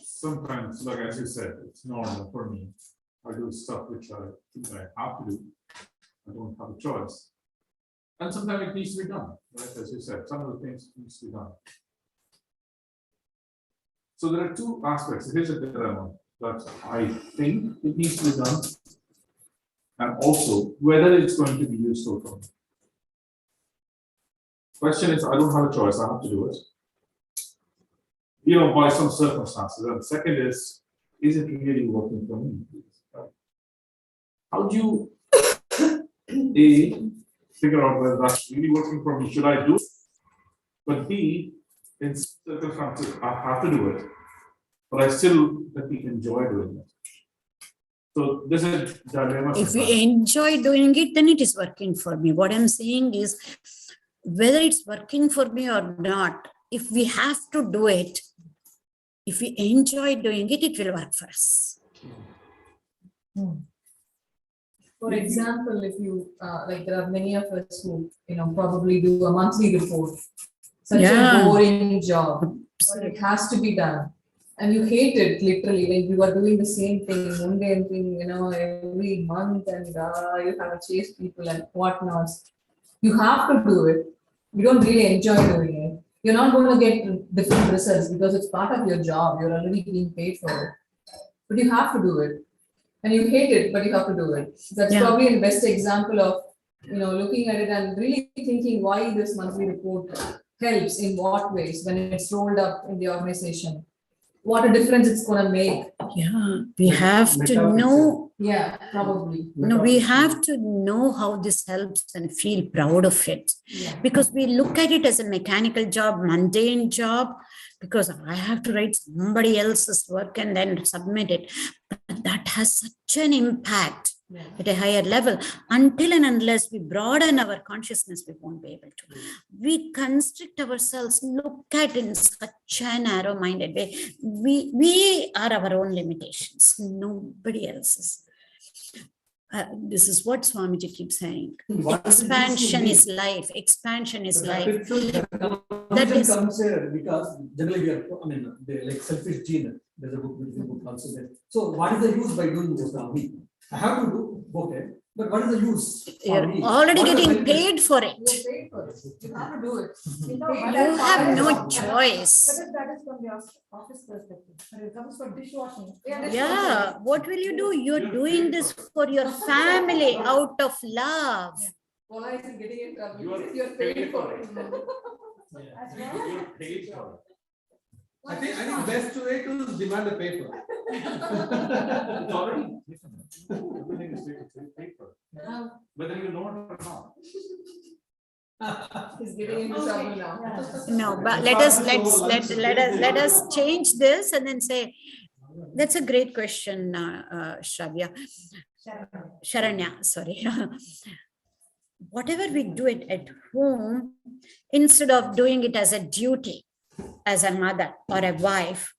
sometimes, like as you said, it's normal for me. I do stuff which I think I have to do. I don't have a choice. And sometimes it needs to be done, right? As you said, some of the things needs to be done. So there are two aspects. Here's a dilemma that I think it needs to be done, and also whether it's going to be useful for me. Question is, I don't have a choice, I have to do it. By some circumstances. And the second is it really working for me? Right? How do you A, figure out whether that's really working for me? Should I do it? But B, in circumstances, I have to do it, but I still enjoy doing it. So this is a dilemma.
If we enjoy doing it, then it is working for me. What I'm saying is, whether it's working for me or not, if we have to do it, if we enjoy doing it, it will work for us.
For example, if you there are many of us who probably do a monthly report, such a boring job, but it has to be done, and you hate it literally. Like you are doing the same thing, mundane thing, every month, and you have to chase people and whatnot. You have to do it. You don't really enjoy doing it. You're not going to get different results because it's part of your job. You're already being paid for it, but you have to do it. And you hate it, but you have to do it. That's probably the best example of, looking at it and really thinking why this monthly report helps in what ways when it's rolled up in the organization. What a difference it's going to make.
Yeah, we have to know.
Yeah, probably.
No, we have to know how this helps and feel proud of it.
Yeah.
Because we look at it as a mechanical job, mundane job, because I have to write somebody else's work and then submit it. But that has such an impact at a higher level. Until and unless we broaden our consciousness, we won't be able to. We constrict ourselves, look at in such a narrow-minded way. We are our own limitations, nobody else's. This is what Swamiji keeps saying. Expansion is life. Expansion is life.
That is because generally we are, like selfish gene. There's a book also there. So what is the use by doing this for me? I have to do, okay, but what is the use?
You're already getting paid for it.
You're paid for it. You have to do it.
You have no choice.
But that is from the office perspective. When it comes for dishwashing.
Yeah, what will you do? You're doing this for your family out of love.
Why is he getting in trouble? You're paid for it.
You're paid for it.
I think best way to demand a paper.
It's already everything is paid for. Whether you know it or not.
He's getting into trouble now.
No, but let us change this and then say, that's a great question, Sharanya, sorry. Whatever we do it at home, instead of doing it as a duty, as a mother or a wife,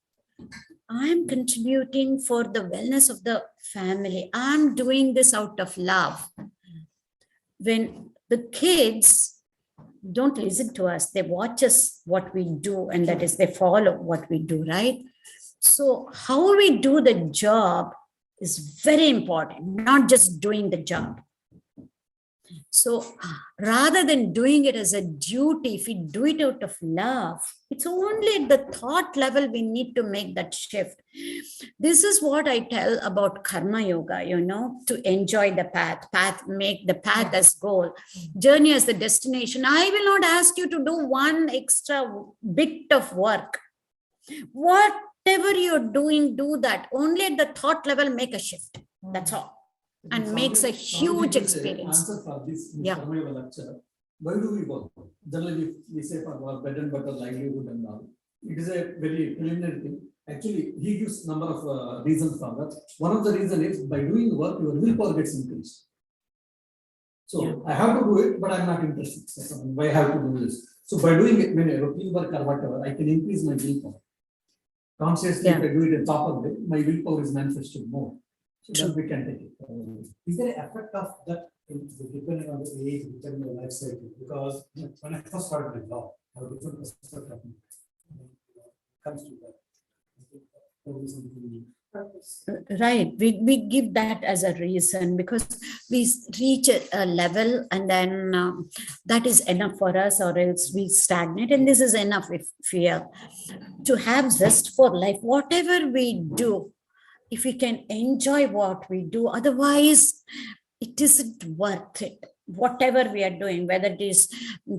I'm contributing for the wellness of the family. I'm doing this out of love. When the kids don't listen to us, they watch us what we do, and that is they follow what we do, right? So how we do the job is very important, not just doing the job. So rather than doing it as a duty, if we do it out of love, it's only at the thought level we need to make that shift. This is what I tell about karma yoga, to enjoy the path, make the path as goal, journey as the destination. I will not ask you to do one extra bit of work. Whatever you're doing, do that. Only at the thought level, make a shift. That's all. And makes a huge experience.
Answer for this lecture. Why do we work? Generally, we say for our bread and butter livelihood and all. It is a very preliminary thing. Actually, he gives number of reasons for that. One of the reasons is by doing work, your willpower gets increased. So I have to do it, but I'm not interested. So why I have to do this? So by doing it, when routine work or whatever, I can increase my willpower. Consciously, if I do it in proper way, my willpower is manifested more. So then we can take it. Is there an effect of that depending on the age, depending on the life cycle? Because when I first started my job, I have a different perspective of comes to that.
Right, we give that as a reason because we reach a level and then that is enough for us, or else we stagnate, and this is enough if we are to have zest for life. Whatever we do, if we can enjoy what we do, otherwise it isn't worth it. Whatever we are doing, whether it is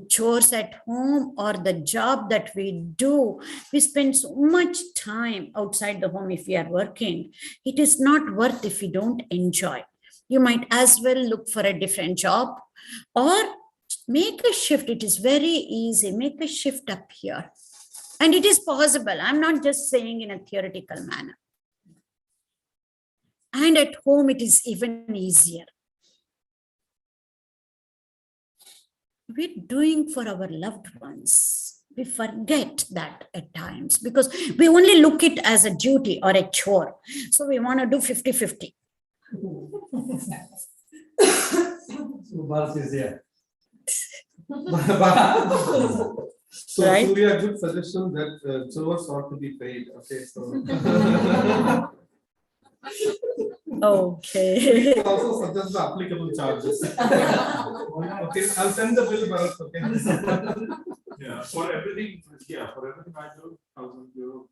chores at home or the job that we do, we spend so much time outside the home if we are working. It is not worth if we don't enjoy. You might as well look for a different job or make a shift. It is very easy. Make a shift up here. And it is possible. I'm not just saying in a theoretical manner. And at home, it is even easier. We're doing for our loved ones. We forget that at times because we only look it as a duty or a chore. So we want to do 50-50.
So Bharat is there.
So
Right.
Surya, good suggestion that chores ought to be paid. Okay, so.
Okay.
You can also suggest the applicable charges. Okay, I'll send the bill, Bharat. Okay.
Yeah, for everything I do, 1,000 euro.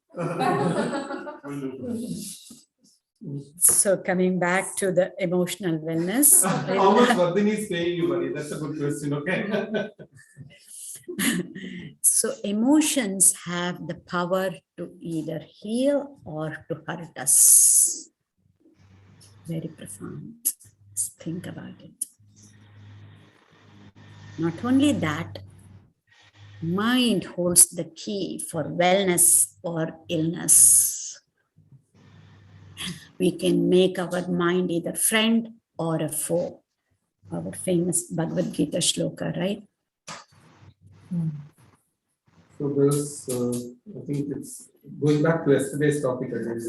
So coming back to the emotional wellness.
How much Vardhini is paying you, buddy? That's a good question. Okay.
So emotions have the power to either heal or to hurt us. Very profound. Let's think about it. Not only that, mind holds the key for wellness or illness. We can make our mind either friend or a foe. Our famous Bhagavad Gita shloka, right?
So there's, I think it's going back to yesterday's topic again.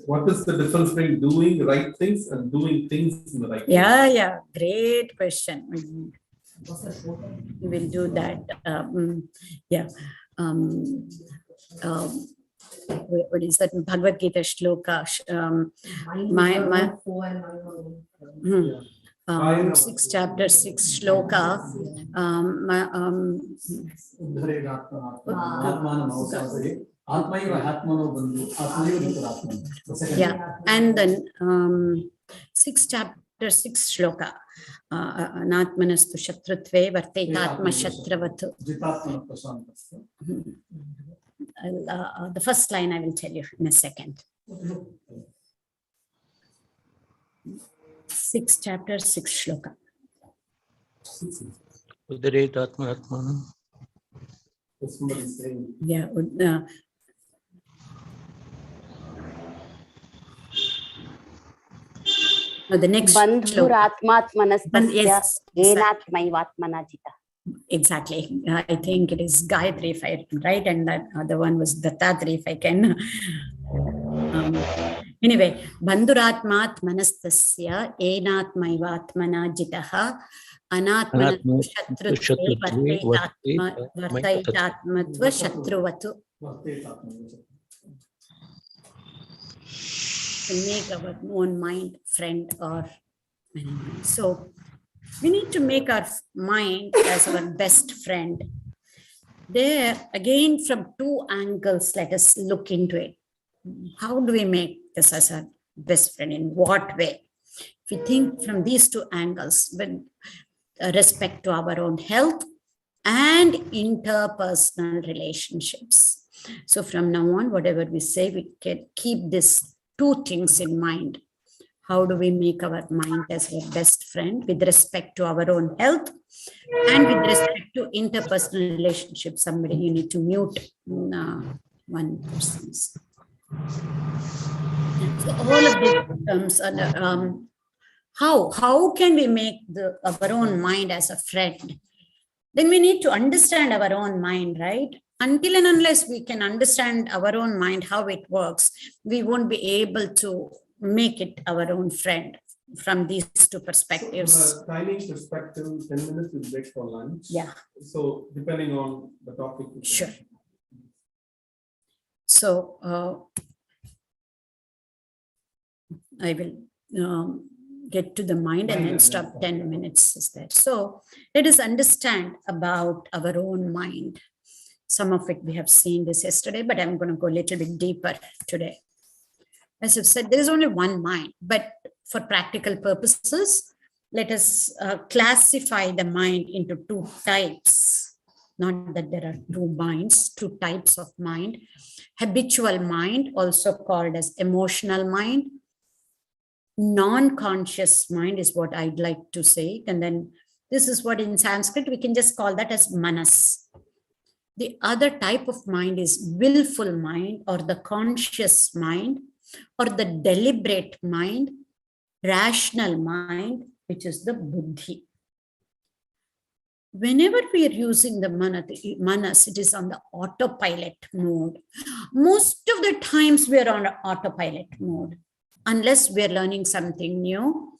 What is the difference between doing right things and doing things in the right way?
Yeah, great question. We will do that. What is that Bhagavad Gita shloka? 6 chapter 6 shloka. Yeah, and then 6 chapter 6 shloka. Anatmanastu shatrutve vartetatma shatravatu. The first line I will tell you in a second. 6 chapter 6 shloka.
Somebody saying.
Yeah. The next
Bandhuratmatmanastasya enatmaivatmana jita.
Exactly. I think it is Gayatri if I right, and that other one was Dattatri if I can. Anyway, Bandhuratmat manastasya enatmaivatmana jitaha anatmana shatrutve vartaitatmatva shatruvatu. To make our own mind friend or enemy. So we need to make our mind as our best friend. There, again, from 2 angles, let us look into it. How do we make this as a best friend? In what way? If we think from these 2 angles, with respect to our own health and interpersonal relationships. So from now on, whatever we say, we can keep these 2 things in mind. How do we make our mind as our best friend with respect to our own health and with respect to interpersonal relationships? Somebody, you need to mute one person. So all of this comes under How can we make our own mind as a friend? Then we need to understand our own mind, right? Until and unless we can understand our own mind, how it works, we won't be able to make it our own friend from these two perspectives.
So from a timing perspective, 10 minutes will break for lunch.
Yeah.
So depending on the topic.
Sure. So I will get to the mind and then stop. 10 minutes is there. So let us understand about our own mind. Some of it we have seen this yesterday, but I'm going to go a little bit deeper today. As I've said, there is only one mind, but for practical purposes, let us classify the mind into two types. Not that there are two minds, two types of mind. Habitual mind, also called as emotional mind. Non-conscious mind is what I'd like to say. And then this is what in Sanskrit, we can just call that as manas. The other type of mind is willful mind or the conscious mind or the deliberate mind, rational mind, which is the buddhi. Whenever we are using the manas, it is on the autopilot mode. Most of the times we are on autopilot mode, unless we are learning something new.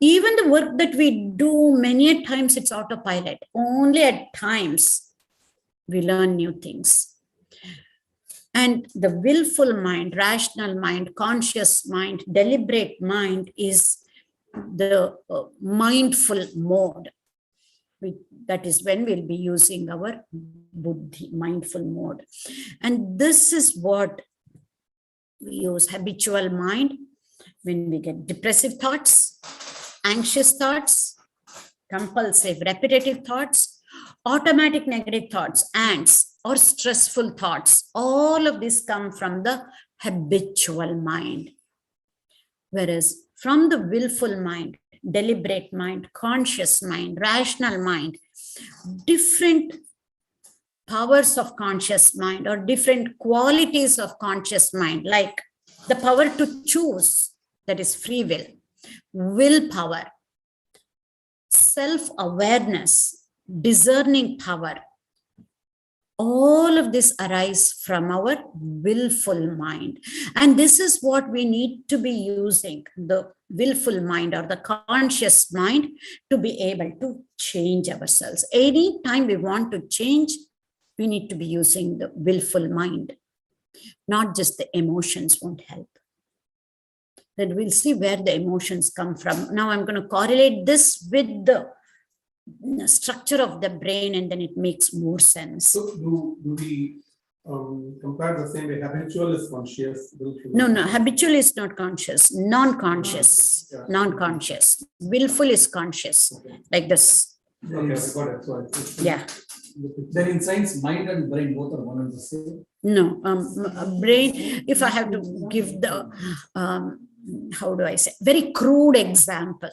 Even the work that we do, many times it's autopilot. Only at times we learn new things. And the willful mind, rational mind, conscious mind, deliberate mind is the mindful mode. That is when we'll be using our buddhi, mindful mode. And this is what we use: habitual mind when we get depressive thoughts, anxious thoughts, compulsive repetitive thoughts, automatic negative thoughts, ants, or stressful thoughts. All of this come from the habitual mind. Whereas from the willful mind, deliberate mind, conscious mind, rational mind, different powers of conscious mind or different qualities of conscious mind, like the power to choose, that is free will, willpower, self-awareness, discerning power. All of this arise from our willful mind. And this is what we need to be using, the willful mind or the conscious mind, to be able to change ourselves. Anytime we want to change, we need to be using the willful mind. Not just the emotions won't help. Then we'll see where the emotions come from. Now I'm going to correlate this with the structure of the brain, and then it makes more sense.
So do we compare the same way? Habitual is conscious.
No, habitual is not conscious. Non-conscious.
Yeah.
Non-conscious. Willful is conscious. Okay. Like this.
Okay, got it. Sorry.
Yeah.
Then in science, mind and brain both are one and the same.
No, brain, if I have to give the, how do I say, very crude example.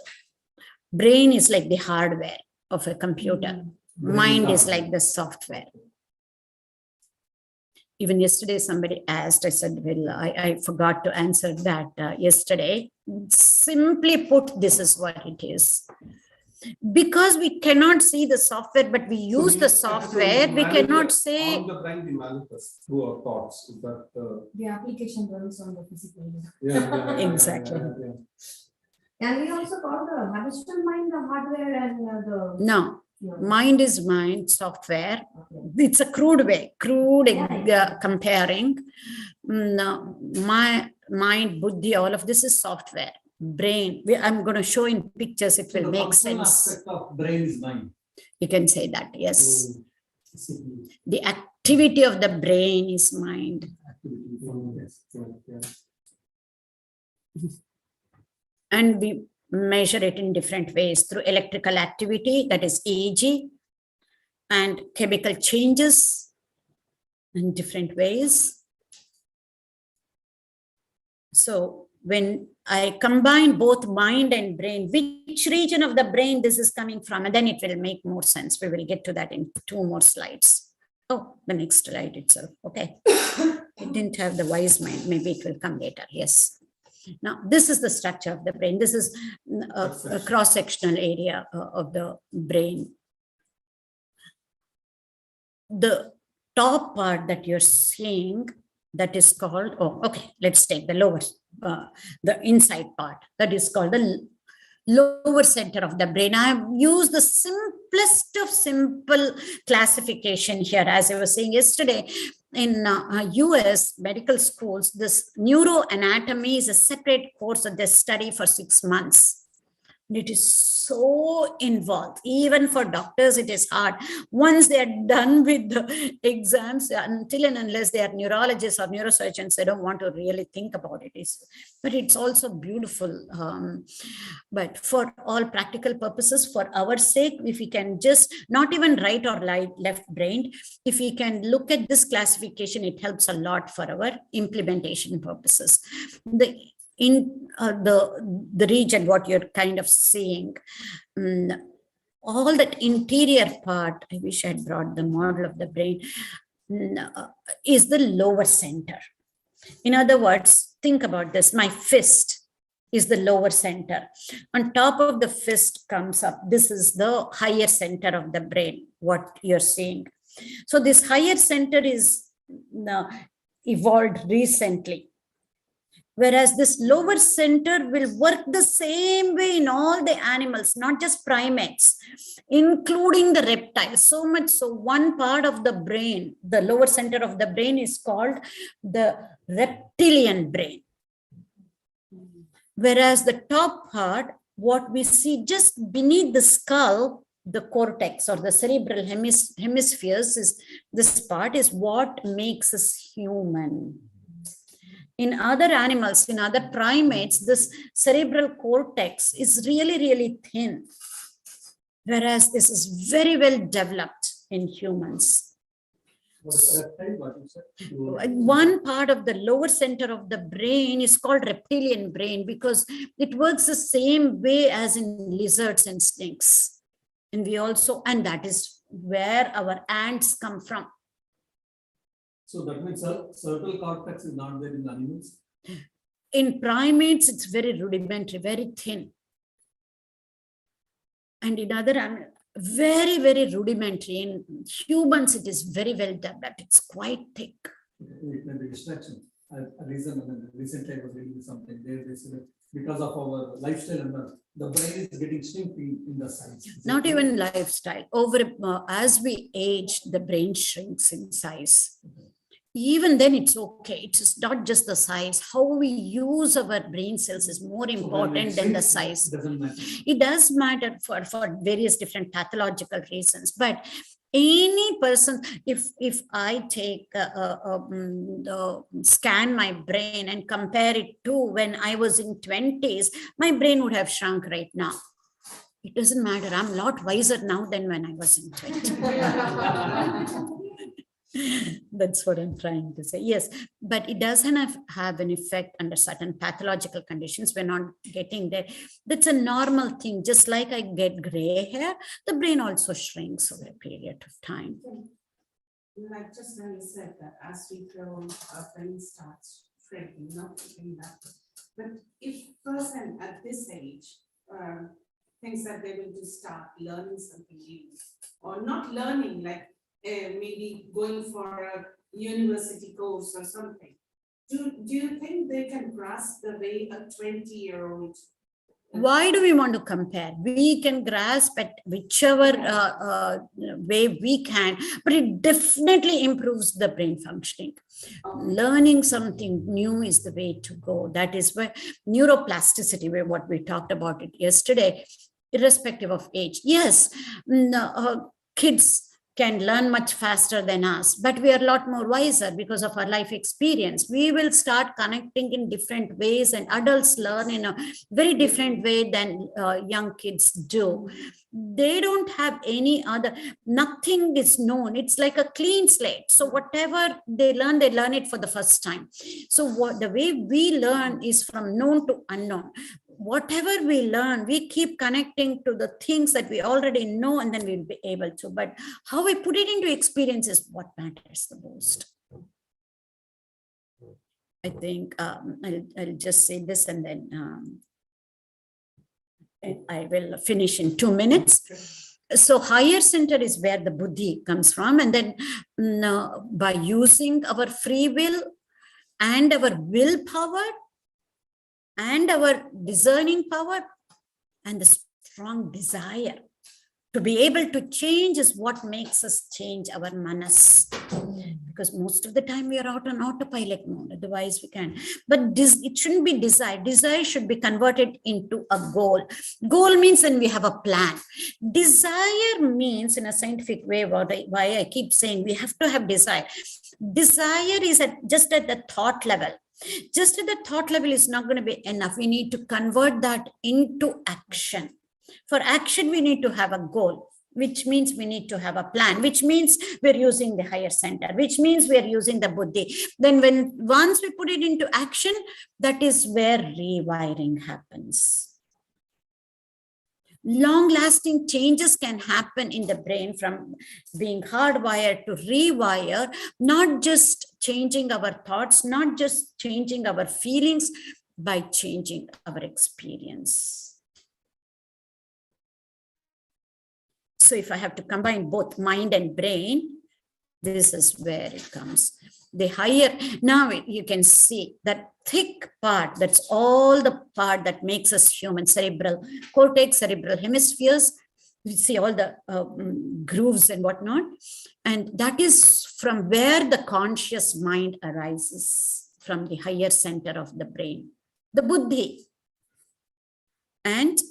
Brain is like the hardware of a computer. Mind is like the software. Even yesterday, somebody asked, I said, well, I forgot to answer that yesterday. Simply put, this is what it is. Because we cannot see the software, but we use the software, we cannot say.
On the brain, we manifest through our thoughts. Is that
The application runs on the physical.
Exactly.
Can we also call the habitual mind the hardware and the...
No, mind is mind, software. Okay. It's a crude way, comparing. No, my mind, buddhi, all of this is software. Brain, I'm going to show in pictures, it will make sense.
Aspect of brain is mind.
You can say that, yes. The activity of the brain is mind. And we measure it in different ways through electrical activity, that is EEG, and chemical changes in different ways. So when I combine both mind and brain, which region of the brain this is coming from, and then it will make more sense. We will get to that in 2 more slides. Oh, the next slide itself. Okay. It didn't have the wise mind. Maybe it will come later. Yes. Now, this is the structure of the brain. This is a cross-sectional area of the brain. The top part that you're seeing, that is called, oh, okay, let's take the lower, the inside part, that is called the lower center of the brain. I have used the simplest of simple classification here. As I was saying yesterday, in US medical schools, this neuroanatomy is a separate course that they study for 6 months. It is so involved. Even for doctors, it is hard. Once they are done with the exams, until and unless they are neurologists or neurosurgeons, they don't want to really think about it. But it's also beautiful. But for all practical purposes, for our sake, if we can just, not even right or left brain, if we can look at this classification, it helps a lot for our implementation purposes. In the region, what you're kind of seeing, all that interior part, I wish I had brought the model of the brain, is the lower center. In other words, think about this. My fist is the lower center. On top of the fist comes up. This is the higher center of the brain, what you're seeing. So this higher center is evolved recently. Whereas this lower center will work the same way in all the animals, not just primates, including the reptiles. So much so, one part of the brain, the lower center of the brain, is called the reptilian brain. Whereas the top part, what we see just beneath the skull, the cortex or the cerebral hemispheres, is this part is what makes us human. In other animals, in other primates, this cerebral cortex is really, really thin, whereas this is very well developed in humans. One part of the lower center of the brain is called reptilian brain because it works the same way as in lizards and snakes. And that is where our ants come from.
So that means cerebral cortex is not there in animals?
In primates, it's very rudimentary, very thin. And in other animals, very, very rudimentary. In humans, it is very well developed. It's quite thick.
It may be distraction. Recently I was reading something there. They said because of our lifestyle and the brain is getting shrinking in the size.
Not even lifestyle. As we age, the brain shrinks in size. Even then, it's okay. It's not just the size. How we use our brain cells is more important than the size. It does matter for various different pathological reasons. But any person, if I take scan my brain and compare it to when I was in 20s, my brain would have shrunk right now. It doesn't matter. I'm a lot wiser now than when I was in 20. That's what I'm trying to say. Yes, but it doesn't have an effect under certain pathological conditions. We're not getting there. That's a normal thing. Just like I get gray hair, the brain also shrinks over a period of time.
Like just when you said that as we grow, our brain starts shrinking, not keeping that. But if person at this age thinks that they will just start learning something new, or not learning, like maybe going for a university course or something. Do you think they can grasp the way a 20-year-old?
Why do we want to compare? We can grasp at whichever way we can, but it definitely improves the brain functioning. Learning something new is the way to go. That is where neuroplasticity, where what we talked about it yesterday, irrespective of age. Yes, kids can learn much faster than us, but we are a lot more wiser because of our life experience. We will start connecting in different ways, and adults learn in a very different way than young kids do. They don't have any other, nothing is known. It's like a clean slate. So whatever they learn it for the first time. So the way we learn is from known to unknown. Whatever we learn, we keep connecting to the things that we already know, and then we'll be able to. But how we put it into experience is what matters the most. I think I'll just say this and then I will finish in 2 minutes. So higher center is where the buddhi comes from. And then by using our free will and our willpower and our discerning power and the strong desire to be able to change is what makes us change our manas. Because most of the time we are out on autopilot mode, otherwise we can. But it shouldn't be desire. Desire should be converted into a goal. Goal means when we have a plan. Desire means, in a scientific way, why I keep saying we have to have desire. Desire is just at the thought level. Just at the thought level is not going to be enough. We need to convert that into action. For action, we need to have a goal, which means we need to have a plan, which means we're using the higher center, which means we're using the buddhi. Then once we put it into action, that is where rewiring happens. Long-lasting changes can happen in the brain from being hardwired to rewire, not just changing our thoughts, not just changing our feelings, by changing our experience. So if I have to combine both mind and brain, this is where it comes. The higher, now you can see that thick part, that's all the part that makes us human, cerebral cortex, cerebral hemispheres. You see all the grooves and whatnot. And that is from where the conscious mind arises, from the higher center of the brain, the buddhi. And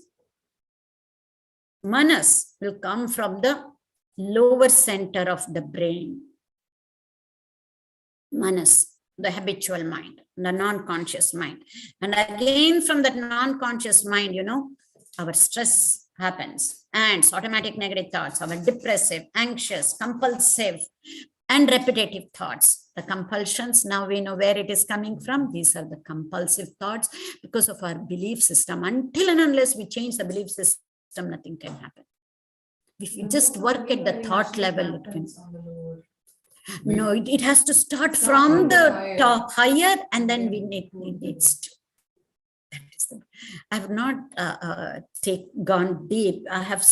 manas will come from the lower center of the brain. Manas, the habitual mind, the non-conscious mind. And again, from that non-conscious mind, our stress happens, and automatic negative thoughts, our depressive, anxious, compulsive, and repetitive thoughts. The compulsions, now we know where it is coming from. These are the compulsive thoughts because of our belief system. Until and unless we change the belief system, nothing can happen. If you just work at the thought level, it can. No, it has to start from the top higher, and then we need to. I have not gone deep. I have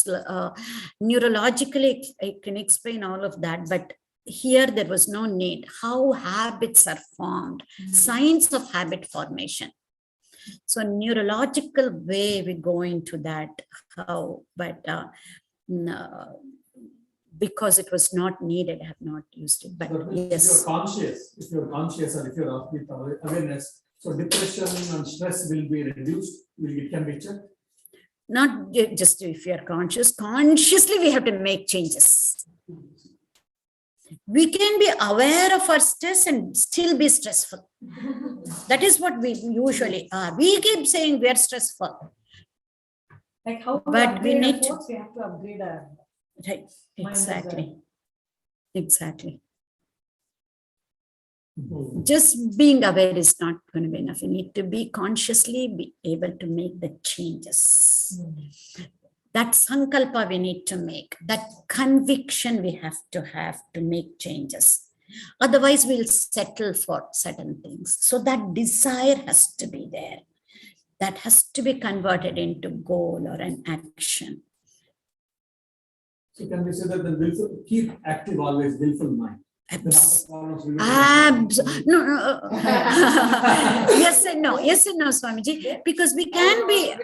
neurologically, I can explain all of that, but here there was no need. How habits are formed, science of habit formation. So neurological way we go into that, how, but no, because it was not needed, I have not used it. But yes.
If you're conscious and if you're with awareness, so depression and stress will be reduced, it can be checked.
Not just if you're conscious, consciously we have to make changes. We can be aware of our stress and still be stressful. That is what we usually are. We keep saying we are stressful.
Like how
but we need
to, we have to upgrade our
right. Exactly. Just being aware is not going to be enough. You need to be consciously be able to make the changes. That sankalpa we need to make, that conviction we have to make changes. Otherwise, we'll settle for certain things. So that desire has to be there. That has to be converted into goal or an action.
So can we say that the willful, keep active always willful mind?
No. Yes and no, Swamiji, because we can be,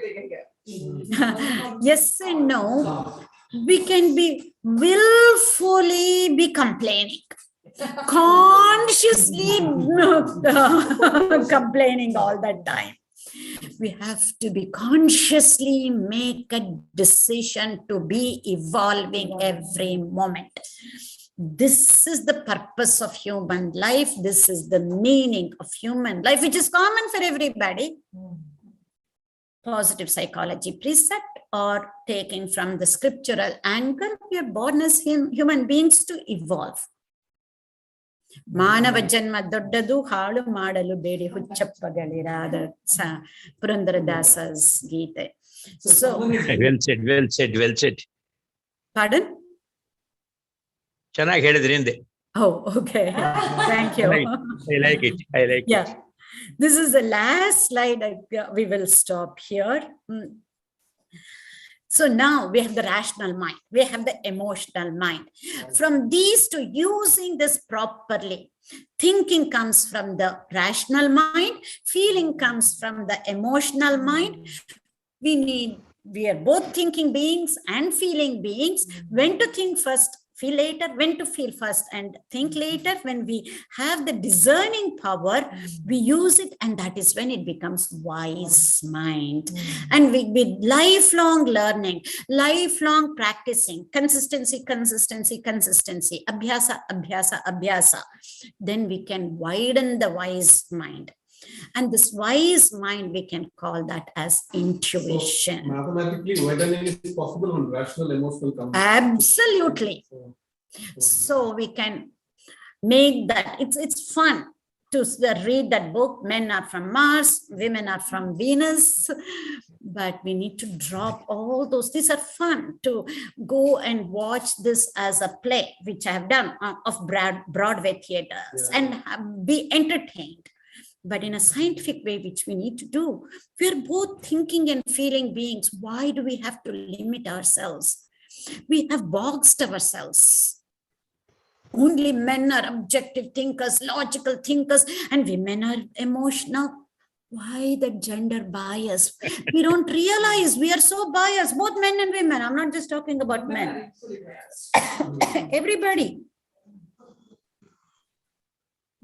yes and no, we can be willfully be complaining, consciously complaining all the time. We have to be consciously make a decision to be evolving every moment. This is the purpose of human life. This is the meaning of human life, which is common for everybody. Positive psychology precept or taking from the scriptural angle, we are born as human beings to evolve. Manava janma doddadu halu madalu bedi huchappagalira, Purandara-dasa's Gita. So
well said.
Pardon?
ಚೆನ್ನಾಗಿ ಹೇಳಿದ್ರಿ ಹಿಂದೆ.
Oh, okay. Thank you.
I like it.
Yeah. This is the last slide. We will stop here. So now we have the rational mind, we have the emotional mind. From these to using this properly, thinking comes from the rational mind, feeling comes from the emotional mind. We are both thinking beings and feeling beings. When to think first, feel later, when to feel first and think later. When we have the discerning power, we use it, and that is when it becomes wise mind. And with lifelong learning, lifelong practicing, consistency, abhyasa, then we can widen the wise mind. And this wise mind, we can call that as intuition.
So mathematically, widening is possible on rational, emotional combination.
Absolutely. So we can make that, it's fun to read that book. Men are from Mars, women are from Venus, but we need to drop all those. These are fun to go and watch this as a play, which I have done of Broadway theaters, and be entertained. But in a scientific way, which we need to do, we're both thinking and feeling beings. Why do we have to limit ourselves? We have boxed ourselves. Only men are objective thinkers, logical thinkers, and women are emotional. Why the gender bias? We don't realize we are so biased, both men and women. I'm not just talking about men. Everybody.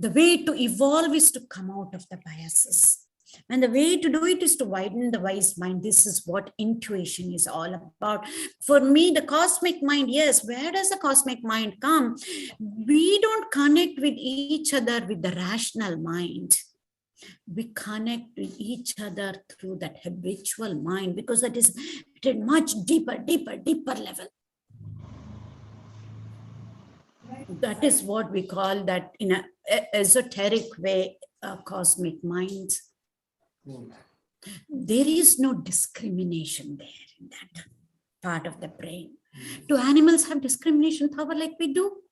The way to evolve is to come out of the biases. And the way to do it is to widen the wise mind. This is what intuition is all about. For me, the cosmic mind, yes, where does the cosmic mind come? We don't connect with each other with the rational mind. We connect with each other through that habitual mind, because that is at a much deeper level. That is what we call that in an esoteric way, cosmic mind. There is no discrimination there in that part of the brain. Do animals have discrimination power like we do?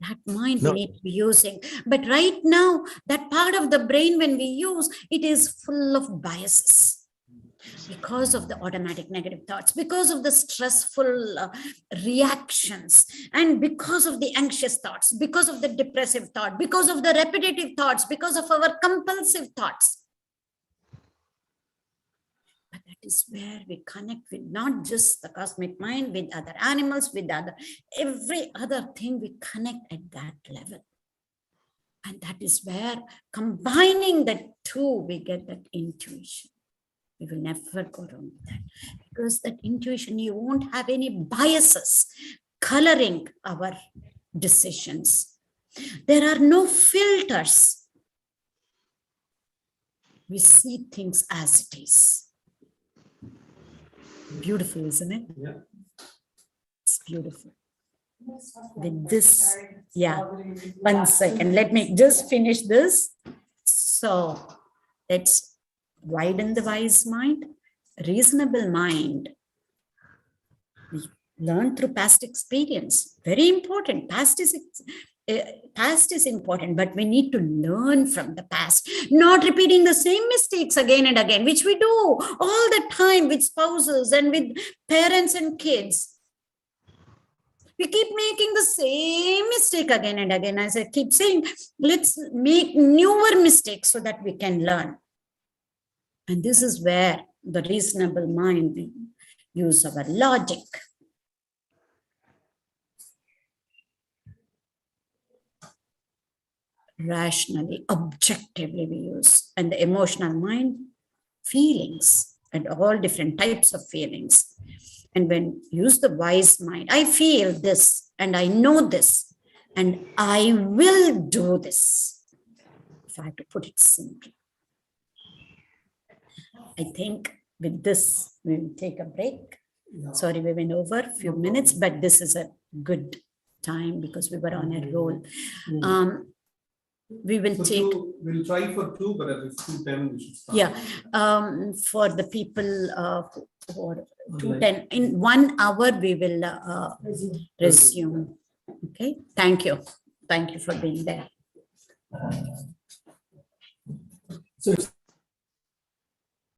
That mind we need to be using. But right now, that part of the brain, when we use, it is full of biases. Because of the automatic negative thoughts, because of the stressful reactions, and because of the anxious thoughts, because of the depressive thought, because of the repetitive thoughts, because of our compulsive thoughts. But that is where we connect with not just the cosmic mind, with other animals, with every other thing, we connect at that level. And that is where, combining the two, we get that intuition. We will never go wrong with that, because that intuition, you won't have any biases coloring our decisions. There are no filters. We see things as it is. Beautiful, isn't it?
Yeah.
It's beautiful. With this, yeah, 1 second. Let me just finish this. So let's widen the wise mind, reasonable mind. We learn through past experience. Very important. Past is important, but we need to learn from the past, not repeating the same mistakes again and again, which we do all the time with spouses and with parents and kids. We keep making the same mistake again and again. As I keep saying, let's make newer mistakes so that we can learn. And this is where the reasonable mind, we use our logic. Rationally, objectively we use. And the emotional mind, feelings, and all different types of feelings. And when you use the wise mind, I feel this, and I know this, and I will do this. If I have to put it simply. I think with this, we will take a break. Yeah. Sorry, we went over a few minutes, but this is a good time because we were on a roll. We will take.
We'll try for 2, but at least 2:10 we should start.
Yeah, for the people who are 2:10, in 1 hour we will resume. Okay, thank you. Thank you for being there.
So it's